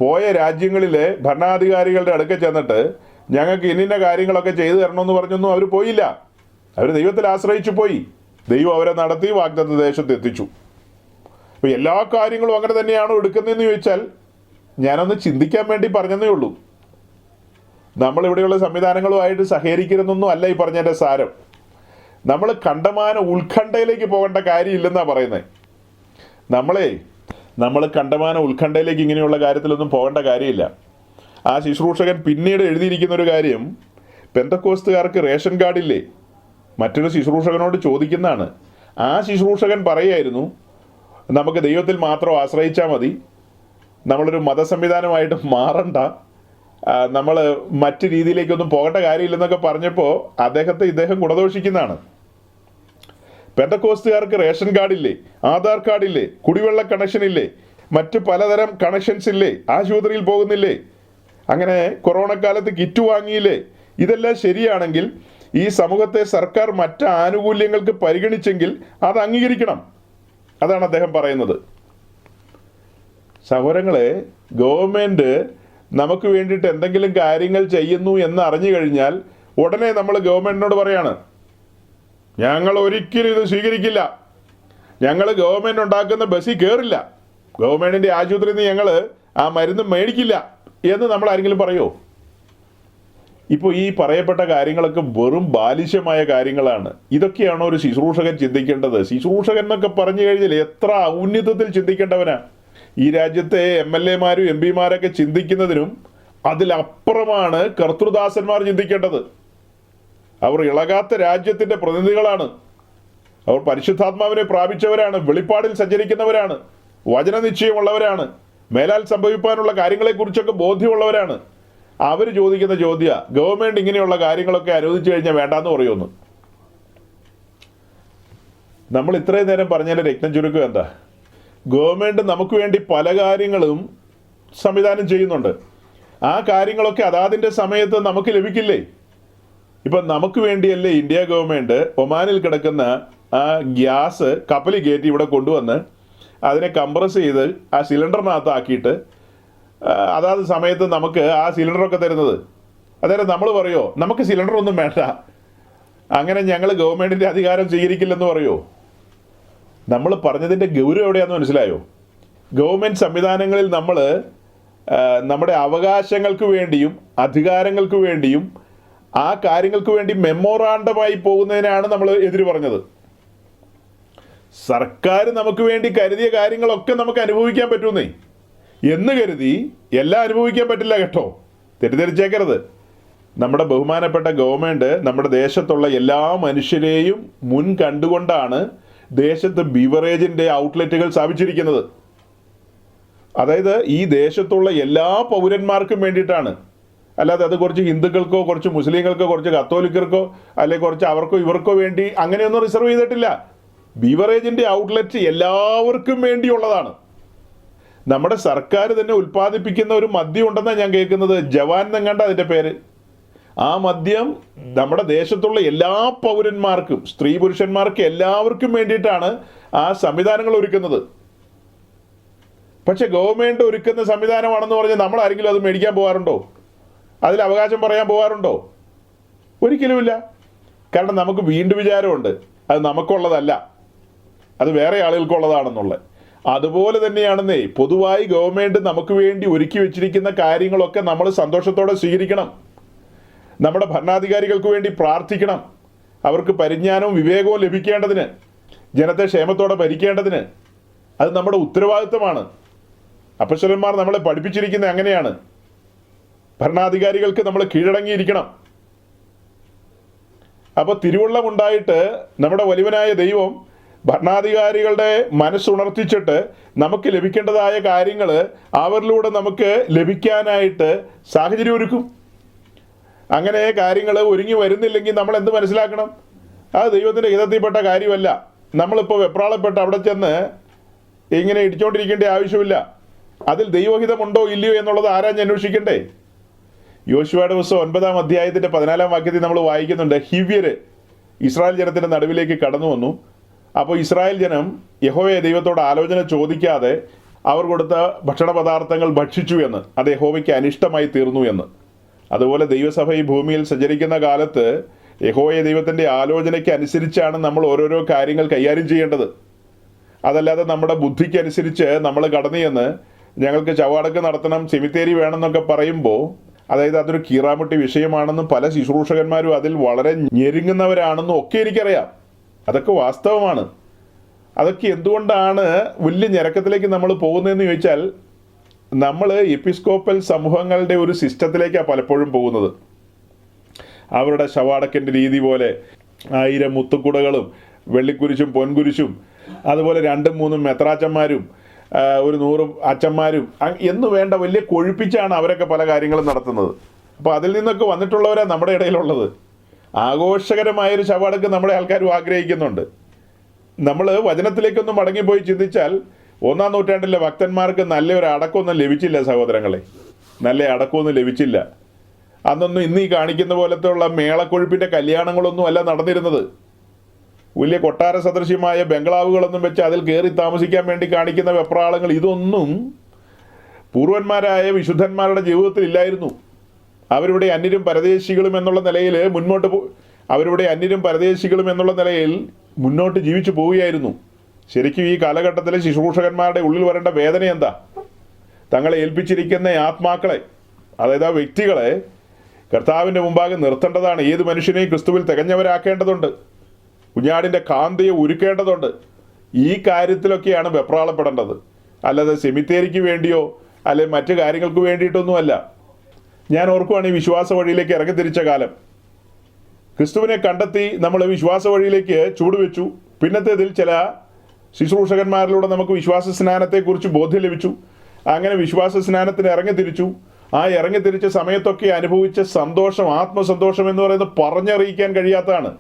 പോയ രാജ്യങ്ങളിലെ ഭരണാധികാരികളുടെ അടുക്കൽ ചെന്നിട്ട് ഞങ്ങൾക്ക് ഇന്ന കാര്യങ്ങളൊക്കെ ചെയ്തു തരണമെന്ന് പറഞ്ഞൊന്നും അവർ പോയില്ല. അവർ ദൈവത്തിൽ ആശ്രയിച്ചു പോയി. ദൈവം അവരെ നടത്തി വാഗ്ദത്ത ദേശത്ത് എത്തിച്ചു. അപ്പോൾ എല്ലാ കാര്യങ്ങളും അങ്ങനെ തന്നെയാണോ എടുക്കുന്നതെന്ന് ചോദിച്ചാൽ ഞാനൊന്ന് ചിന്തിക്കാൻ വേണ്ടി പറഞ്ഞതേ ഉള്ളൂ. നമ്മളിവിടെയുള്ള സംവിധാനങ്ങളുമായിട്ട് സഹകരിക്കരുതെന്നൊന്നും അല്ല ഈ പറഞ്ഞതിൻ്റെ സാരം. നമ്മൾ കണ്ടമാന ഉത്കണ്ഠയിലേക്ക് പോകേണ്ട കാര്യമില്ലെന്നാണ് പറയുന്നത്. നമ്മൾ കണ്ടമാന ഉത്കണ്ഠയിലേക്ക് ഇങ്ങനെയുള്ള കാര്യത്തിലൊന്നും പോകേണ്ട കാര്യമില്ല. ആ ശുശ്രൂഷകൻ പിന്നീട് എഴുതിയിരിക്കുന്ന ഒരു കാര്യം, പെന്തക്കോസ്തുകാർക്ക് റേഷൻ കാർഡില്ലേ? മറ്റൊരു ശുശ്രൂഷകനോട് ചോദിക്കുന്നതാണ്. ആ ശുശ്രൂഷകൻ പറയുമായിരുന്നു, നമുക്ക് ദൈവത്തിൽ മാത്രം ആശ്രയിച്ചാൽ മതി, നമ്മളൊരു മതസംവിധാനമായിട്ട് മാറണ്ട, നമ്മൾ മറ്റ് രീതിയിലേക്കൊന്നും പോകേണ്ട കാര്യമില്ലെന്നൊക്കെ പറഞ്ഞപ്പോൾ ഇദ്ദേഹം ഗുണദോഷിക്കുന്നതാണ്. പെന്തക്കോസ്തുകാർക്ക് റേഷൻ കാർഡില്ലേ, ആധാർ കാർഡില്ലേ, കുടിവെള്ള കണക്ഷൻ ഇല്ലേ, മറ്റ് പലതരം കണക്ഷൻസ് ഇല്ലേ, ആശുപത്രിയിൽ പോകുന്നില്ലേ, അങ്ങനെ കൊറോണ കാലത്ത് കിറ്റ് വാങ്ങിയില്ലേ? ഇതെല്ലാം ശരിയാണെങ്കിൽ ഈ സമൂഹത്തെ സർക്കാർ മറ്റ് ആനുകൂല്യങ്ങൾക്ക് പരിഗണിച്ചെങ്കിൽ അത് അംഗീകരിക്കണം. അതാണ് അദ്ദേഹം പറയുന്നത്. സഹോദരങ്ങളെ, ഗവൺമെൻറ് നമുക്ക് വേണ്ടിയിട്ട് എന്തെങ്കിലും കാര്യങ്ങൾ ചെയ്യുന്നു എന്ന് അറിഞ്ഞു കഴിഞ്ഞാൽ ഉടനെ നമ്മൾ ഗവൺമെൻറ്റിനോട് പറയാണ്, ഞങ്ങൾ ഒരിക്കലും ഇത് സ്വീകരിക്കില്ല, ഞങ്ങൾ ഗവൺമെൻറ് ഉണ്ടാക്കുന്ന ബസ്സിൽ കയറില്ല, ഗവൺമെൻറ്റിൻ്റെ ആശുപത്രിയിൽ നിന്ന് ഞങ്ങൾ ആ മരുന്ന് മേടിക്കില്ല എന്ന് നമ്മൾ ആരെങ്കിലും പറയുമോ? ഇപ്പോൾ ഈ പറയപ്പെട്ട കാര്യങ്ങളൊക്കെ വെറും ബാലിശമായ കാര്യങ്ങളാണ്. ഇതൊക്കെയാണോ ഒരു ശുശ്രൂഷകൻ ചിന്തിക്കേണ്ടത്? ശുശ്രൂഷകൻ എന്നൊക്കെ പറഞ്ഞു കഴിഞ്ഞാൽ എത്ര ഔന്നത്യത്തിൽ ചിന്തിക്കേണ്ടവനാ. ഈ രാജ്യത്തെ MLA-മാരും MP-മാരൊക്കെ ചിന്തിക്കുന്നതിനും അതിലപ്പുറമാണ് കർത്തൃദാസന്മാർ ചിന്തിക്കേണ്ടത്. അവർ ഇളകാത്ത രാജ്യത്തിൻ്റെ പ്രതിനിധികളാണ്. അവർ പരിശുദ്ധാത്മാവിനെ പ്രാപിച്ചവരാണ്, വെളിപ്പാടിൽ സഞ്ചരിക്കുന്നവരാണ്, വചനനിശ്ചയമുള്ളവരാണ്, മേലാൽ സംഭവിക്കാനുള്ള കാര്യങ്ങളെക്കുറിച്ചൊക്കെ ബോധ്യമുള്ളവരാണ്. അവർ ചോദിക്കുന്ന ചോദ്യമാണ്, ഗവൺമെൻറ് ഇങ്ങനെയുള്ള കാര്യങ്ങളൊക്കെ അനുവദിച്ചു കഴിഞ്ഞാൽ വേണ്ടാന്ന് പറയുമെന്ന്. നമ്മൾ ഇത്രയും നേരം പറഞ്ഞതിൻ്റെ രത്നം ചുരുക്കം എന്താ? ഗവൺമെൻറ് നമുക്ക് വേണ്ടി പല കാര്യങ്ങളും സംവിധാനം ചെയ്യുന്നുണ്ട്. ആ കാര്യങ്ങളൊക്കെ അതാതിൻ്റെ സമയത്ത് നമുക്ക് ലഭിക്കില്ലേ? ഇപ്പം നമുക്ക് വേണ്ടിയല്ലേ ഇന്ത്യ ഗവൺമെൻറ് ഒമാനിൽ കിടക്കുന്ന ആ ഗ്യാസ് കപ്പലിൽ കയറ്റി ഇവിടെ കൊണ്ടുവന്ന് അതിനെ കംപ്രസ് ചെയ്ത് ആ സിലിണ്ടറിനകത്താക്കിയിട്ട് അതാത് സമയത്ത് നമുക്ക് ആ സിലിണ്ടറൊക്കെ തരുന്നത്? അതായത് നമ്മൾ പറയുമോ നമുക്ക് സിലിണ്ടറൊന്നും വേണ്ട, അങ്ങനെ ഞങ്ങൾ ഗവൺമെൻറ്റിൻ്റെ അധികാരം സ്വീകരിക്കില്ലെന്ന് പറയുമോ? നമ്മൾ പറഞ്ഞതിൻ്റെ ഗൗരവം എവിടെയാണെന്ന് മനസ്സിലായോ? ഗവൺമെൻറ് സംവിധാനങ്ങളിൽ നമ്മൾ നമ്മുടെ അവകാശങ്ങൾക്ക് വേണ്ടിയും അധികാരങ്ങൾക്ക് വേണ്ടിയും ആ കാര്യങ്ങൾക്ക് വേണ്ടി മെമ്മോറാണ്ടമായി പോകുന്നതിനാണ് നമ്മൾ എതിര് പറഞ്ഞത്. സർക്കാർ നമുക്ക് വേണ്ടി കരുതിയ കാര്യങ്ങളൊക്കെ നമുക്ക് അനുഭവിക്കാൻ പറ്റുന്നേ എന്ന് കരുതി എല്ലാം അനുഭവിക്കാൻ പറ്റില്ല കേട്ടോ, തെറ്റിദ്ധരിച്ചേക്കരുത്. നമ്മുടെ ബഹുമാനപ്പെട്ട ഗവൺമെൻറ് നമ്മുടെ ദേശത്തുള്ള എല്ലാ മനുഷ്യരെയും മുൻ കണ്ടുകൊണ്ടാണ് ദേശത്ത് ബിവറേജിൻ്റെ ഔട്ട്ലെറ്റുകൾ സ്ഥാപിച്ചിരിക്കുന്നത്. അതായത് ഈ ദേശത്തുള്ള എല്ലാ പൗരന്മാർക്കും വേണ്ടിയിട്ടാണ്, അല്ലാതെ അത് കുറച്ച് ഹിന്ദുക്കൾക്കോ കുറച്ച് മുസ്ലിങ്ങൾക്കോ കുറച്ച് കത്തോലിക്കർക്കോ അല്ലെങ്കിൽ കുറച്ച് അവർക്കോ ഇവർക്കോ വേണ്ടി അങ്ങനെയൊന്നും റിസർവ് ചെയ്തിട്ടില്ല. ബിവറേജിൻ്റെ ഔട്ട്ലെറ്റ് എല്ലാവർക്കും വേണ്ടിയുള്ളതാണ്. നമ്മുടെ സർക്കാർ തന്നെ ഉൽപ്പാദിപ്പിക്കുന്ന ഒരു മദ്യം ഉണ്ടെന്നാണ് ഞാൻ കേൾക്കുന്നത്, ജവാൻ എന്നങ്ങാണ്ട് അതിൻ്റെ പേര്. ആ മദ്യം നമ്മുടെ ദേശത്തുള്ള എല്ലാ പൗരന്മാർക്കും സ്ത്രീ പുരുഷന്മാർക്ക് എല്ലാവർക്കും വേണ്ടിയിട്ടാണ് ആ സംവിധാനങ്ങൾ ഒരുക്കുന്നത്. പക്ഷെ ഗവൺമെൻറ് ഒരുക്കുന്ന സംവിധാനമാണെന്ന് പറഞ്ഞ് നമ്മൾ ആരെങ്കിലും അത് മേടിക്കാൻ പോകാറുണ്ടോ? അതിൽ അവകാശം പറയാൻ പോകാറുണ്ടോ? ഒരിക്കലുമില്ല. കാരണം നമുക്ക് വീണ്ടും വിചാരമുണ്ട് അത് നമുക്കുള്ളതല്ല, അത് വേറെ ആളുകൾക്കുള്ളതാണെന്നുള്ളത്. അതുപോലെ തന്നെയാണെന്നേ പൊതുവായി ഗവൺമെൻറ് നമുക്ക് വേണ്ടി ഒരുക്കി വെച്ചിരിക്കുന്ന കാര്യങ്ങളൊക്കെ നമ്മൾ സന്തോഷത്തോടെ സ്വീകരിക്കണം. നമ്മുടെ ഭരണാധികാരികൾക്ക് വേണ്ടി പ്രാർത്ഥിക്കണം. അവർക്ക് പരിജ്ഞാനവും വിവേകവും ലഭിക്കേണ്ടതിന്, ജനത്തെ ക്ഷേമത്തോടെ ഭരിക്കേണ്ടതിന്. അത് നമ്മുടെ ഉത്തരവാദിത്വമാണ്. അപ്പസ്വലന്മാർ നമ്മളെ പഠിപ്പിച്ചിരിക്കുന്നത് അങ്ങനെയാണ്. ഭരണാധികാരികൾക്ക് നമ്മൾ കീഴടങ്ങിയിരിക്കണം. അപ്പോൾ തിരുവുള്ളമുണ്ടായിട്ട് നമ്മുടെ വലിയവനായ ദൈവം ഭരണാധികാരികളുടെ മനസ്സുണർത്തിച്ചിട്ട് നമുക്ക് ലഭിക്കേണ്ടതായ കാര്യങ്ങൾ അവരിലൂടെ നമുക്ക് ലഭിക്കാനായിട്ട് സാഹചര്യം ഒരുക്കും. അങ്ങനെ കാര്യങ്ങൾ ഒരുങ്ങി വരുന്നില്ലെങ്കിൽ നമ്മൾ എന്ത് മനസ്സിലാക്കണം? അത് ദൈവത്തിൻ്റെ ഹിതത്തിൽപ്പെട്ട കാര്യമല്ല. നമ്മളിപ്പോൾ വെപ്രാളപ്പെട്ട് അവിടെ ചെന്ന് ഇങ്ങനെ ഇടിച്ചുകൊണ്ടിരിക്കേണ്ട ആവശ്യമില്ല. അതിൽ ദൈവഹിതമുണ്ടോ ഇല്ലയോ എന്നുള്ളത് ആരാഞ്ഞ് അന്വേഷിക്കണ്ടേ? യോശുവയുടെ പുസ്തകം 9-ാം അധ്യായത്തിൻ്റെ 14-ാം വാക്യത്തിൽ നമ്മൾ വായിക്കുന്നുണ്ട്, ഹിവ്യർ ഇസ്രായേൽ ജനത്തിൻ്റെ നടുവിലേക്ക് കടന്നു വന്നു. അപ്പോൾ ഇസ്രായേൽ ജനം യഹോവയെ ദൈവത്തോട് ആലോചന ചോദിക്കാതെ അവർ കൊടുത്ത ഭക്ഷണ പദാർത്ഥങ്ങൾ ഭക്ഷിച്ചു എന്ന്, അത് യഹോവയ്ക്ക് അനിഷ്ടമായി തീർന്നു എന്ന്. അതുപോലെ ദൈവസഭ ഈ ഭൂമിയിൽ സഞ്ചരിക്കുന്ന കാലത്ത് യഹോവയെ ദൈവത്തിൻ്റെ ആലോചനയ്ക്ക് അനുസരിച്ചാണ് നമ്മൾ ഓരോരോ കാര്യങ്ങൾ കൈകാര്യം ചെയ്യേണ്ടത്. അതല്ലാതെ നമ്മുടെ ബുദ്ധിക്ക് അനുസരിച്ച് നമ്മൾ കടന്നു ചെന്ന് ഞങ്ങൾക്ക് ചവാടക്ക് നടത്തണം, സെമിത്തേരി വേണമെന്നൊക്കെ പറയുമ്പോൾ, അതായത് അതൊരു കീറാമുട്ടി വിഷയമാണെന്നും പല ശുശ്രൂഷകന്മാരും അതിൽ വളരെ ഞെരുങ്ങുന്നവരാണെന്നും ഒക്കെ എനിക്കറിയാം. അതൊക്കെ വാസ്തവമാണ്. അതൊക്കെ എന്തുകൊണ്ടാണ് വലിയ ഞെരക്കത്തിലേക്ക് നമ്മൾ പോകുന്നതെന്ന് ചോദിച്ചാൽ, നമ്മൾ എപ്പിസ്കോപ്പൽ സമൂഹങ്ങളുടെ ഒരു സിസ്റ്റത്തിലേക്കാണ് പലപ്പോഴും പോകുന്നത്. അവരുടെ ശവാടക്കിൻ്റെ രീതി പോലെ 1000 മുത്തുക്കുടകളും വെള്ളിക്കുരിശും പൊൻകുരിശും അതുപോലെ 2-3 മെത്രാച്ചന്മാരും ഒരു 100 അച്ഛന്മാരും എന്ന് വേണ്ട വലിയ കൊഴുപ്പിച്ചാണ് അവരൊക്കെ പല കാര്യങ്ങളും നടത്തുന്നത്. അപ്പോൾ അതിൽ നിന്നൊക്കെ വന്നിട്ടുള്ളവരാണ് നമ്മുടെ ഇടയിലുള്ളത്. ആഘോഷകരമായൊരു ശവാടക്ക് നമ്മുടെ ആൾക്കാരും ആഗ്രഹിക്കുന്നുണ്ട്. നമ്മൾ വചനത്തിലേക്കൊന്ന് മടങ്ങിപ്പോയി ചിന്തിച്ചാൽ 1-ാം നൂറ്റാണ്ടിലെ ഭക്തന്മാർക്ക് നല്ലൊരു അടക്കമൊന്നും ലഭിച്ചില്ല സഹോദരങ്ങളെ, നല്ല അടക്കമൊന്നും ലഭിച്ചില്ല. അന്നൊന്നും ഇന്ന് ഈ കാണിക്കുന്ന പോലത്തെ ഉള്ള മേളക്കൊഴുപ്പിൻ്റെ കല്യാണങ്ങളൊന്നും അല്ല നടന്നിരുന്നത്. വലിയ കൊട്ടാര സദൃശ്യമായ ബംഗ്ലാവുകളൊന്നും വെച്ച് അതിൽ കയറി താമസിക്കാൻ വേണ്ടി കാണിക്കുന്ന വെപ്രാളങ്ങൾ, ഇതൊന്നും പൂർവന്മാരായ വിശുദ്ധന്മാരുടെ ജീവിതത്തിൽ ഇല്ലായിരുന്നു. അവരുടെ അന്യരും പരദേശികളും എന്നുള്ള നിലയിൽ മുന്നോട്ട് ജീവിച്ചു പോവുകയായിരുന്നു. ശരിക്കും ഈ കാലഘട്ടത്തിലെ ശുശ്രൂഷകന്മാരുടെ ഉള്ളിൽ വരേണ്ട വേദന എന്താ? തങ്ങളെ ഏൽപ്പിച്ചിരിക്കുന്ന ആത്മാക്കളെ, അതായത് ആ വ്യക്തികളെ കർത്താവിൻ്റെ മുമ്പാകെ നിർത്തേണ്ടതാണ്. ഏത് മനുഷ്യനെയും ക്രിസ്തുവിൽ തികഞ്ഞവരാക്കേണ്ടതുണ്ട്. കുഞ്ഞാടിൻ്റെ കാന്തയെ ഒരുക്കേണ്ടതുണ്ട്. ഈ കാര്യത്തിലൊക്കെയാണ് വെപ്രാളപ്പെടേണ്ടത്. അല്ലാതെ സെമിത്തേരിക്ക് വേണ്ടിയോ അല്ലെങ്കിൽ മറ്റു കാര്യങ്ങൾക്ക് വേണ്ടിയിട്ടൊന്നുമല്ല. ഞാൻ ഓർക്കുവാണ് ഈ വിശ്വാസ വഴിയിലേക്ക് ഇറങ്ങിത്തിരിച്ച കാലം. ക്രിസ്തുവിനെ കണ്ടെത്തി നമ്മൾ വിശ്വാസ വഴിയിലേക്ക് ചൂടുവെച്ചു. പിന്നത്തേതിൽ ചില ശുശ്രൂഷകന്മാരിലൂടെ നമുക്ക് വിശ്വാസ സ്നാനത്തെക്കുറിച്ച് ബോധ്യം ലഭിച്ചു. അങ്ങനെ വിശ്വാസ സ്നാനത്തിന് ഇറങ്ങിത്തിരിച്ചു. ആ ഇറങ്ങിത്തിരിച്ച സമയത്തൊക്കെ അനുഭവിച്ച സന്തോഷം, ആത്മസന്തോഷം എന്ന് പറയുന്നത് പറഞ്ഞറിയിക്കാൻ കഴിയാത്തതാണ്.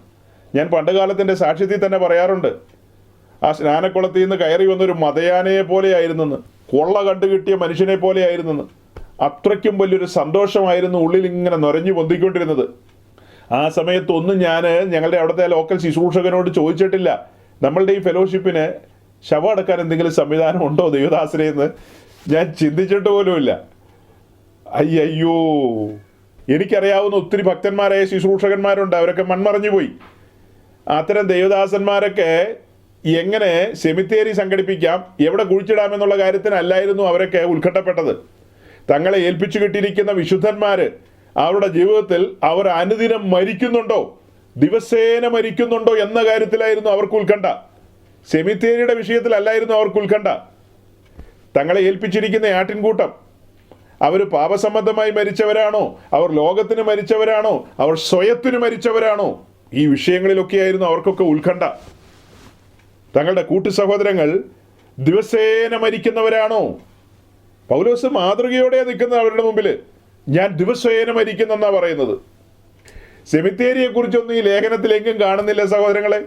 ഞാൻ പണ്ടുകാലത്തിൻ്റെ സാക്ഷ്യത്തിൽ തന്നെ പറയാറുണ്ട്, ആ സ്നാനക്കുളത്തിൽ നിന്ന് കയറി വന്നൊരു മതയാനയെ പോലെയായിരുന്നെന്ന്, കൊള്ള കണ്ടു കിട്ടിയ മനുഷ്യനെ പോലെയായിരുന്നെന്ന്. അത്രയ്ക്കും വലിയൊരു സന്തോഷമായിരുന്നു ഉള്ളിൽ ഇങ്ങനെ നുരഞ്ഞു പൊന്തിക്കൊണ്ടിരുന്നത്. ആ സമയത്തൊന്നും ഞാൻ ഞങ്ങളുടെ അവിടുത്തെ ലോക്കൽ ശുശ്രൂഷകനോട് ചോദിച്ചിട്ടില്ല, നമ്മളുടെ ഈ ഫെലോഷിപ്പിന് ശവം അടക്കാൻ എന്തെങ്കിലും സംവിധാനം ഉണ്ടോ ദൈവദാസനെന്ന് ഞാൻ ചിന്തിച്ചിട്ട് പോലുമില്ല. അയ്യോ, എനിക്കറിയാവുന്ന ഒത്തിരി ഭക്തന്മാരായ ശുശ്രൂഷകന്മാരുണ്ട്, അവരൊക്കെ മൺമറഞ്ഞു പോയി. അത്തരം ദൈവദാസന്മാരൊക്കെ എങ്ങനെ സെമിത്തേരി സംഘടിപ്പിക്കാം, എവിടെ കുഴിച്ചിടാമെന്നുള്ള കാര്യത്തിനല്ലായിരുന്നു അവരൊക്കെ ഉത്കണ്ഠപ്പെട്ടത്. തങ്ങളെ ഏൽപ്പിച്ചു കിട്ടിയിരിക്കുന്ന വിശുദ്ധന്മാർ അവരുടെ ജീവിതത്തിൽ അവർ അനുദിനം മരിക്കുന്നുണ്ടോ, ദിവസേന മരിക്കുന്നുണ്ടോ എന്ന കാര്യത്തിലായിരുന്നു അവർക്ക് ഉത്കണ്ഠ. സെമിത്തേരിയുടെ വിഷയത്തിലല്ലായിരുന്നു അവർക്ക് ഉത്കണ്ഠ. തങ്ങളെ ഏൽപ്പിച്ചിരിക്കുന്ന ആട്ടിൻകൂട്ടം അവർ പാപസംബന്ധമായി മരിച്ചവരാണോ, അവർ ലോകത്തിന് മരിച്ചവരാണോ, അവർ സ്വയത്തിന് മരിച്ചവരാണോ, ഈ വിഷയങ്ങളിലൊക്കെയായിരുന്നു അവർക്കൊക്കെ ഉത്കണ്ഠ. തങ്ങളുടെ കൂട്ടു സഹോദരങ്ങൾ ദിവസേന മരിക്കുന്നവരാണോ? പൗലോസ് മാതൃകയോടെ നിൽക്കുന്നത് അവരുടെ മുമ്പിൽ. ഞാൻ ദിവസേന മരിക്കുന്നെന്നാ പറയുന്നത്. സെമിത്തേരിയെ കുറിച്ചൊന്നും ഈ ലേഖനത്തിൽ എങ്ങും കാണുന്നില്ല സഹോദരങ്ങളെ.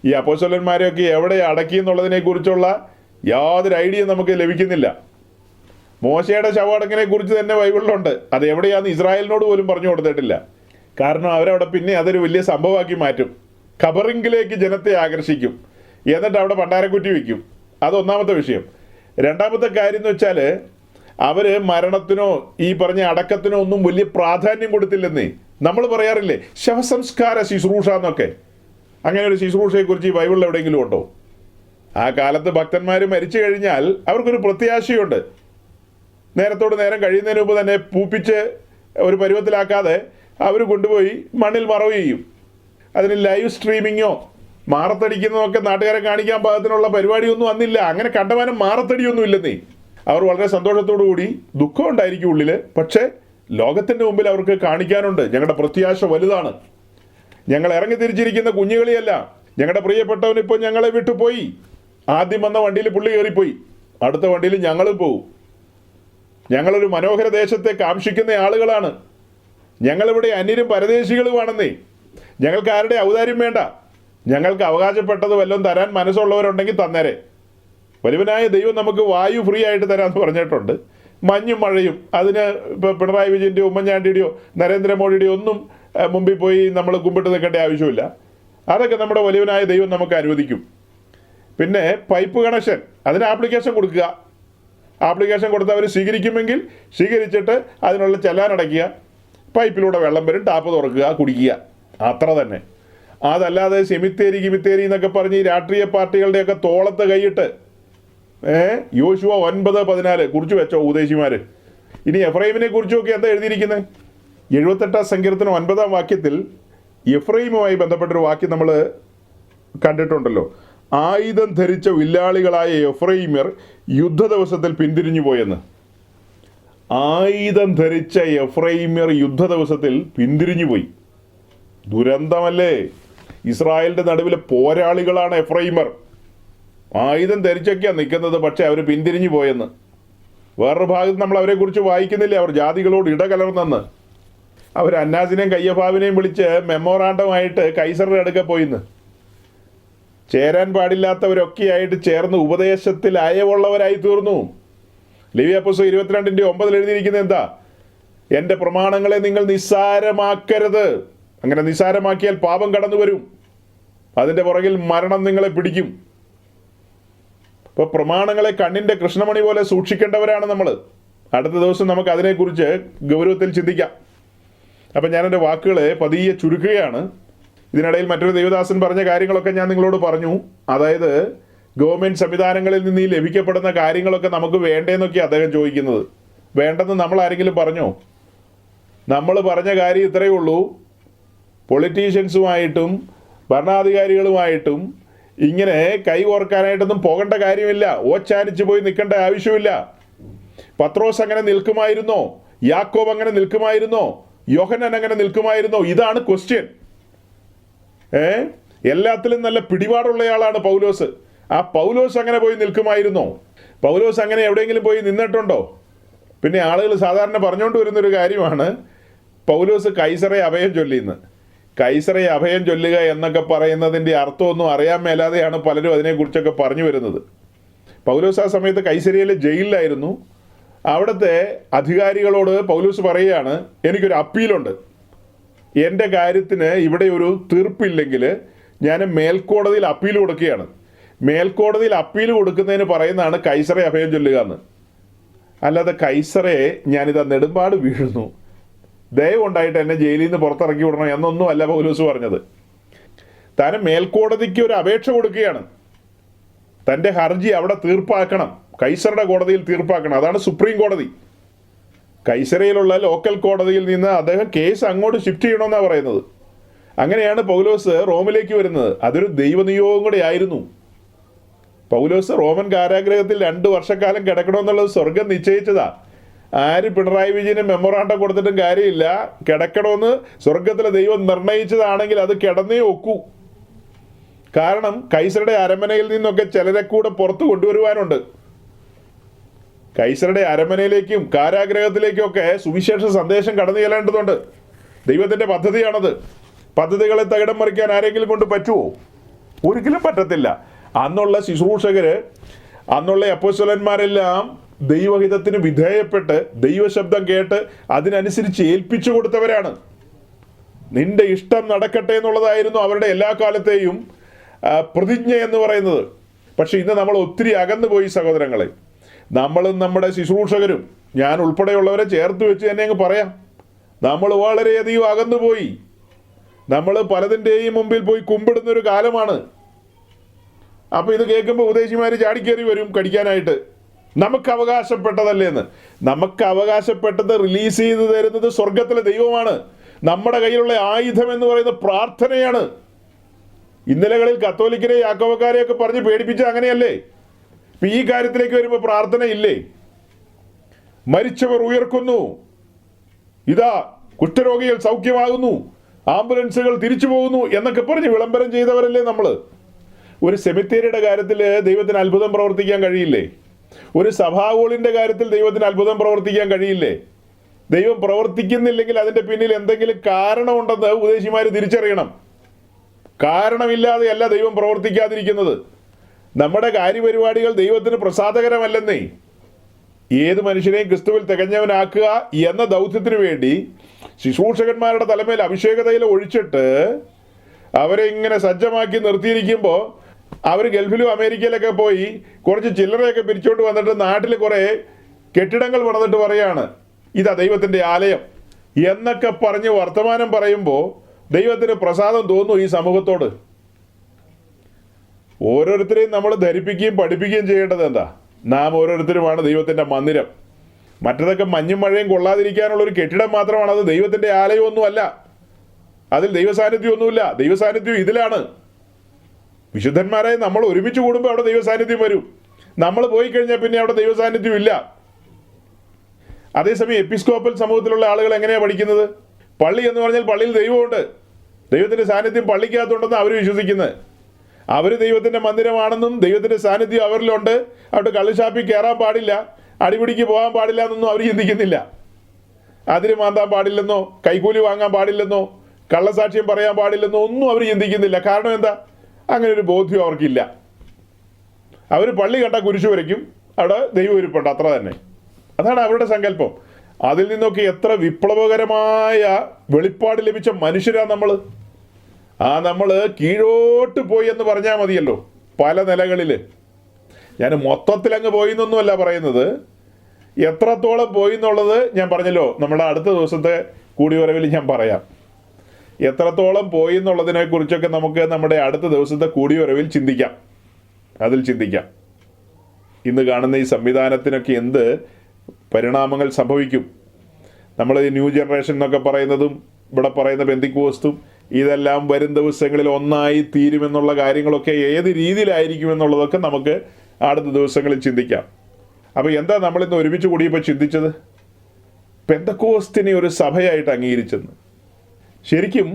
ഈ അപ്പോസ്തലന്മാരെയൊക്കെ എവിടെ അടക്കി എന്നുള്ളതിനെ കുറിച്ചുള്ള യാതൊരു ഐഡിയ നമുക്ക് ലഭിക്കുന്നില്ല. മോശയുടെ ശവടക്കിനെ കുറിച്ച് തന്നെ ബൈബിളിലുണ്ട്. അത് എവിടെയാന്ന് ഇസ്രായേലിനോട് പോലും പറഞ്ഞു കൊടുത്തിട്ടില്ല. കാരണം അവരവിടെ പിന്നെ അതൊരു വലിയ സംഭവമാക്കി മാറ്റും. ഖബറിങ്കിലേക്ക് ജനത്തെ ആകർഷിക്കും, എന്നിട്ട് അവിടെ പണ്ടാരക്കുറ്റി വയ്ക്കും. അതൊന്നാമത്തെ വിഷയം. രണ്ടാമത്തെ കാര്യം എന്ന് വെച്ചാൽ അവർ മരണത്തിനോ ഈ പറഞ്ഞ അടക്കത്തിനോ ഒന്നും വലിയ പ്രാധാന്യം കൊടുത്തില്ലെന്നേ. നമ്മൾ പറയാറില്ലേ ശവസംസ്കാര ശുശ്രൂഷ എന്നൊക്കെ. അങ്ങനെ ഒരു ശുശ്രൂഷയെക്കുറിച്ച് ഈ ബൈബിളിൽ എവിടെയെങ്കിലും ഉണ്ടോ? ആ കാലത്ത് ഭക്തന്മാർ മരിച്ചു കഴിഞ്ഞാൽ അവർക്കൊരു പ്രത്യാശയുണ്ട്. നേരത്തോട് നേരം കഴിയുന്നതിന് മുമ്പ് തന്നെ പൂപ്പിച്ച് ഒരു പരുവത്തിലാക്കാതെ അവർ കൊണ്ടുപോയി മണ്ണിൽ മറവ് ചെയ്യും. അതിന് ലൈവ് സ്ട്രീമിങ്ങോ മാറത്തടിക്കുന്നതൊക്കെ നാട്ടുകാരെ കാണിക്കാൻ പാകത്തിനുള്ള പരിപാടിയൊന്നും അന്നില്ല. അങ്ങനെ കണ്ടമാനം മാറത്തടിയൊന്നും ഇല്ലെന്നേ. അവർ വളരെ സന്തോഷത്തോടു കൂടി, ദുഃഖം ഉണ്ടായിരിക്കും ഉള്ളിൽ, പക്ഷേ ലോകത്തിൻ്റെ മുമ്പിൽ അവർക്ക് കാണിക്കാനുണ്ട് ഞങ്ങളുടെ പ്രത്യാശ വലുതാണ്. ഞങ്ങൾ ഇറങ്ങി തിരിച്ചിരിക്കുന്ന കുഞ്ഞുകളിയല്ല. ഞങ്ങളുടെ പ്രിയപ്പെട്ടവൻ ഇപ്പോൾ ഞങ്ങളെ വിട്ടുപോയി. ആദ്യം വന്ന വണ്ടിയിൽ പുള്ളി കയറിപ്പോയി, അടുത്ത വണ്ടിയിൽ ഞങ്ങളും പോവും. ഞങ്ങളൊരു മനോഹര ദേശത്തെ കാംക്ഷിക്കുന്ന ആളുകളാണ്. ഞങ്ങളിവിടെ അന്യരും പരദേശികളുമാണെന്നേ. ഞങ്ങൾക്ക് ആരുടെ ഔദാര്യം വേണ്ട. ഞങ്ങൾക്ക് അവകാശപ്പെട്ടത് വല്ലതും തരാൻ മനസ്സുള്ളവരുണ്ടെങ്കിൽ തന്നേരെ. വലുവനായ ദൈവം നമുക്ക് വായു ഫ്രീ ആയിട്ട് തരാമെന്ന് പറഞ്ഞിട്ടുണ്ട്. മഞ്ഞും മഴയും അതിന് ഇപ്പോൾ പിണറായി വിജയൻ്റെയോ ഉമ്മൻചാണ്ടിയുടെയോ നരേന്ദ്രമോദിയുടെയോ ഒന്നും മുമ്പിൽ പോയി നമ്മൾ കുമ്പിട്ട് നിൽക്കേണ്ട ആവശ്യമില്ല. അതൊക്കെ നമ്മുടെ വലുവനായ ദൈവം നമുക്ക് അനുവദിക്കും. പിന്നെ പൈപ്പ് കണക്ഷൻ, അതിന് ആപ്ലിക്കേഷൻ കൊടുക്കുക. ആപ്ലിക്കേഷൻ കൊടുത്ത് അവർ സ്വീകരിക്കുമെങ്കിൽ സ്വീകരിച്ചിട്ട് അതിനുള്ള ചെല്ലാനടയ്ക്കുക. പൈപ്പിലൂടെ വെള്ളം വരും, ടാപ്പ് തുറക്കുക, കുടിക്കുക, അത്ര തന്നെ. അതല്ലാതെ സെമിത്തേരി കിമിത്തേരി എന്നൊക്കെ പറഞ്ഞ് ഈ രാഷ്ട്രീയ പാർട്ടികളുടെയൊക്കെ തോളത്ത് കൈയിട്ട് യോശുവ 9:14 കുറിച്ച് വെച്ചോ ഉപദേശിമാർ. ഇനി എഫ്രൈമിനെ കുറിച്ചൊക്കെ എന്താ എഴുതിയിരിക്കുന്നത്? 78 സങ്കീർത്തനം 9 വാക്യത്തിൽ എഫ്രൈമുമായി ബന്ധപ്പെട്ടൊരു വാക്യം നമ്മൾ കണ്ടിട്ടുണ്ടല്ലോ. ആയുധം ധരിച്ച വില്ലാളികളായ എഫ്രൈമ്യർ യുദ്ധ ദിവസത്തിൽ പിന്തിരിഞ്ഞു പോയെന്ന്. ആയുധം ധരിച്ച എഫ്രൈമ്യർ യുദ്ധ ദിവസത്തിൽ പിന്തിരിഞ്ഞു പോയി. ദുരന്തമല്ലേ? ഇസ്രായേലിൻ്റെ നടുവിലെ പോരാളികളാണ് എഫ്രൈമർ. ആയുധം ധരിച്ചൊക്കെയാണ് നിൽക്കുന്നത്, പക്ഷേ അവർ പിന്തിരിഞ്ഞു പോയെന്ന്. വേറൊരു ഭാഗത്ത് നമ്മൾ അവരെക്കുറിച്ച് വായിക്കുന്നില്ലേ, അവർ ജാതികളോട് ഇടകലർന്നെന്ന്. അവർ അന്നാസിനെയും കയ്യഫാവിനെയും വിളിച്ച് മെമ്മോറാണ്ടമായിട്ട് കൈസറുടെ അടുക്ക പോയിന്ന്. ചേരാൻ പാടില്ലാത്തവരൊക്കെയായിട്ട് ചേർന്ന് ഉപദേശത്തിൽ അയവുള്ളവരായി തീർന്നു. ലേവ്യാപുസ്തകം 22:9 എഴുതിയിരിക്കുന്നത് എന്താ? എൻ്റെ പ്രമാണങ്ങളെ നിങ്ങൾ നിസ്സാരമാക്കരുത്. അങ്ങനെ നിസ്സാരമാക്കിയാൽ പാപം കടന്നു വരും, അതിൻ്റെ പുറകിൽ മരണം നിങ്ങളെ പിടിക്കും. അപ്പോൾ പ്രമാണങ്ങളെ കണ്ണിൻ്റെ കൃഷ്ണമണി പോലെ സൂക്ഷിക്കേണ്ടവരാണ് നമ്മൾ. അടുത്ത ദിവസം നമുക്ക് അതിനെക്കുറിച്ച് ഗൗരവത്തിൽ ചിന്തിക്കാം. അപ്പം ഞാനെൻ്റെ വാക്കുകളെ പതിയെ ചുരുക്കുകയാണ്. ഇതിനിടയിൽ മറ്റൊരു ദേവദാസൻ പറഞ്ഞ കാര്യങ്ങളൊക്കെ ഞാൻ നിങ്ങളോട് പറഞ്ഞു. അതായത് ഗവൺമെൻറ് സംവിധാനങ്ങളിൽ നിന്ന് ഈ ലഭിക്കപ്പെടുന്ന കാര്യങ്ങളൊക്കെ നമുക്ക് വേണ്ടേന്നൊക്കെ അദ്ദേഹം ചോദിക്കുന്നത്. വേണ്ടെന്ന് നമ്മൾ ആരെങ്കിലും പറഞ്ഞോ? നമ്മൾ പറഞ്ഞ കാര്യം ഇത്രയേ ഉള്ളൂ. പൊളിറ്റീഷ്യൻസുമായിട്ടും ഭരണാധികാരികളുമായിട്ടും ഇങ്ങനെ കൈ ഓർക്കാനായിട്ടൊന്നും പോകേണ്ട കാര്യമില്ല. ഓച്ചാനിച്ച് പോയി നിൽക്കേണ്ട ആവശ്യമില്ല. പത്രോസ് അങ്ങനെ നിൽക്കുമായിരുന്നോ? യാക്കോബ് അങ്ങനെ നിൽക്കുമായിരുന്നോ? യോഹന്നാൻ അങ്ങനെ നിൽക്കുമായിരുന്നോ? ഇതാണ് ക്വസ്റ്റ്യൻ. എല്ലാത്തിലും നല്ല പിടിപാടുള്ളയാളാണ് പൗലോസ്. ആ പൗലോസ് അങ്ങനെ പോയി നിൽക്കുമായിരുന്നോ? പൗലോസ് അങ്ങനെ എവിടെയെങ്കിലും പോയി നിന്നിട്ടുണ്ടോ? പിന്നെ ആളുകൾ സാധാരണ പറഞ്ഞുകൊണ്ട് വരുന്നൊരു കാര്യമാണ് പൗലോസ് കൈസറെ അഭയം ചൊല്ലിയെന്ന്. കൈസറെ അഭയം ചൊല്ലുക എന്നൊക്കെ പറയുന്നതിൻ്റെ അർത്ഥമൊന്നും അറിയാൻ മേലാതെയാണ് പലരും അതിനെക്കുറിച്ചൊക്കെ പറഞ്ഞു വരുന്നത്. പൗലോസ് ആ സമയത്ത് കൈസരിയയിലെ ജയിലിലായിരുന്നു. അവിടുത്തെ അധികാരികളോട് പൗലോസ് പറയുകയാണ്, എനിക്കൊരു അപ്പീലുണ്ട്. എൻ്റെ കാര്യത്തിന് ഇവിടെ ഒരു തീർപ്പില്ലെങ്കിൽ ഞാൻ മേൽക്കോടതിയിൽ അപ്പീൽ കൊടുക്കുകയാണ്. മേൽക്കോടതിയിൽ അപ്പീൽ കൊടുക്കുന്നതിന് പറയുന്നതാണ് കൈസറെ അഭയം ചൊല്ലുക എന്ന്. അല്ലാതെ കൈസറെ ഞാനിതാ നെടുമ്പാട് വീഴുന്നു, ദയവുണ്ടായിട്ട് എന്നെ ജയിലിൽ നിന്ന് പുറത്തിറക്കി വിടണം എന്നൊന്നും അല്ല പൗലോസ് പറഞ്ഞത്. താൻ മേൽക്കോടതിക്ക് ഒരു അപേക്ഷ കൊടുക്കുകയാണ്. തൻ്റെ ഹർജി അവിടെ തീർപ്പാക്കണം, കൈസറുടെ കോടതിയിൽ തീർപ്പാക്കണം. അതാണ് സുപ്രീം കോടതി. കൈസരയിലുള്ള ലോക്കൽ കോടതിയിൽ നിന്ന് അദ്ദേഹം കേസ് അങ്ങോട്ട് ഷിഫ്റ്റ് ചെയ്യണമെന്നാണ് പറയുന്നത്. അങ്ങനെയാണ് പൗലോസ് റോമിലേക്ക് വരുന്നത്. അതൊരു ദൈവനിയോഗം കൂടെ ആയിരുന്നു. പൗലോസ് റോമൻ കാരാഗ്രഹത്തിൽ 2 വർഷക്കാലം കിടക്കണമെന്നുള്ളത് സ്വർഗം നിശ്ചയിച്ചതാ. ആര് പിണറായി വിജയന് മെമ്മോറാണ്ടം കൊടുത്തിട്ടും കാര്യമില്ല. കിടക്കണമെന്ന് സ്വർഗത്തിലെ ദൈവം നിർണയിച്ചതാണെങ്കിൽ അത് കിടന്നേ ഒക്കൂ. കാരണം കൈസറുടെ അരമനയിൽ നിന്നൊക്കെ ചിലരെ കൂടെ പുറത്തു കൊണ്ടുവരുവാനുണ്ട്. കൈസറുടെ അരമനയിലേക്കും കാരാഗ്രഹത്തിലേക്കും ഒക്കെ സുവിശേഷ സന്ദേശം കടന്നു ചെല്ലേണ്ടതുണ്ട്. ദൈവത്തിൻ്റെ പദ്ധതിയാണത്. പദ്ധതികളെ തകിടം മറിക്കാൻ ആരെങ്കിലും കൊണ്ട് പറ്റുമോ? ഒരിക്കലും പറ്റത്തില്ല. അന്നുള്ള ശുശ്രൂഷകര്, അന്നുള്ള അപ്പോസ്തലന്മാരെല്ലാം ദൈവഹിതത്തിന് വിധേയപ്പെട്ട് ദൈവശബ്ദം കേട്ട് അതിനനുസരിച്ച് ഏൽപ്പിച്ചു കൊടുത്തവരാണ്. നിന്റെ ഇഷ്ടം നടക്കട്ടെ എന്നുള്ളതായിരുന്നു അവരുടെ എല്ലാ കാലത്തെയും പ്രതിജ്ഞ എന്ന് പറയുന്നത്. പക്ഷെ ഇന്ന് നമ്മൾ ഒത്തിരി അകന്നുപോയി സഹോദരങ്ങളെ. നമ്മളും നമ്മുടെ ശുശ്രൂഷകരും, ഞാൻ ഉൾപ്പെടെയുള്ളവരെ ചേർത്ത് വെച്ച് തന്നെ അങ്ങ് പറയാം, നമ്മൾ വളരെയധികം അകന്നുപോയി. നമ്മൾ പലതിൻ്റെയും മുമ്പിൽ പോയി കുമ്പിടുന്നൊരു കാലമാണ്. അപ്പോൾ ഇത് കേൾക്കുമ്പോൾ ഉപദേശിമാർ ചാടിക്കേറി വരും കടിക്കാനായിട്ട്. നമുക്ക് അവകാശപ്പെട്ടതല്ലേ എന്ന്. നമുക്ക് അവകാശപ്പെട്ടത് റിലീസ് ചെയ്ത് തരുന്നത് സ്വർഗത്തിലെ ദൈവമാണ്. നമ്മുടെ കയ്യിലുള്ള ആയുധം എന്ന് പറയുന്നത് പ്രാർത്ഥനയാണ്. ഇന്നലകളിൽ കത്തോലിക്കരെ യാക്കോബക്കാരെയൊക്കെ പറഞ്ഞ് പേടിപ്പിച്ച അങ്ങനെയല്ലേ? ഇപ്പം ഈ കാര്യത്തിലേക്ക് വരുമ്പോൾ പ്രാർത്ഥന ഇല്ലേ? മരിച്ചവർ ഉയർക്കുന്നു, ഇതാ കുഷ്ഠരോഗികൾ സൗഖ്യമാകുന്നു, ആംബുലൻസുകൾ തിരിച്ചു പോകുന്നു എന്നൊക്കെ പറഞ്ഞ് വിളംബരം ചെയ്തവരല്ലേ നമ്മൾ? ഒരു സെമിത്തേരിയുടെ കാര്യത്തിൽ ദൈവത്തിന് അത്ഭുതം പ്രവർത്തിക്കാൻ കഴിയില്ലേ? ഒരു സഭാഗോളിൻ്റെ കാര്യത്തിൽ ദൈവത്തിന് അത്ഭുതം പ്രവർത്തിക്കാൻ കഴിയില്ലേ? ദൈവം പ്രവർത്തിക്കുന്നില്ലെങ്കിൽ അതിൻ്റെ പിന്നിൽ എന്തെങ്കിലും കാരണമുണ്ടെന്ന് ഉപദേശിമാർ തിരിച്ചറിയണം. കാരണമില്ലാതെയല്ല ദൈവം പ്രവർത്തിക്കാതിരിക്കുന്നത്. നമ്മുടെ കാര്യപരിപാടികൾ ദൈവത്തിന് പ്രസാദകരമല്ലെന്നേ. ഏത് മനുഷ്യനെയും ക്രിസ്തുവിൽ തികഞ്ഞവനാക്കുക എന്ന ദൗത്യത്തിന് വേണ്ടി ശുശ്രൂഷകന്മാരുടെ തലമേൽ അഭിഷേകതയിൽ ഒഴിച്ചിട്ട് അവരെ ഇങ്ങനെ സജ്ജമാക്കി നിർത്തിയിരിക്കുമ്പോൾ അവർ ഗൾഫിലും അമേരിക്കയിലൊക്കെ പോയി കുറച്ച് ചില്ലറയൊക്കെ പിരിച്ചുകൊണ്ട് വന്നിട്ട് നാട്ടിൽ കുറേ കെട്ടിടങ്ങൾ പണിതിട്ട് പറയാണ്, ഇതാ ദൈവത്തിൻ്റെ ആലയം എന്നൊക്കെ പറഞ്ഞ് വർത്തമാനം പറയുമ്പോൾ ദൈവത്തിന് പ്രസാദം തോന്നുന്നു ഈ സമൂഹത്തോട്? ഓരോരുത്തരെയും നമ്മൾ ധരിപ്പിക്കുകയും പഠിപ്പിക്കുകയും ചെയ്യേണ്ടത് എന്താ? നാം ഓരോരുത്തരുമാണ് ദൈവത്തിൻ്റെ മന്ദിരം. മറ്റതൊക്കെ മഞ്ഞും മഴയും കൊള്ളാതിരിക്കാനുള്ള ഒരു കെട്ടിടം മാത്രമാണ്. അത് ദൈവത്തിൻ്റെ ആലയമൊന്നുമല്ല. അതിൽ ദൈവസാന്നിധ്യമൊന്നുമില്ല. ദൈവസാന്നിധ്യം ഇതിലാണ്. വിശുദ്ധന്മാരെ നമ്മൾ ഒരുമിച്ച് കൂടുമ്പോൾ അവിടെ ദൈവസാന്നിധ്യം വരും. നമ്മൾ പോയി കഴിഞ്ഞാൽ പിന്നെ അവിടെ ദൈവസാന്നിധ്യം ഇല്ല. അതേസമയം എപ്പിസ്കോപ്പൽ സമൂഹത്തിലുള്ള ആളുകൾ എങ്ങനെയാണ് പഠിക്കുന്നത്? പള്ളി എന്ന് പറഞ്ഞാൽ പള്ളിയിൽ ദൈവമുണ്ട്, ദൈവത്തിൻ്റെ സാന്നിധ്യം പള്ളിക്കകത്തുണ്ടെന്ന് അവർ വിശ്വസിക്കുന്നത്. അവർ ദൈവത്തിൻ്റെ മന്ദിരമാണെന്നും ദൈവത്തിൻ്റെ സാന്നിധ്യം അവരിലുണ്ട്, അവിടെ കള്ളുഷാപ്പിൽ കയറാൻ പാടില്ല, അടിപിടിക്ക് പോകാൻ പാടില്ല എന്നൊന്നും അവർ ചിന്തിക്കുന്നില്ല. അതിന് മാന്താൻ പാടില്ലെന്നോ കൈക്കൂലി വാങ്ങാൻ പാടില്ലെന്നോ കള്ളസാക്ഷ്യം പറയാൻ പാടില്ലെന്നോ ഒന്നും അവർ ചിന്തിക്കുന്നില്ല. കാരണം എന്താ? അങ്ങനെ ഒരു ബോധ്യം അവർക്കില്ല. അവർ പള്ളി കണ്ട കുരിശു വരയ്ക്കും, അവിടെ ദൈവം ഇരിപ്പുണ്ട്, അത്ര തന്നെ. അതാണ് അവരുടെ സങ്കല്പം. അതിൽ നിന്നൊക്കെ എത്ര വിപ്ലവകരമായ വെളിപ്പാട് ലഭിച്ച മനുഷ്യരാണ് നമ്മൾ. നമ്മൾ കീഴോട്ട് പോയി എന്ന് പറഞ്ഞാൽ മതിയല്ലോ. പല നിലകളിൽ ഞാൻ മൊത്തത്തിൽ അങ്ങ് പോയി എന്നൊന്നുമല്ല പറയുന്നത്. എത്രത്തോളം പോയി എന്നുള്ളത് ഞാൻ പറഞ്ഞല്ലോ, നമ്മുടെ അടുത്ത ദിവസത്തെ കൂടിവരവിൽ ഞാൻ പറയാം. എത്രത്തോളം പോയി എന്നുള്ളതിനെ കുറിച്ചൊക്കെ നമുക്ക് നമ്മുടെ അടുത്ത ദിവസത്തെ കൂടിവരവിൽ ചിന്തിക്കാം. അതിൽ ചിന്തിക്കാം. ഇന്ന് കാണുന്ന ഈ സംവിധാനത്തിനൊക്കെ എന്ത് പരിണാമങ്ങൾ സംഭവിക്കും? നമ്മൾ ഈ ന്യൂ ജനറേഷൻ എന്നൊക്കെ പറയുന്നതും ഇവിടെ പറയുന്ന പെന്തിക്കോസ്തും ഇതെല്ലാം വരും ദിവസങ്ങളിൽ ഒന്നായി തീരുമെന്നുള്ള കാര്യങ്ങളൊക്കെ ഏത് രീതിയിലായിരിക്കുമെന്നുള്ളതൊക്കെ നമുക്ക് അടുത്ത ദിവസങ്ങളിൽ ചിന്തിക്കാം. അപ്പോൾ എന്താ നമ്മളിന്ന് ഒരുമിച്ച് കൂടിയപ്പോൾ ചിന്തിച്ചത്? പെന്തക്കോസ്തിനെ ഒരു സഭയായിട്ട് അംഗീകരിച്ചെന്ന്. ശരിക്കും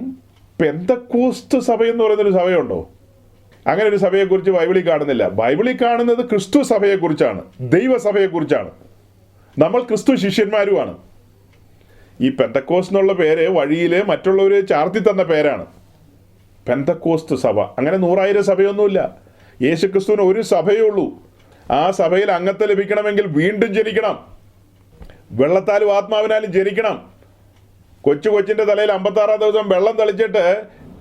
പെന്തക്കോസ്ത് സഭയെന്ന് പറയുന്നൊരു സഭയുണ്ടോ? അങ്ങനെ ഒരു സഭയെക്കുറിച്ച് ബൈബിളിൽ കാണുന്നില്ല. ബൈബിളിൽ കാണുന്നത് ക്രിസ്തു സഭയെക്കുറിച്ചാണ്, ദൈവസഭയെക്കുറിച്ചാണ്. നമ്മൾ ക്രിസ്തു ശിഷ്യന്മാരുമാണ്. ഈ പെന്തക്കോസ്റ്റ് എന്നുള്ള പേര് വഴിയിൽ മറ്റുള്ളവർ ചാർത്തി തന്ന പേരാണ്. പെന്തക്കോസ്റ്റ് സഭ, അങ്ങനെ 100,000 സഭയൊന്നുമില്ല. യേശുക്രിസ്തുവിന് ഒരു സഭയേ ഉള്ളൂ. ആ സഭയിൽ അംഗത്വം ലഭിക്കണമെങ്കിൽ വീണ്ടും ജനിക്കണം, വെള്ളത്താലും ആത്മാവിനാലും ജനിക്കണം. കൊച്ചിൻ്റെ തലയിൽ 56 ദിവസം വെള്ളം തളിച്ചിട്ട്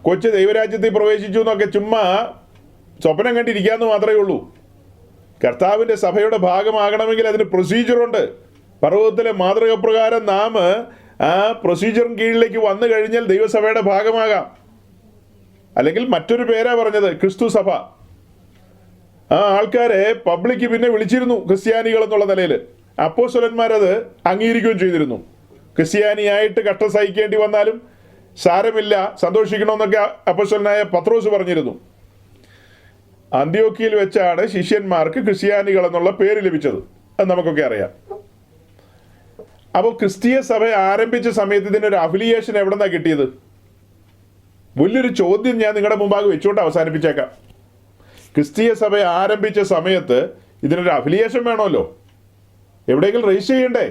കൊച്ചു ദൈവരാജ്യത്തിൽ പ്രവേശിച്ചു എന്നൊക്കെ ചുമ്മാ സ്വപ്നം കണ്ടിരിക്കാമെന്ന് മാത്രമേ ഉള്ളൂ. കർത്താവിൻ്റെ സഭയുടെ ഭാഗമാകണമെങ്കിൽ അതിന് പ്രൊസീജിയറുണ്ട്. പർവ്വതത്തിലെ മാതൃക പ്രകാരം നാം ആ പ്രൊസീജിയറിന് കീഴിലേക്ക് വന്നു കഴിഞ്ഞാൽ ദൈവസഭയുടെ ഭാഗമാകാം. അല്ലെങ്കിൽ മറ്റൊരു പേരാ പറഞ്ഞത്, ക്രിസ്തു സഭ. ആ ആൾക്കാരെ പബ്ലിക് പിന്നെ വിളിച്ചിരുന്നു ക്രിസ്ത്യാനികൾ എന്നുള്ള നിലയിൽ. അപ്പോസ്തലന്മാരത് അംഗീകരിക്കുകയും ചെയ്തിരുന്നു. ക്രിസ്ത്യാനിയായിട്ട് കഷ്ടം സഹിക്കേണ്ടി വന്നാലും സാരമില്ല, സന്തോഷിക്കണമെന്നൊക്കെ അപ്പോസ്തലനായ പത്രോസ് പറഞ്ഞിരുന്നു. അന്ത്യോക്യയിൽ വെച്ചാണ് ശിഷ്യന്മാർക്ക് ക്രിസ്ത്യാനികൾ എന്നുള്ള പേര് ലഭിച്ചത്. അത് നമുക്കൊക്കെ അറിയാം. അപ്പോൾ ക്രിസ്തീയ സഭ ആരംഭിച്ച സമയത്ത് ഇതിനൊരു അഫിലിയേഷൻ എവിടെ നിന്നാണ് കിട്ടിയത്? വലിയൊരു ചോദ്യം ഞാൻ നിങ്ങളുടെ മുമ്പാകെ വെച്ചുകൊണ്ട് അവസാനിപ്പിച്ചേക്കാം. ക്രിസ്തീയ സഭ ആരംഭിച്ച സമയത്ത് ഇതിനൊരു അഫിലിയേഷൻ വേണമല്ലോ, എവിടെയെങ്കിലും രജിസ്റ്റർ ചെയ്യണ്ടേ?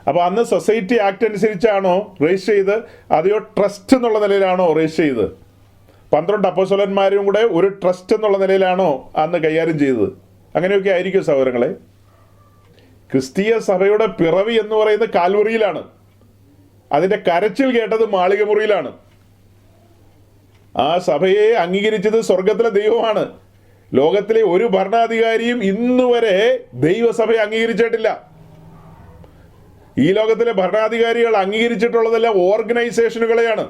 അപ്പോൾ അന്ന് സൊസൈറ്റി ആക്ട് അനുസരിച്ചാണോ രജിസ്റ്റർ ചെയ്ത്, അതെയോ ട്രസ്റ്റ് എന്നുള്ള നിലയിലാണോ രജിസ്റ്റർ ചെയ്ത്? 12 അപ്പോസ്തലന്മാരും കൂടെ ഒരു ട്രസ്റ്റ് എന്നുള്ള നിലയിലാണോ അന്ന് കൈകാര്യം ചെയ്തത്? അങ്ങനെയൊക്കെ ആയിരിക്കും സഹോദരങ്ങളെ. ക്രിസ്തീയ സഭയുടെ പിറവി എന്ന് പറയുന്നത് കാൽവറിയിലാണ്. അതിൻ്റെ കരച്ചിൽ കേട്ടത് മാളികമുറിയിലാണ്. ആ സഭയെ അംഗീകരിച്ചത് സ്വർഗത്തിലെ ദൈവമാണ്. ലോകത്തിലെ ഒരു ഭരണാധികാരിയും ഇന്നുവരെ ദൈവസഭയെ അംഗീകരിച്ചിട്ടില്ല. ഈ ലോകത്തിലെ ഭരണാധികാരികൾ അംഗീകരിച്ചിട്ടുള്ളതെല്ലാം ഓർഗനൈസേഷനുകളെയാണ്.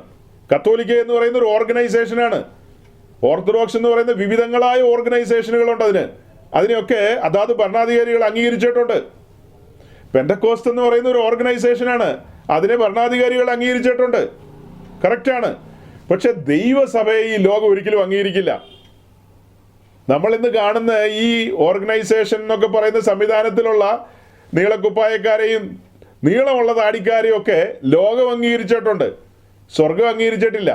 കത്തോലിക്ക എന്ന് പറയുന്ന ഒരു ഓർഗനൈസേഷനാണ്. ഓർത്തഡോക്സ് എന്ന് പറയുന്ന വിവിധങ്ങളായ ഓർഗനൈസേഷനുകളുണ്ട്. അതിനെയൊക്കെ അതാത് ഭരണാധികാരികൾ അംഗീകരിച്ചിട്ടുണ്ട്. പെന്തക്കോസ്റ്റ് എന്ന് പറയുന്ന ഒരു ഓർഗനൈസേഷനാണ്, അതിനെ ഭരണാധികാരികൾ അംഗീകരിച്ചിട്ടുണ്ട്. കറക്റ്റാണ്. പക്ഷെ ദൈവസഭയെ ഈ ലോകം ഒരിക്കലും അംഗീകരിക്കില്ല. നമ്മളിന്ന് കാണുന്ന ഈ ഓർഗനൈസേഷൻ എന്നൊക്കെ പറയുന്ന സംവിധാനത്തിലുള്ള നീളക്കുപ്പായക്കാരെയും നീളമുള്ള താടിക്കാരെയും ഒക്കെ ലോകം അംഗീകരിച്ചിട്ടുണ്ട്, സ്വർഗം അംഗീകരിച്ചിട്ടില്ല.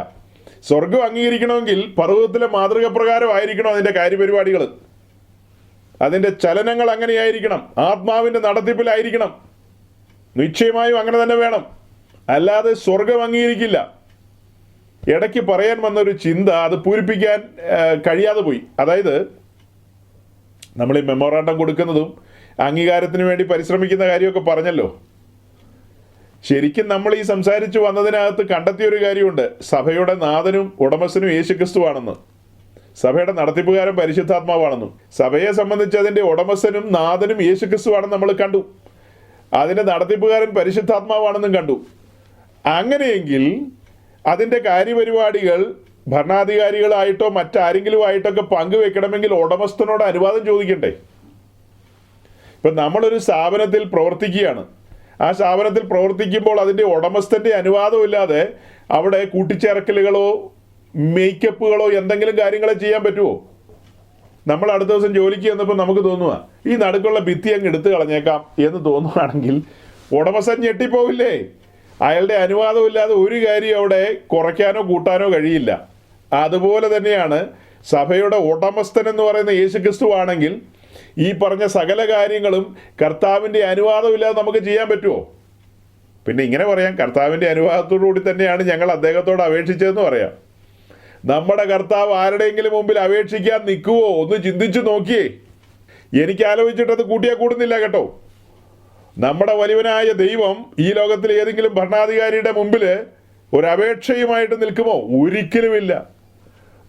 സ്വർഗം അംഗീകരിക്കണമെങ്കിൽ പർവ്വതത്തിലെ മാതൃക പ്രകാരമായിരിക്കണം അതിൻ്റെ കാര്യപരിപാടികൾ, അതിൻ്റെ ചലനങ്ങൾ അങ്ങനെയായിരിക്കണം, ആത്മാവിൻ്റെ നടത്തിപ്പിലായിരിക്കണം. നിശ്ചയമായും അങ്ങനെ തന്നെ വേണം, അല്ലാതെ സ്വർഗം അംഗീകരിക്കില്ല. ഇടയ്ക്ക് പറയാൻ വന്നൊരു ചിന്ത അത് പൂരിപ്പിക്കാൻ കഴിയാതെ പോയി. അതായത് നമ്മൾ ഈ മെമ്മോറാണ്ടം കൊടുക്കുന്നതും അംഗീകാരത്തിന് വേണ്ടി പരിശ്രമിക്കുന്ന കാര്യമൊക്കെ പറഞ്ഞല്ലോ. ശരിക്കും നമ്മൾ ഈ സംസാരിച്ചു വന്നതിനകത്ത് കണ്ടെത്തിയൊരു കാര്യമുണ്ട്. സഭയുടെ നാഥനും ഉടമസ്ഥനും യേശുക്രിസ്തുവാണെന്ന്, സഭയുടെ നടത്തിപ്പുകാരൻ പരിശുദ്ധാത്മാവാണെന്നും. സഭയെ സംബന്ധിച്ച് അതിൻ്റെ ഉടമസ്ഥനും നാഥനും യേശുക്രിസ്തുവാണെന്ന് നമ്മൾ കണ്ടു. അതിൻ്റെ നടത്തിപ്പുകാരൻ പരിശുദ്ധാത്മാവാണെന്നും കണ്ടു. അങ്ങനെയെങ്കിൽ അതിൻ്റെ കാര്യപരിപാടികൾ ഭരണാധികാരികളായിട്ടോ മറ്റാരെങ്കിലും ആയിട്ടൊക്കെ പങ്കുവെക്കണമെങ്കിൽ ഉടമസ്ഥനോട് അനുവാദം ചോദിക്കണ്ടേ? ഇപ്പം നമ്മളൊരു സ്ഥാപനത്തിൽ പ്രവർത്തിക്കുകയാണ്. ആ സ്ഥാപനത്തിൽ പ്രവർത്തിക്കുമ്പോൾ അതിൻ്റെ ഉടമസ്ഥൻ്റെ അനുവാദമില്ലാതെ അവിടെ കൂട്ടിച്ചേർക്കലുകളോ മേക്കപ്പുകളോ എന്തെങ്കിലും കാര്യങ്ങളെ ചെയ്യാൻ പറ്റുമോ? നമ്മൾ അടുത്ത ദിവസം ജോലിക്ക് ചെന്നപ്പോൾ നമുക്ക് തോന്നുക ഈ നടുക്കുള്ള ഭിത്തി അങ്ങ് എടുത്തു കളഞ്ഞേക്കാം എന്ന് തോന്നുകയാണെങ്കിൽ ഉടമസ്ഥൻ ഞെട്ടിപ്പോവില്ലേ? അയാളുടെ അനുവാദമില്ലാതെ ഒരു കാര്യം അവിടെ കുറയ്ക്കാനോ കൂട്ടാനോ കഴിയില്ല. അതുപോലെ തന്നെയാണ് സഭയുടെ ഉടമസ്ഥൻ എന്ന് പറയുന്ന യേശുക്രിസ്തു ആണെങ്കിൽ ഈ പറഞ്ഞ സകല കാര്യങ്ങളും കർത്താവിൻ്റെ അനുവാദമില്ലാതെ നമുക്ക് ചെയ്യാൻ പറ്റുമോ? പിന്നെ ഇങ്ങനെ പറയാം, കർത്താവിൻ്റെ അനുവാദത്തോടു കൂടി തന്നെയാണ് ഞങ്ങൾ അദ്ദേഹത്തോട് അപേക്ഷിച്ചതെന്ന് പറയാം. നമ്മുടെ കർത്താവ് ആരുടെയെങ്കിലും മുമ്പിൽ അപേക്ഷിക്കാൻ നിൽക്കുവോ? ഒന്ന് ചിന്തിച്ചു നോക്കിയേ. എനിക്ക് ആലോചിച്ചിട്ടത് കൂട്ടിയാൽ കൂടുന്നില്ല കേട്ടോ. നമ്മുടെ വലിയവനായ ദൈവം ഈ ലോകത്തിലെ ഏതെങ്കിലും ഭരണാധികാരിയുടെ മുമ്പിൽ ഒരു അപേക്ഷയുമായിട്ട് നിൽക്കുമോ? ഒരിക്കലുമില്ല.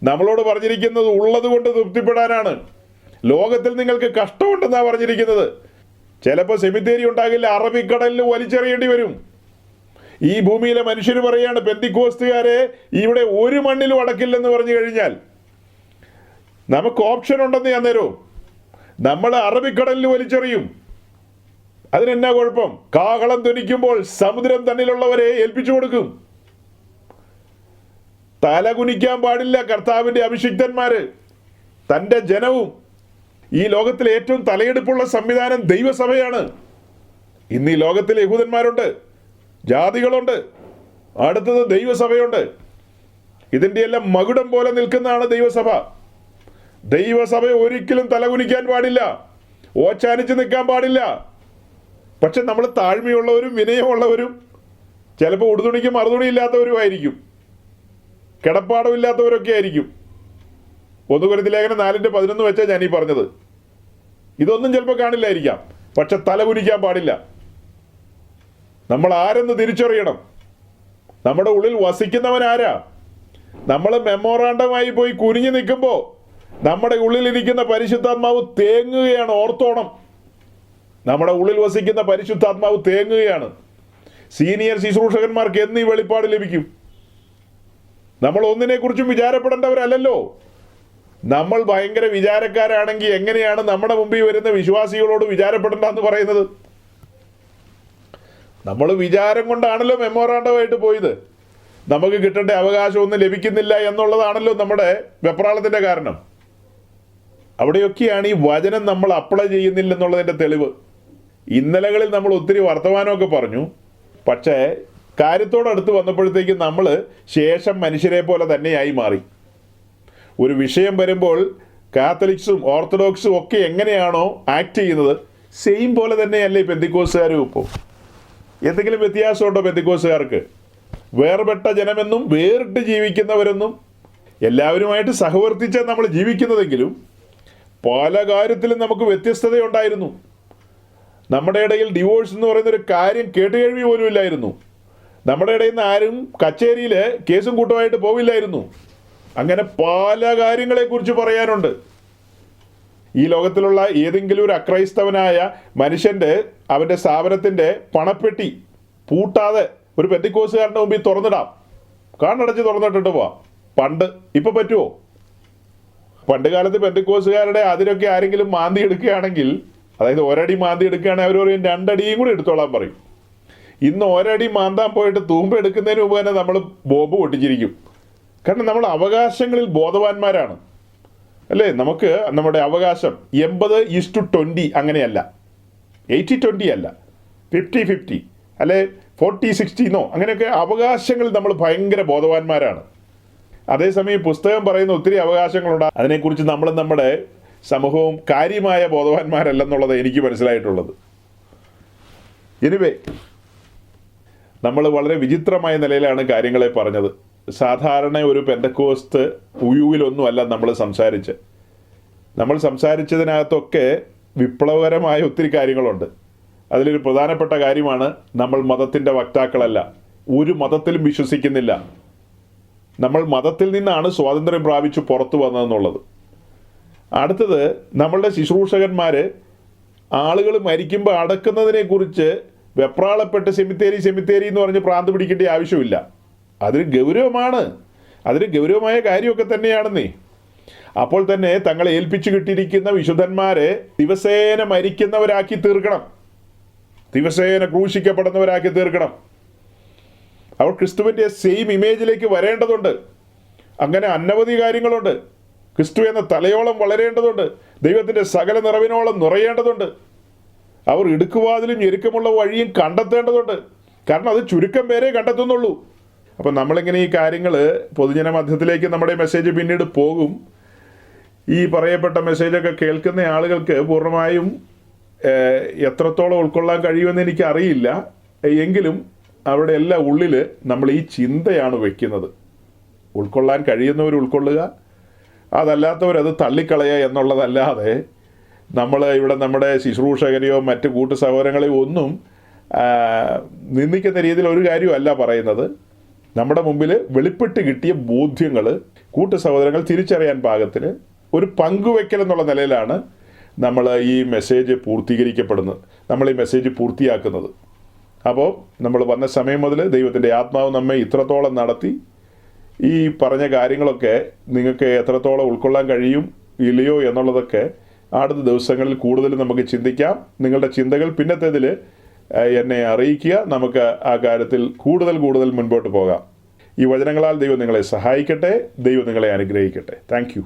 നമ്മളോട് പറഞ്ഞിരിക്കുന്നത് ഉള്ളത് കൊണ്ട് തൃപ്തിപ്പെടാനാണ്. ലോകത്തിൽ നിങ്ങൾക്ക് കഷ്ടമുണ്ടെന്നാണ് പറഞ്ഞിരിക്കുന്നത്. ചിലപ്പോൾ സെമിത്തേരി ഉണ്ടാകില്ല, അറബിക്കടലിൽ വലിച്ചെറിയേണ്ടി വരും. ഈ ഭൂമിയിലെ മനുഷ്യർ പറയാണ്, പെന്തിക്കോസ്തുകാരെ ഇവിടെ ഒരു മണ്ണിലും അടക്കില്ലെന്ന് പറഞ്ഞു കഴിഞ്ഞാൽ നമുക്ക് ഓപ്ഷൻ ഉണ്ടെന്ന് ഞാൻ തരും. നമ്മൾ അറബിക്കടലിൽ വലിച്ചെറിയും. അതിനെന്നാ കുഴപ്പം? കാഹളം ധ്വനിക്കുമ്പോൾ സമുദ്രം തന്നിലുള്ളവരെ ഏൽപ്പിച്ചു കൊടുക്കും. തല കുനിക്കാൻ പാടില്ല കർത്താവിൻ്റെ അഭിഷിക്തന്മാര്, തൻ്റെ ജനവും. ഈ ലോകത്തിലെ ഏറ്റവും തലയെടുപ്പുള്ള സംവിധാനം ദൈവസഭയാണ്. ഇന്ന് ഈ ലോകത്തിൽ യഹൂദന്മാരുണ്ട്, ജാതികളുണ്ട്, അടുത്തത് ദൈവസഭയുണ്ട്. ഇതിൻ്റെ എല്ലാം മകുടം പോലെ നിൽക്കുന്നതാണ് ദൈവസഭ. ദൈവസഭ ഒരിക്കലും തലകുനിക്കാൻ പാടില്ല, ഓച്ചാനിച്ച് നിൽക്കാൻ പാടില്ല. പക്ഷെ നമ്മൾ താഴ്മയുള്ളവരും വിനയമുള്ളവരും ചിലപ്പോൾ ഉടുതുണിക്ക് മറുതുണിയില്ലാത്തവരുമായിരിക്കും, കിടപ്പാടമില്ലാത്തവരൊക്കെ ആയിരിക്കും. 1 കൊരിന്ത്യർ ലേഖനം 4:11 വെച്ചാൽ ഞാനീ പറഞ്ഞത്. ഇതൊന്നും ചിലപ്പോൾ കാണില്ലായിരിക്കാം, പക്ഷെ തല കുനിക്കാൻ പാടില്ല. നമ്മൾ ആരെന്ന് തിരിച്ചറിയണം. നമ്മുടെ ഉള്ളിൽ വസിക്കുന്നവൻ ആരാ? നമ്മൾ മെമ്മോറാണ്ടമായി പോയി കുനിഞ്ഞു നിൽക്കുമ്പോൾ നമ്മുടെ ഉള്ളിലിരിക്കുന്ന പരിശുദ്ധാത്മാവ് തേങ്ങുകയാണ്. ഓർത്തോണം, നമ്മുടെ ഉള്ളിൽ വസിക്കുന്ന പരിശുദ്ധാത്മാവ് തേങ്ങുകയാണ്. സീനിയർ ശുശ്രൂഷകന്മാർക്ക് എന്നീ വെളിപ്പാട് ലഭിക്കും. നമ്മൾ ഒന്നിനെക്കുറിച്ചും വിചാരപ്പെടേണ്ടവരല്ലല്ലോ. നമ്മൾ ഭയങ്കര വിചാരക്കാരാണെങ്കിൽ എങ്ങനെയാണ് നമ്മുടെ മുമ്പിൽ വരുന്ന വിശ്വാസികളോട് വിചാരപ്പെടേണ്ടെന്ന് പറയുന്നത്? നമ്മൾ വിചാരം കൊണ്ടാണല്ലോ മെമ്മോറാണ്ടമായിട്ട് പോയത്. നമുക്ക് കിട്ടേണ്ട അവകാശമൊന്നും ലഭിക്കുന്നില്ല എന്നുള്ളതാണല്ലോ നമ്മുടെ വെപ്രാളത്തിൻ്റെ കാരണം. അവിടെയൊക്കെയാണ് ഈ വചനം നമ്മൾ അപ്ലൈ ചെയ്യുന്നില്ലെന്നുള്ളതിൻ്റെ തെളിവ്. ഇന്നലകളിൽ നമ്മൾ ഒത്തിരി വർത്തമാനമൊക്കെ പറഞ്ഞു, പക്ഷേ കാര്യത്തോടടുത്ത് വന്നപ്പോഴത്തേക്കും നമ്മൾ ശേഷം മനുഷ്യരെ പോലെ തന്നെയായി മാറി. ഒരു വിഷയം വരുമ്പോൾ കാത്തലിക്സും ഓർത്തഡോക്സും ഒക്കെ എങ്ങനെയാണോ ആക്ട് ചെയ്യുന്നത് സെയിം പോലെ തന്നെയല്ലേ പെന്തിക്കോസുകാരും. ഇപ്പോൾ എന്തെങ്കിലും വ്യത്യാസമുണ്ടോ പെന്തിക്കോസുകാർക്ക്? വേർപെട്ട ജനമെന്നും വേറിട്ട് ജീവിക്കുന്നവരെന്നും എല്ലാവരുമായിട്ട് സഹവർത്തിച്ചാൽ നമ്മൾ ജീവിക്കുന്നതെങ്കിലും പല കാര്യത്തിലും നമുക്ക് വ്യത്യസ്തതയുണ്ടായിരുന്നു. നമ്മുടെ ഇടയിൽ ഡിവോഴ്സ് എന്ന് പറയുന്നൊരു കാര്യം കേട്ടുകേഴ്വി പോലും ഇല്ലായിരുന്നു. നമ്മുടെ ഇടയിൽ നിന്ന് ആരും കച്ചേരിയിൽ കേസും കൂട്ടമായിട്ട് പോവില്ലായിരുന്നു. അങ്ങനെ പല കാര്യങ്ങളെക്കുറിച്ച് പറയാനുണ്ട്. ഈ ലോകത്തിലുള്ള ഏതെങ്കിലും ഒരു അക്രൈസ്തവനായ മനുഷ്യൻ്റെ അവൻ്റെ സ്ഥാപനത്തിൻ്റെ പണപ്പെട്ടി പൂട്ടാതെ ഒരു പെന്തിക്കോസുകാരൻ്റെ മുമ്പിൽ തുറന്നിടാം, കണ്ണടച്ച് തുറന്നിട്ടിട്ട് പോവാം. ഇപ്പം പറ്റുമോ? പണ്ട് കാലത്ത് പെന്തിക്കോസുകാരുടെ അതിലൊക്കെ ആരെങ്കിലും മാന്തി എടുക്കുകയാണെങ്കിൽ, അതായത് ഒരടി മാന്തി എടുക്കുകയാണെങ്കിൽ അവർ പറയും 2 അടിയും കൂടി എടുത്തോളാൻ പറയും. ഇന്ന് ഒരടി മാന്താൻ പോയിട്ട് തൂമ്പ എടുക്കുന്നതിന് മുമ്പ് തന്നെ നമ്മൾ ബോംബ് പൊട്ടിച്ചിരിക്കും. കാരണം നമ്മൾ അവകാശങ്ങളിൽ ബോധവാന്മാരാണ്, അല്ലേ? നമുക്ക് നമ്മുടെ അവകാശം 80:20 അങ്ങനെയല്ല, 80-20 അല്ല, 50-50 അല്ലെ 40-60 അങ്ങനെയൊക്കെ അവകാശങ്ങളിൽ നമ്മൾ ഭയങ്കര ബോധവാന്മാരാണ്. അതേസമയം പുസ്തകം പറയുന്ന ഒത്തിരി അവകാശങ്ങളുണ്ട്, അതിനെക്കുറിച്ച് നമ്മൾ നമ്മുടെ സമൂഹവും കാര്യമായ ബോധവാന്മാരല്ലെന്നുള്ളത് എനിക്ക് മനസ്സിലായിട്ടുള്ളത്. എനിവേ, നമ്മൾ വളരെ വിചിത്രമായ നിലയിലാണ് കാര്യങ്ങളെ പറഞ്ഞത്. സാധാരണ ഒരു പെന്തക്കോസ്ത് ഉയുവിലൊന്നുമല്ല നമ്മൾ സംസാരിച്ചതിനകത്തൊക്കെ വിപ്ലവകരമായ ഒത്തിരി കാര്യങ്ങളുണ്ട്. അതിലൊരു പ്രധാനപ്പെട്ട കാര്യമാണ് നമ്മൾ മതത്തിൻ്റെ വക്താക്കളല്ല, ഒരു മതത്തിലും വിശ്വസിക്കുന്നില്ല. നമ്മൾ മതത്തിൽ നിന്നാണ് സ്വാതന്ത്ര്യം പ്രാപിച്ചു പുറത്തു വന്നതെന്നുള്ളത്. അടുത്തത്, നമ്മളുടെ ശുശ്രൂഷകന്മാർ ആളുകൾ മരിക്കുമ്പോൾ അടക്കുന്നതിനെക്കുറിച്ച് വെപ്രാളപ്പെട്ട് സെമിത്തേരി എന്ന് പറഞ്ഞ് പ്രാന്ത് പിടിക്കേണ്ട ആവശ്യമില്ല. അതൊരു ഗൗരവമാണ്, അതൊരു ഗൗരവമായ കാര്യമൊക്കെ തന്നെയാണെന്നേ. അപ്പോൾ തന്നെ തങ്ങളെ ഏൽപ്പിച്ചു കിട്ടിയിരിക്കുന്ന വിശുദ്ധന്മാരെ ദിവസേന മരിക്കുന്നവരാക്കി തീർക്കണം, ദിവസേന ക്രൂശിക്കപ്പെടുന്നവരാക്കി തീർക്കണം. അവർ ക്രിസ്തുവിൻ്റെ സെയിം ഇമേജിലേക്ക് വരേണ്ടതുണ്ട്. അങ്ങനെ അനവധി കാര്യങ്ങളുണ്ട്. ക്രിസ്തു എന്ന തലയോളം വളരേണ്ടതുണ്ട്, ദൈവത്തിൻ്റെ സകല നിറവിനോളം നിറയേണ്ടതുണ്ട്. അവർ ഇടുക്കുവാതിലും ഞെരുക്കമുള്ള വഴിയും കണ്ടെത്തേണ്ടതുണ്ട്. കാരണം അത് ചുരുക്കം പേരെ കണ്ടെത്തുന്നുള്ളൂ. അപ്പം നമ്മളിങ്ങനെ ഈ കാര്യങ്ങൾ പൊതുജന മധ്യത്തിലേക്ക് നമ്മുടെ മെസ്സേജ് പിന്നീട് പോകും. ഈ പറയപ്പെട്ട മെസ്സേജൊക്കെ കേൾക്കുന്ന ആളുകൾക്ക് പൂർണ്ണമായും എത്രത്തോളം ഉൾക്കൊള്ളാൻ കഴിയുമെന്ന് എനിക്കറിയില്ല. എങ്കിലും അവിടെ എല്ലാം ഉള്ളിൽ നമ്മൾ ഈ ചിന്തയാണ് വയ്ക്കുന്നത്. ഉൾക്കൊള്ളാൻ കഴിയുന്നവർ ഉൾക്കൊള്ളുക, അതല്ലാത്തവരത് തള്ളിക്കളയുക എന്നുള്ളതല്ലാതെ നമ്മൾ ഇവിടെ നമ്മുടെ ശുശ്രൂഷകരെയോ മറ്റ് കൂട്ടു സഹോദരങ്ങളെയോ ഒന്നും നിന്ദിക്കുന്ന രീതിയിൽ ഒരു കാര്യമല്ല പറയുന്നത്. നമ്മുടെ മുമ്പിൽ വെളിപ്പെട്ട് കിട്ടിയ ബോധ്യങ്ങൾ കൂട്ടു സഹോദരങ്ങൾ തിരിച്ചറിയാൻ പാകത്തിന് ഒരു പങ്കുവയ്ക്കൽ എന്നുള്ള നിലയിലാണ് നമ്മൾ ഈ മെസ്സേജ് പൂർത്തീകരിക്കപ്പെടുന്നത്, നമ്മൾ ഈ മെസ്സേജ് പൂർത്തിയാക്കുന്നത്. അപ്പോൾ നമ്മൾ വന്ന സമയം മുതൽ ദൈവത്തിൻ്റെ ആത്മാവ് നമ്മെ ഇത്രത്തോളം നടത്തി. ഈ പറഞ്ഞ കാര്യങ്ങളൊക്കെ നിങ്ങൾക്ക് എത്രത്തോളം ഉൾക്കൊള്ളാൻ കഴിയും ഇല്ലയോ എന്നുള്ളതൊക്കെ അടുത്ത ദിവസങ്ങളിൽ കൂടുതൽ നമുക്ക് ചിന്തിക്കാം. നിങ്ങളുടെ ചിന്തകൾ പിന്നത്തേതിൽ എന്നെ അറിയിക്കുക. നമുക്ക് ആ കാര്യത്തിൽ കൂടുതൽ മുൻപോട്ട് പോകാം. ഈ വചനങ്ങളാൽ ദൈവം നിങ്ങളെ സഹായിക്കട്ടെ. ദൈവം നിങ്ങളെ അനുഗ്രഹിക്കട്ടെ. Thank you.